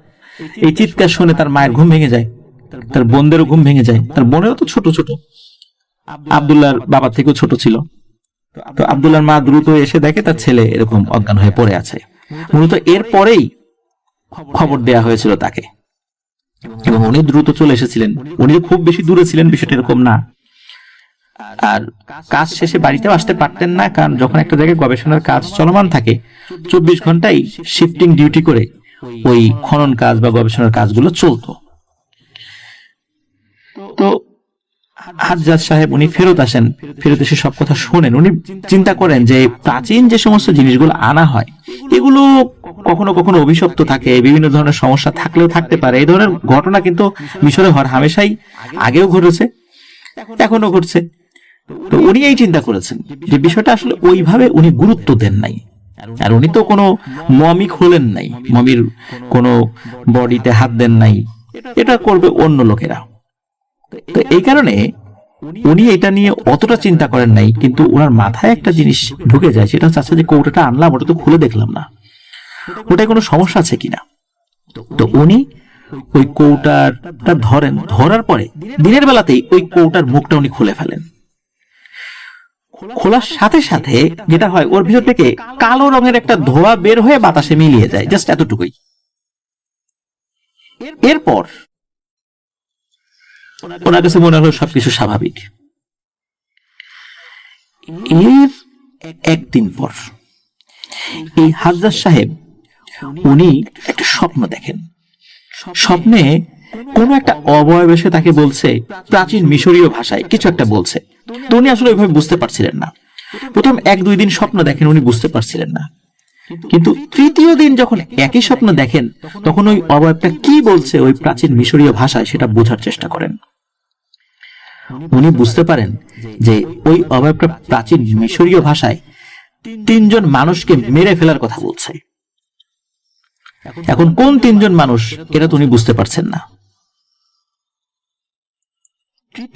এই চিৎকার শুনে তার মায়ের ঘুম ভেঙে যায়, তার বোনদেরও ঘুম ভেঙে যায়। তার বোনেরও তো ছোট ছোট, আব্দুল্লাহর বাবা থেকেও ছোট ছিল। তো আব্দুল্লাহর মা দ্রুত এসে দেখে তার ছেলে এরকম অজ্ঞান হয়ে পড়ে আছে। মূলত এর পরেই খবর দেয়া হয়েছিল তাকে, এবং উনি দ্রুত চলে এসেছিলেন। উনি খুব বেশি দূরে ছিলেন, বিষয়টা এরকম না। আর কাজ শেষে বাড়িতেও আসতে পারতেন না, কারণ যখন একটা জায়গায় গবেষণার কাজ চলমান থাকে, 24 ঘন্টাই শিফটিং ডিউটি করে ওই খনন কাজ বা গবেষণার কাজগুলো চলতো। তো হাজ্জাজ সাহেব উনি ফেরত আসেন, ফেরত এসে সব কথা শোনেন। উনি চিন্তা করেন যে প্রাচীন যে সমস্ত জিনিসগুলো আনা হয়, এগুলো কখনো কখনো অভিশপ্ত থাকে, বিভিন্ন ধরনের সমস্যা থাকলেও থাকতে পারে। এই ধরনের ঘটনা কিন্তু মিশরে হর হামেশাই আগেও ঘটেছে, এখনো ঘটছে। তো উনি এই চিন্তা করেছেন যে বিষয়টা আসলে ওইভাবে উনি গুরুত্ব দেন নাই। আর উনি তো কোনো মমি খোলেন নাই, মমির কোনো বডিতে হাত দেন নাই, এটা করবে অন্য লোকেরা। তো এই কারণে উনি এটা নিয়ে অতটা চিন্তা করেন নাই। কিন্তু ওনার মাথায় একটা জিনিস ঢুকে যায়, সেটা হচ্ছে আচ্ছা যে কৌটাটা আনলাম ওটা তো খুলে দেখলাম না, ওটায় কোনো সমস্যা আছে কিনা। তো উনি ওই কৌটাটা ধরেন, ধরার পরে দিনের বেলাতেই ওই কৌটার মুখটা উনি খুলে ফেলেন। খোলার সাথে সাথে যেটা হয়, ওর ভিতর থেকে কালো রঙের একটা ধোঁয়া বের হয়ে বাতাসে মিলিয়ে যায়, জাস্ট এতটুকুই। এরপর ওনার কাছে মনে হলো সবকিছু স্বাভাবিক। এর একদিন পর এই হাজ্জাজ সাহেব উনি একটা স্বপ্ন দেখেন। স্বপ্নে কোন একটা অবয়ব এসে তাকে বলছে, প্রাচীন মিশরীয় ভাষায় কিছু একটা বলছে। তো উনি আসলে ওইভাবে বুঝতে পারছিলেন না। প্রথম 1-2 দিন স্বপ্ন দেখেন, উনি বুঝতে পারছিলেন না। কিন্তু তৃতীয় দিন যখন একই স্বপ্ন দেখেন, তখন ওই অবয়বটা কি বলছে ওই প্রাচীন মিশরীয় ভাষায় সেটা বোঝার চেষ্টা করেন। উনি বুঝতে পারেন যে ওই অবয়বটা প্রাচীন মিশরীয় ভাষায় 3 জন মানুষকে মেরে ফেলার কথা বলছে। এখন কোন 3 জন মানুষ এটা তো উনি বুঝতে পারছেন না।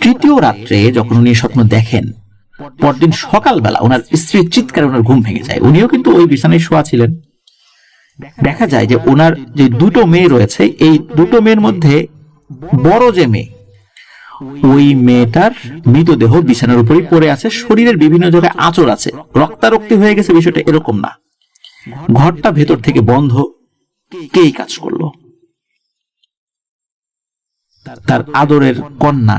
তৃতীয় রাত্রে যখন উনি স্বপ্ন দেখেন, পরদিন সকালবেলা ওনার স্ত্রীর চিৎকারে ওনার ঘুম ভেঙে যায়। উনিও কিন্তু ওই বিছানায় শোয়া ছিলেন। দেখা যায় যে ওনার যে 2টো মেয়ে রয়েছে, এই 2টো মেয়ের মধ্যে বড় যে মেয়ে, ওই মেয়েটার মৃতদেহ বিছানার উপরই পড়ে আছে। শরীরের বিভিন্ন জায়গায় আঁচড় আছে, রক্তারক্তি হয়ে গেছে। বিষয়টা এরকম না, ঘরটা ভেতর থেকে বন্ধ। কে কাজ করলো? তার আদরের কন্যা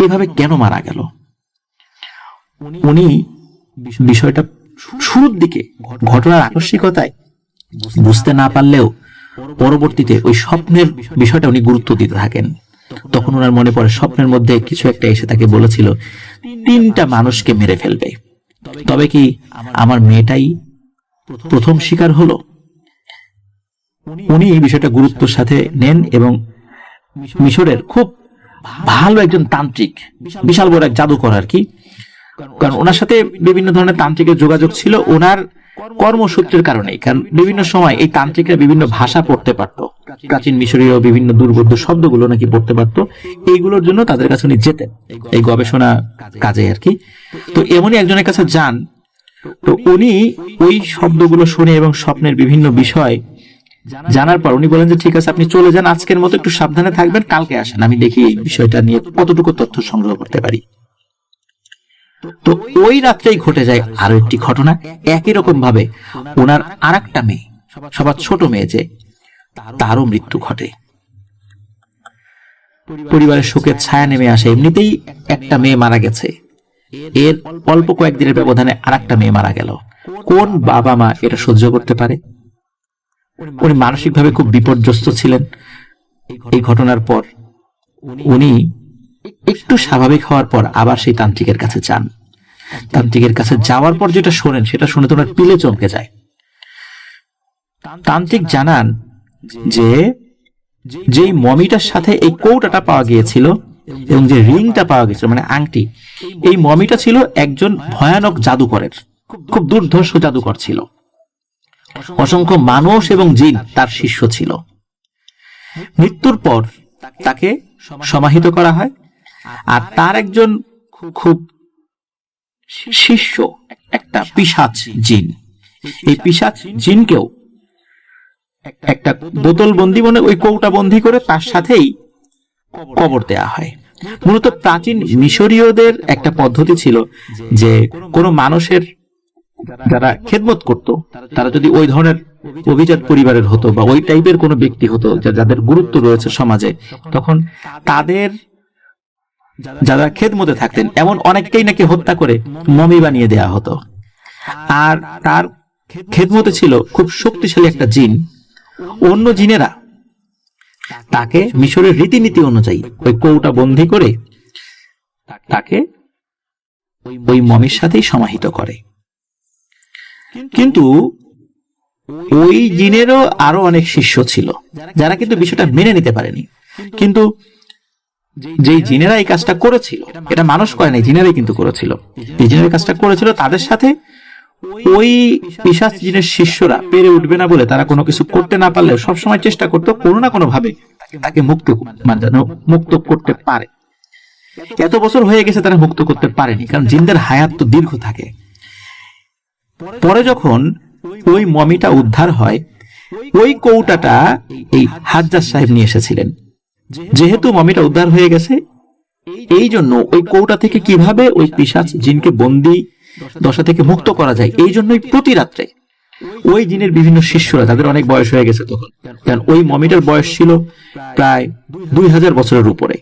এভাবে কেন মারা গেল? উনি বিষয়টা শুরুর দিকে ঘটনার আকস্মিকতায় বুঝতে না পারলেও পরবর্তীতে ওই স্বপ্নের বিষয়টা উনি গুরুত্ব দিতে থাকেন। তখন ওনার মনে পড়ে স্বপ্নের মধ্যে কিছু একটা এসে তাকে বলেছিল 3টা মানুষকে মেরে ফেলবে। তবে কি আমার মেয়েটাই প্রথম শিকার হলো? উনি এই বিষয়টা গুরুত্বের সাথে নেন এবং মিশরের খুব ভালো একজন তান্ত্রিক, বিশাল বড় এক জাদুকর আর কি, কারণ ওনার সাথে বিভিন্ন ধরনের তান্ত্রিকের যোগাযোগ ছিল ওনার কর্মসূত্রের কারণেই। কারণ বিভিন্ন সময় এই তান্ত্রিকরা বিভিন্ন ভাষা পড়তে পারত, প্রাচীন মিশরীয় বিভিন্ন দুর্বোধ্য শব্দগুলো নাকি পড়তে পারত। এইগুলোর জন্য তাদের কাছে উনি যেতেন এই গবেষণা কাজে আর কি। তো এমনই একজনের কাছে যান। তো উনি ওই শব্দগুলো শুনে এবং স্বপ্নের বিভিন্ন বিষয় জানার পর উনি বলেন যে ঠিক আছে, আপনি চলে যান, আজকের মতো একটু সাবধানে থাকবেন, কালকে আসেন, আমি দেখি এই বিষয়টা নিয়ে কতটুকু তথ্য সংগ্রহ করতে পারি। তো ওই রাত্রেই ঘটে যায় আরো একটি ঘটনা। একই রকম ভাবে ওনার আরেকটা মেয়ে, সবার ছোট মেয়ে, যে তারও মৃত্যু ঘটে। পরিবারের শোকের ছায়া নেমে আসে। এমনিতেই একটা মেয়ে মারা গেছে, এর অল্প কয়েকদিনের ব্যবধানে আরেকটা মেয়ে মারা গেল। কোন বাবা মা এটা সহ্য করতে পারে? উনি মানসিকভাবে খুব বিপর্যস্ত ছিলেন। এই ঘটনার পর উনি একটু স্বাভাবিক হওয়ার পর আবার সেই তান্ত্রিকের কাছে যান। তান্ত্রিকের কাছে যাওয়ার পর যেটা শোনেন সেটা শুনে তো ওনার পিলে চমকে যায়। তান্ত্রিক জানান যে যেই মমিটার সাথে এই কৌটাটা পাওয়া গিয়েছিল এবং যে রিংটা পাওয়া গেছিল, মানে আংটি, এই মমিটা ছিল একজন ভয়ানক জাদুকরের, খুব দুর্ধর্ষ জাদুকর ছিল। অসংখ্য মানুষ এবং জিন তার শিষ্য ছিল। মৃত্যুর পর তাকে সমাহিত করা হয়, আর তার একজন খুব শিষ্য, একটা পিশাচ জিন, এই পিশাচ জিনকেও একটা বোতল বন্দি, মানে ওই কৌটা বন্দি করে তার সাথেই কবর দেয়া হয়। মূলত প্রাচীন মিশরীয়দের একটা পদ্ধতি ছিল যে কোনো মানুষের যারা খেদমত করত, তারা যদি ওই ধরনের অভিজাত পরিবারের হতো বা ওই টাইপের কোনো ব্যক্তি হতো যাদের গুরুত্ব রয়েছে সমাজে, তখন তাদের যারা খেদমতে থাকতেন এমন অনেককেই নাকি হত্যা করে মমি বানিয়ে দেয়া হতো। আর তার খেদমতে ছিল খুব শক্তিশালী একটা জিন। অন্য জিনেরা তাকে মিশরের রীতিনীতি অনুযায়ী ওই কৌটা বন্দি করে তাকে ওই মমির সাথেই সমাহিত করে। কিন্তু ওই জিনেরও আরো অনেক শিষ্য ছিল যারা কিন্তু বিষয়টা মেনে নিতে পারেনি। কিন্তু যেই জিনেরা এই কাজটা করেছিল, এটা মানুষ করে নাই, জিনেরাই কিন্তু করেছিল। এই জিনেরা কাজটা করেছিল, তাদের সাথে ওই পিশাচ জিনের শিষ্যরা পেরে উঠবে না বলে তারা কোনো কিছু করতে না পারলেও সবসময় চেষ্টা করতো কোনো না কোনো ভাবে তাকে মুক্ত করতে পারে। এত বছর হয়ে গেছে তারা মুক্ত করতে পারেনি, কারণ জিনদের হায়াত তো দীর্ঘ থাকে। পরে যখন ওই মমিটা উদ্ধার হয়, ওই কৌটাটা এই হাজ্জাজ সাহেব নিয়ে এসেছিলেন। যেহেতু মমিটা উদ্ধার হয়ে গেছে, এই জন্য ওই কৌটা থেকে কিভাবে ওই পিশাচ জিনকে বন্দী দশা থেকে মুক্ত করা যায়, এই জন্যই প্রতি রাত্রে ওই জিনের বিভিন্ন শিষ্যরা, যাদের অনেক বয়স হয়ে গেছে তখন, কারণ ওই মমিটার বয়স ছিল প্রায় 2000 বছরের উপরে,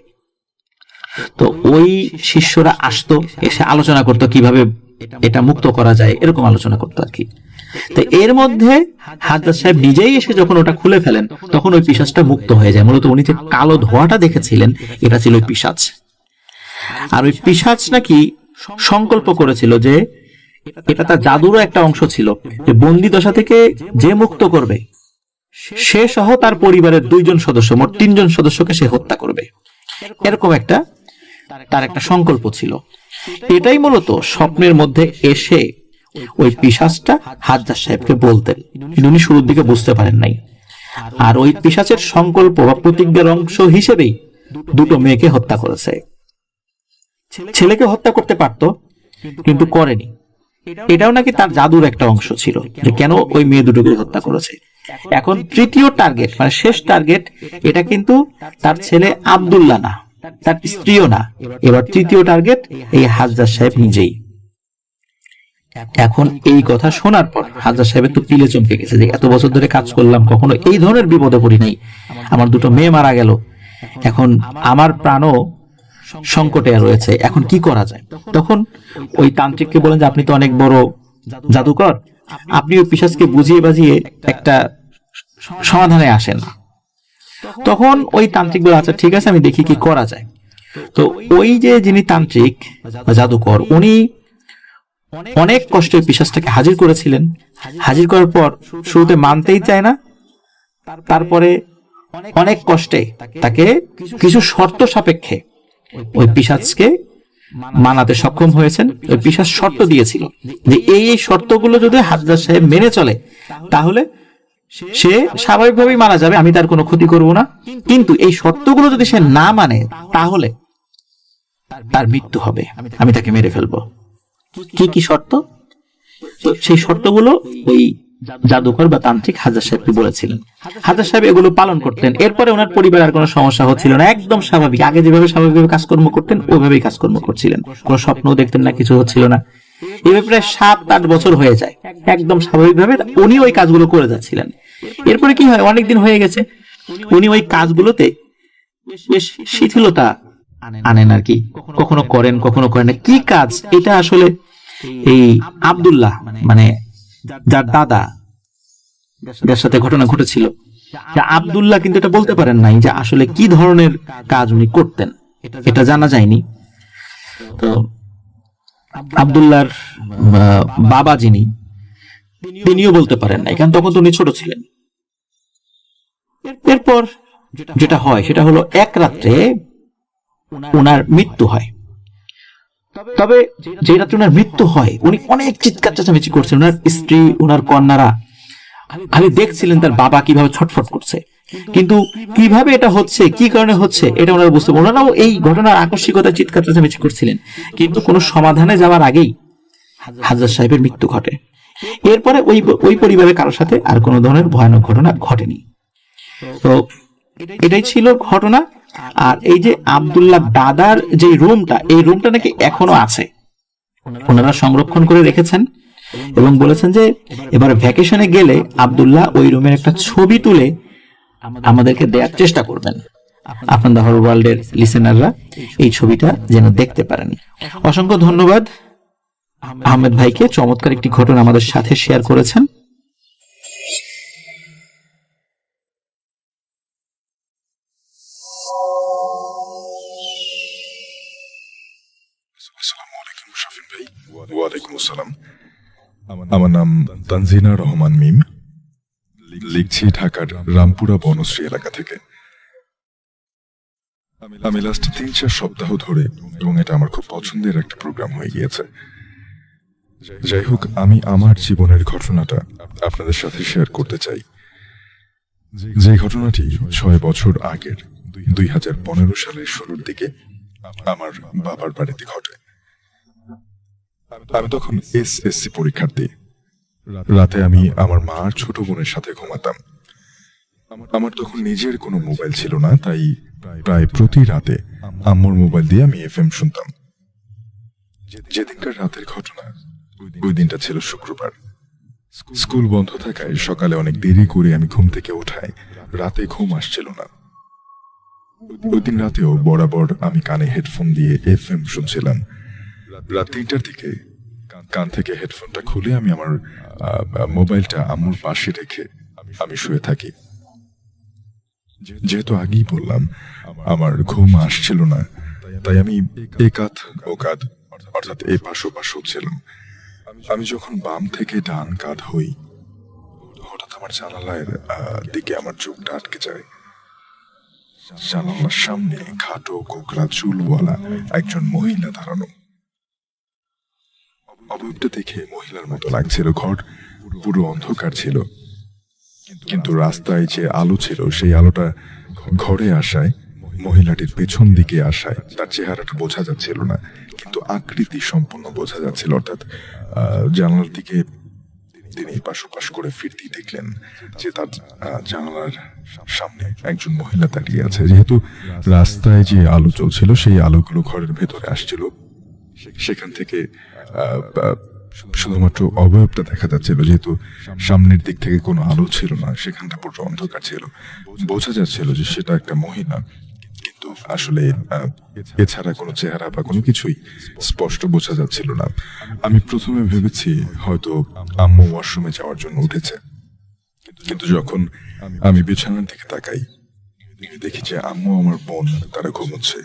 তো ওই শিষ্যরা আসতো, এসে আলোচনা করতো কিভাবে এটা মুক্ত করা যায়, এরকম আলোচনা করতো আর কি। তো এর মধ্যে হাজ্জাজ সাহেব নিজেই এসে যখন ওটা খুলে ফেলেন, তখন ওই পিশাচটা মুক্ত হয়ে যায়। মূলত উনি যে কালো ধোঁয়াটা দেখেছিলেন, এটা ছিল ওই পিশাচ। আর ওই পিশাচ নাকি সংকল্প করেছিল যে এটা তার জাদুরও একটা অংশ ছিল, যে বন্দি দশা থেকে যে মুক্ত করবে সে সহ তার পরিবারের 2 জন সদস্য, মোট 3 জন সদস্যকে সে হত্যা করবে, এরকম তার একটা সংকল্প ছিল। এটাই মূলত স্বপ্নের মধ্যে এসে ওই পিশাচটা হাজ্জাজ সাহেবকে বলতেন, কিন্তু উনি শুরুর দিকে বুঝতে পারেন নাই। আর ওই পিশাচের সংকল্প বা প্রতিজ্ঞার অংশ হিসেবেই 2টো মেয়েকে হত্যা করেছে। ছেলেকে হত্যা করতে পারতো, কিন্তু করেনি। এটাও নাকি তার জাদুর একটা অংশ ছিল, যে কেন ওই মেয়ে দুটোকে হত্যা করেছে। এখন তৃতীয় টার্গেট, মানে শেষ টার্গেট, এটা কিন্তু তার ছেলে আব্দুল্লাহ না, তার স্ত্রীও না। এবার তৃতীয় টার্গেট এই হাজ্জাজ সাহেব নিজেই। এখন এই কথা শোনার পর হাজ্জাজ সাহেবের তো পিলে চমকে গেছে, যে এত বছর ধরে কাজ করলাম, কখনো এই ধরনের বিপদে পড়ি নাই, আমার 2টো মেয়ে মারা গেল, এখন আমার প্রাণও সংকটে রয়েছে, এখন কি করা যায়। তখন ওই তান্ত্রিককে বলেন যে আপনি তো অনেক বড় জাদুকর, আপনি ওই পিশাচকে বুঝিয়ে বাজিয়ে একটা সমাধানে আসেন। তখন ওই তান্ত্রিক বলে আচ্ছা ঠিক আছে, আমি দেখি কি করা যায়। তো ওই যে যিনি তান্ত্রিক বা জাদুকর, উনি অনেক কষ্টে পিশাচটাকে হাজির করেছিলেন। হাজির করার পর শুরুতে মানতেই চায় না, তারপরে অনেক কষ্টে তাকে কিছু শর্ত সাপেক্ষে ওই পিশাচকে মানাতে সক্ষম হয়েছেন। ওই পিশাচ শর্ত দিয়েছিল যে এই শর্তগুলো যদি হাজ্জাজ সাহেব মেনে চলে, তাহলে সে স্বাভাবিকভাবেই মারা যাবে, আমি তার কোনো ক্ষতি করব না। কিন্তু এই শর্তগুলো যদি সে না মানে, তাহলে তার মৃত্যু হবে, আমি তাকে মেরে ফেলবো। কি কি শর্ত? সেই শর্তগুলো ওই জাদুকর বা তান্ত্রিক হাজ্জাজ সাহেবকে বলেছিলেন। হাজ্জাজ সাহেব এগুলো পালন করতেন। এরপরে ওনার পরিবারের আর কোনো সমস্যা হচ্ছিল না, একদম স্বাভাবিক, আগে যেভাবে স্বাভাবিকভাবে কাজকর্ম করতেন ওইভাবেই কাজকর্ম করছিলেন, কোনো স্বপ্ন দেখতেন না, কিছু হচ্ছিল না। এভাবে প্রায় 7-8 বছর হয়ে যায়, একদম স্বাভাবিকভাবে উনি ওই কাজগুলো করে যাচ্ছিলেন। এরপরে কি হয়, অনেকদিন হয়ে গেছে, উনি ওই কাজগুলোতে বেশ শিথিলতা আনেন আর কি, কখনো করেন কখনো করেন না। কি কাজ এটা আসলে এই আব্দুল্লাহ, মানে যার দাদা, যার সাথে ঘটনা ঘটেছিল, আব্দুল্লাহ কিন্তু এটা বলতে পারেন নাই যে আসলে কি ধরনের কাজ উনি করতেন, এটা জানা যায়নি। তো আব্দুল্লাহর বাবা যিনি, তিনিও বলতে পারেন নাই, কারণ তখন তো উনি ছোট ছিলেন। এরপর যেটা হয় সেটা হলো এক রাত্রে ওনার মৃত্যু হয়। তবে যে রাত্রে ওনার মৃত্যু হয়, উনি অনেক চিৎকার চেঁচামেচি করছেন, ওনার স্ত্রী, ওনার কন্যারা খালি দেখছিলেন তার বাবা কিভাবে ছটফট করছে, কিন্তু কিভাবে এটা হচ্ছে, কি কারণে হচ্ছে, এটা ওনারা বুঝতে পারেন। ওনারাও এই ঘটনার আকস্মিকতা চিৎকার চেঁচামেচি করছিলেন, কিন্তু কোনো সমাধানে যাওয়ার আগেই হাজ্জাজ সাহেবের মৃত্যু ঘটে। এরপরে ওই পরিবারের কারোর সাথে আর কোনো ধরনের ভয়ানক ঘটনা ঘটেনি। তো এটাই ছিল ঘটনা। আর এই যে আব্দুল্লাহ দাদার যে রুমটা, এই রুমটা নাকি এখনো আছে, ওনারা সংরক্ষণ করে রেখেছেন এবং বলেছেন যে এবার ভ্যাকেশনে গেলে আব্দুল্লাহ ওই রুমের একটা ছবি তুলে আমাদেরকে দেওয়ার চেষ্টা করবেন, আপনার হর ওয়ার্ল্ডের লিসেনাররা এই ছবিটা যেন দেখতে পারেন। অসংখ্য ধন্যবাদ আহমেদ ভাইকে, চমৎকার একটি ঘটনা আমাদের সাথে শেয়ার করেছেন। আসসালামু আলাইকুম শাফিন ভাই। ওয়ালাইকুম আসসালাম। আমার নাম তানজিনা রহমান মিম। লিখছি ঢাকার রামপুরা বনশ্রী এলাকা থেকে। আমি লাস্ট 3-4 সপ্তাহ ধরে, এবং এটা আমার খুব পছন্দের একটা প্রোগ্রাম হয়ে গিয়েছে। যাই হোক, আমি আমার জীবনের ঘটনাটা আপনাদের সাথে শেয়ার করতে চাই। যে ঘটনাটি 6 বছর আগের 2015 সালের শুরুর দিকে আমার বাবার বাড়িতে ঘটে। আমি তখন এসএসসি পরীক্ষার্থী। রাতে আমি আমার মা আর ছোট বোনের সাথে ঘুমাতাম। আমার তখন নিজের কোনো মোবাইল ছিল না, তাই প্রায় প্রতি রাতে আম্মুর মোবাইল দিয়ে আমি এফএম শুনতাম। যেদিনকার রাতের ঘটনা, ওই দিনটা ছিল শুক্রবার। স্কুল বন্ধ থাকায় সকালে অনেক দেরি করে আমি ঘুম থেকে ওঠায় রাতে ঘুম আসছিল না। ওই দিন রাতেও বরাবর আমি কানে হেডফোন দিয়ে এফএম শুনছিলাম। রাত 3টার দিকে কান থেকে হেডফোনটা খুলে আমি আমার মোবাইলটা আম্মুর পাশে রেখে আমি শুয়ে থাকি। যেহেতু আগেই বললাম আমার ঘুম আসছিল না, তাই আমি এ কাঁধ ও কাঁধ অর্থাৎ এ পাশ ও পাশ হচ্ছিলাম। আমি যখন বাম থেকে ডান কাঁধ হই, হঠাৎ আমার জানালার দিকে আমার চোখটা আটকে যায়। জানালার সামনে খাটো কোকড়া চুলওয়ালা একজন মহিলা দাঁড়ানো। অবয়বটা দেখে মহিলার মতো লাগছিল। ঘর পুরো অন্ধকার ছিল, কিন্তু রাস্তায় যে আলো ছিল সেই আলোটা ঘরে আসায়, মহিলাটির পেছন দিকে আসায় তার চেহারাটা বোঝা যাচ্ছিল না, কিন্তু আকৃতি সম্পূর্ণ বোঝা যাচ্ছিল। অর্থাৎ জানালার দিকে তিনি পাশোপাশ করে ফিরতেই দেখলেন যে তার জানালার সামনে একজন মহিলা দাঁড়িয়ে আছে। যেহেতু রাস্তায় যে আলো চলছিল সেই আলোগুলো ঘরের ভেতরে আসছিল, সেখান থেকে শুধুমাত্র অবয়বটা দেখা যাচ্ছিল। যেহেতু সামনের দিক থেকে কোনো আলো ছিল না, সেখানটা পুরো অন্ধকার ছিল, বোঝা যাচ্ছিল যে সেটা একটা মহিলা, কিন্তু আসলে এছাড়া কোনো চেহারা বা কোনো কিছুই স্পষ্ট বোঝা যাচ্ছিল না। আমি প্রথমে ভেবেছি হয়তো আম্মু ওয়াশরুমে যাওয়ার জন্য উঠেছে, কিন্তু যখন আমি বিছানার দিকে তাকাই, দেখি যে আম্মু আমার বোন তারা ঘুমোচ্ছে।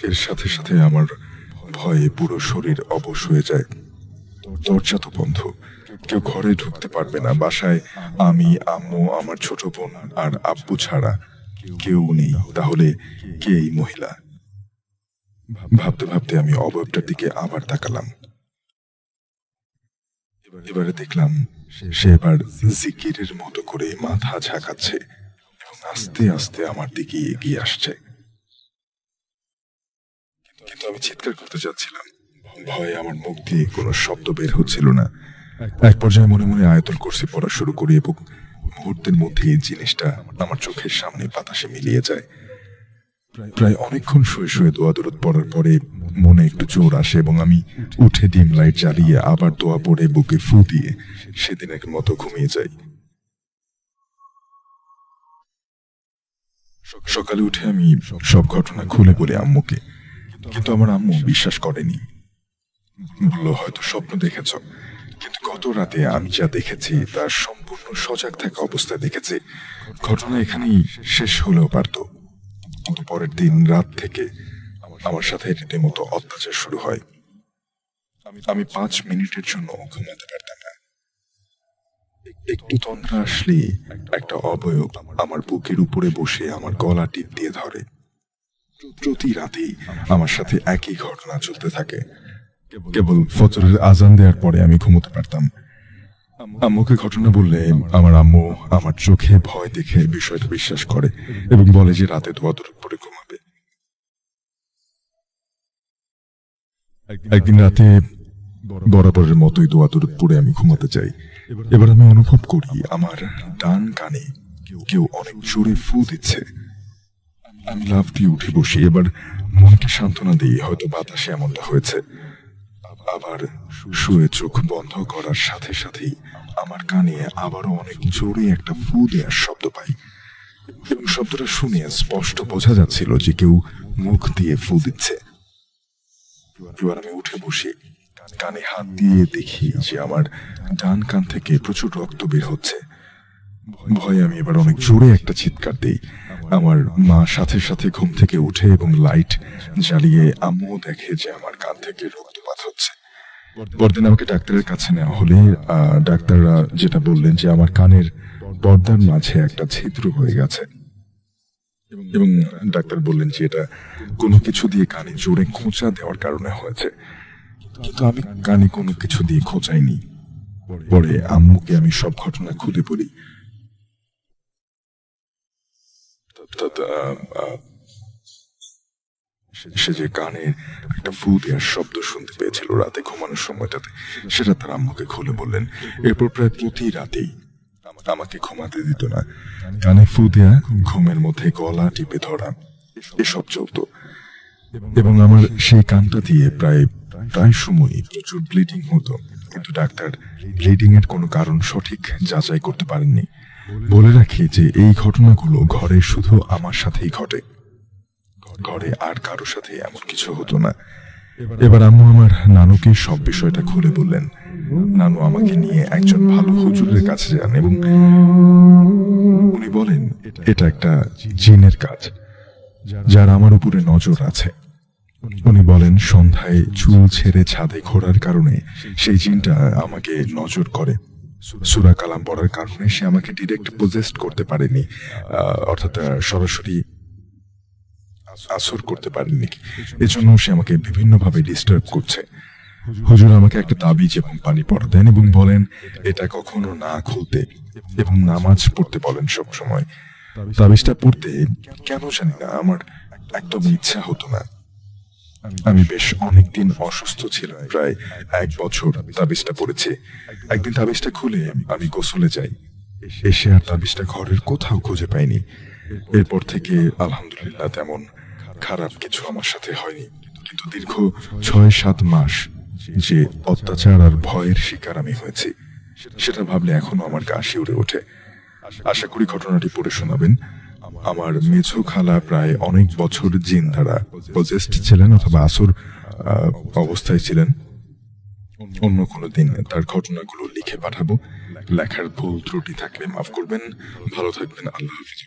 এর সাথে সাথে আমার ভয়ে পুরো শরীর অবশ হয়ে যায়। দরজা তো বন্ধ, কেউ ঘরে ঢুকতে পারবে না। বাসায় আমি, আম্মু, আমার ছোট বোন আর আব্বু ছাড়া কেউ নেই। তাহলে কে এই মহিলা? ভাবতে ভাবতে আমি অবয়বটার দিকে আবার তাকালাম। এবারে দেখলাম সে এবার জিকিরের মতো করে মাথা ঝাঁকাচ্ছে এবং আস্তে আস্তে আমার দিকে এগিয়ে আসছে। কিন্তু আমি চিৎকার করতে যাচ্ছিলাম, ভয়ে আমার মুখ দিয়ে কোনো শব্দ বের হচ্ছিল না। এক পর্যায়ে মনে মনে আয়াতুল কুরসি পড়া শুরু করি এবং মুহূর্তের মধ্যে এই জিনিসটা আমার চোখের সামনে বাতাসে মিলিয়ে যায়। প্রায় অনেকক্ষণ শুয়ে শুয়ে দোয়া দরুদ পড়ার পরে মনে একটু জোর আসে এবং আমি উঠে ডিম লাইট জ্বালিয়ে আবার দোয়া পড়ে বুকে ফু দিয়ে সেদিনের মতো ঘুমিয়ে যাই। সকালে উঠে আমি সব ঘটনা খুলে বলি আম্মুকে, কিন্তু আমার আম্মু বিশ্বাস করেনি। বলল, হয়তো স্বপ্ন দেখেছ, কিন্তু গত রাতে আমি যা দেখেছি তার সম্পূর্ণ সজাগ থাকা অবস্থায় দেখেছি। ঘটনা এখানেই শেষ হলেও পারত, কিন্তু পরের দিন রাত থেকে আমার সাথে রীতিমতো অত্যাচার শুরু হয়। আমি 5 মিনিটের জন্য ঘুমাতে পারতাম না। একটু তন্দ্রা আসলে একটা অবয়ব আমার বুকের উপরে বসে আমার গলা টিপ দিয়ে ধরে। প্রতি রাতেই আমার সাথে একই ঘটনা চলতে থাকে। কেবল ফজরের আজান দেওয়ার পরে আমি ঘুমোতে পারতাম। আম্মুকে ঘটনা বললে আমার আম্মু আমার চোখে ভয় দেখে বিষয়টা বিশ্বাস করে এবং বলে যে রাতে দোয়া দরুদ পড়ে ঘুমাবে। একদিন রাতে বরাবরের মতোই দোয়া দরুদ পড়ে আমি ঘুমাতে যাই। এবার আমি অনুভব করি আমার ডান কানে কেউ অনেক জোরে ফু দিচ্ছে। আমি লাফ দিয়ে উঠে বসি। এবার মনকে সান্ত্বনা দিই, হয়তো বাতাসে এমনটা হয়েছে। আবার শুয়ে চোখ বন্ধ করার সাথে সাথেই আমার কানে আবারও অনেক জোরে একটা ফু দেওয়ার শব্দ পাই এবং শব্দটা শুনে স্পষ্ট বোঝা যাচ্ছিল যে কেউ মুখ দিয়ে ফু দিচ্ছে। এবার আমি উঠে বসি, কানে হাত দিয়ে দেখি যে আমার ডান কান থেকে প্রচুর রক্ত বের হচ্ছে। ভয়ে আমি এবার অনেক জোরে একটা চিৎকার দিই। আমার মা সাথে সাথে ঘুম থেকে উঠে এবং লাইট জ্বালিয়ে আম্মু দেখে যে আমার কান থেকে রক্তপাত হচ্ছে। পরদিন আমাকে ডাক্তারের কাছে নেওয়া হলে ডাক্তাররা যেটা বললেন যে আমার কানের পর্দার মাঝে একটা ছিদ্র হয়ে গেছে এবং ডাক্তার বললেন যে এটা কোনো কিছু দিয়ে কানে জোরে খোঁচা দেওয়ার কারণে হয়েছে, কিন্তু আমি কানে কোনো কিছু দিয়ে খোঁচাইনি। পরে আম্মুকে আমি সব ঘটনা খুলে বলি। সে যে কানে একটা ফু দেওয়ার শব্দ শুনতে পেয়েছিল রাতে ঘুমানোর সময়টাতে, সেটা তার আম্মুকে খুলে বললেন। এরপর প্রায় প্রতি রাতেই আমাকে ঘুমাতে দিত না, কানে ফু দেয়া, ঘুমের মধ্যে গলা টিপে ধরা, এসব চলতো। এবং আমার সেই কানটা দিয়ে প্রায় সময়ই প্রচুর ব্লিডিং হতো, কিন্তু ডাক্তার ব্লিডিং এর কোনো কারণ সঠিক যাচাই করতে পারেননি। বলে রাখি যে এই ঘটনাগুলো ঘরে শুধু আমার সাথেই ঘটে, ঘরে আর কারোর সাথে এমন কিছু হতো না। এবার আম্মু আমার নানুকে সব বিষয়টা খুলে বললেন। নানু আমাকে নিয়ে একজন ভালো হুজুরের কাছে যান এবং উনি বলেন এটা একটা জিনের কাজ, যার আমার উপরে নজর আছে। উনি বলেন সন্ধ্যায় চুল ছেড়ে ছাদে ঘোরার কারণে সেই জিনটা আমাকে নজর করে। সূরা কালাম পড়ার কারণে সে আমাকে ডিরেক্ট পজেস্ট করতে পারেনি, অর্থাৎ সরাসরি আসর করতে পারেনি। এজন্য সে আমাকে বিভিন্নভাবে ডিস্টার্ব করছে। হুজুর আমাকে একটা তাবিজ এবং পানি পড়া দেন এবং বলেন এটা কখনো না খুলতে এবং নামাজ পড়তে বলেন সব সময়। তাবিজটা পড়তে কেন জানি না আমার একদম ইচ্ছা হতো না। আমি বেশ অনেকদিন অসুস্থ ছিলাম, প্রায় 1 বছর তাবিজটা পড়েছি। একদিন তাবিজটা খুলে আমি গোসলে যাই, এসে আর তাবিজটা ঘরের কোথাও খুঁজে পাইনি। এরপর থেকে আলহামদুলিল্লাহ তেমন খারাপ কিছু আমার সাথে হয়নি, কিন্তু দীর্ঘ 6-7 মাস যে অত্যাচার আর ভয়ের শিকার আমি হয়েছি, সেটা ভাবলে এখনো আমার গা শিউরে ওঠে। আশা করি ঘটনাটি পড়ে শোনাবেন। আমার মেঝো খালা প্রায় অনেক বছর জিন দ্বারা পজেস্ট ছিলেন অথবা আসর অবস্থায় ছিলেন। অন্য কোনো দিন তার ঘটনাগুলো লিখে পাঠাবো। লেখার ভুল ত্রুটি থাকলে মাফ করবেন। ভালো থাকবেন। আল্লাহ হাফেজ।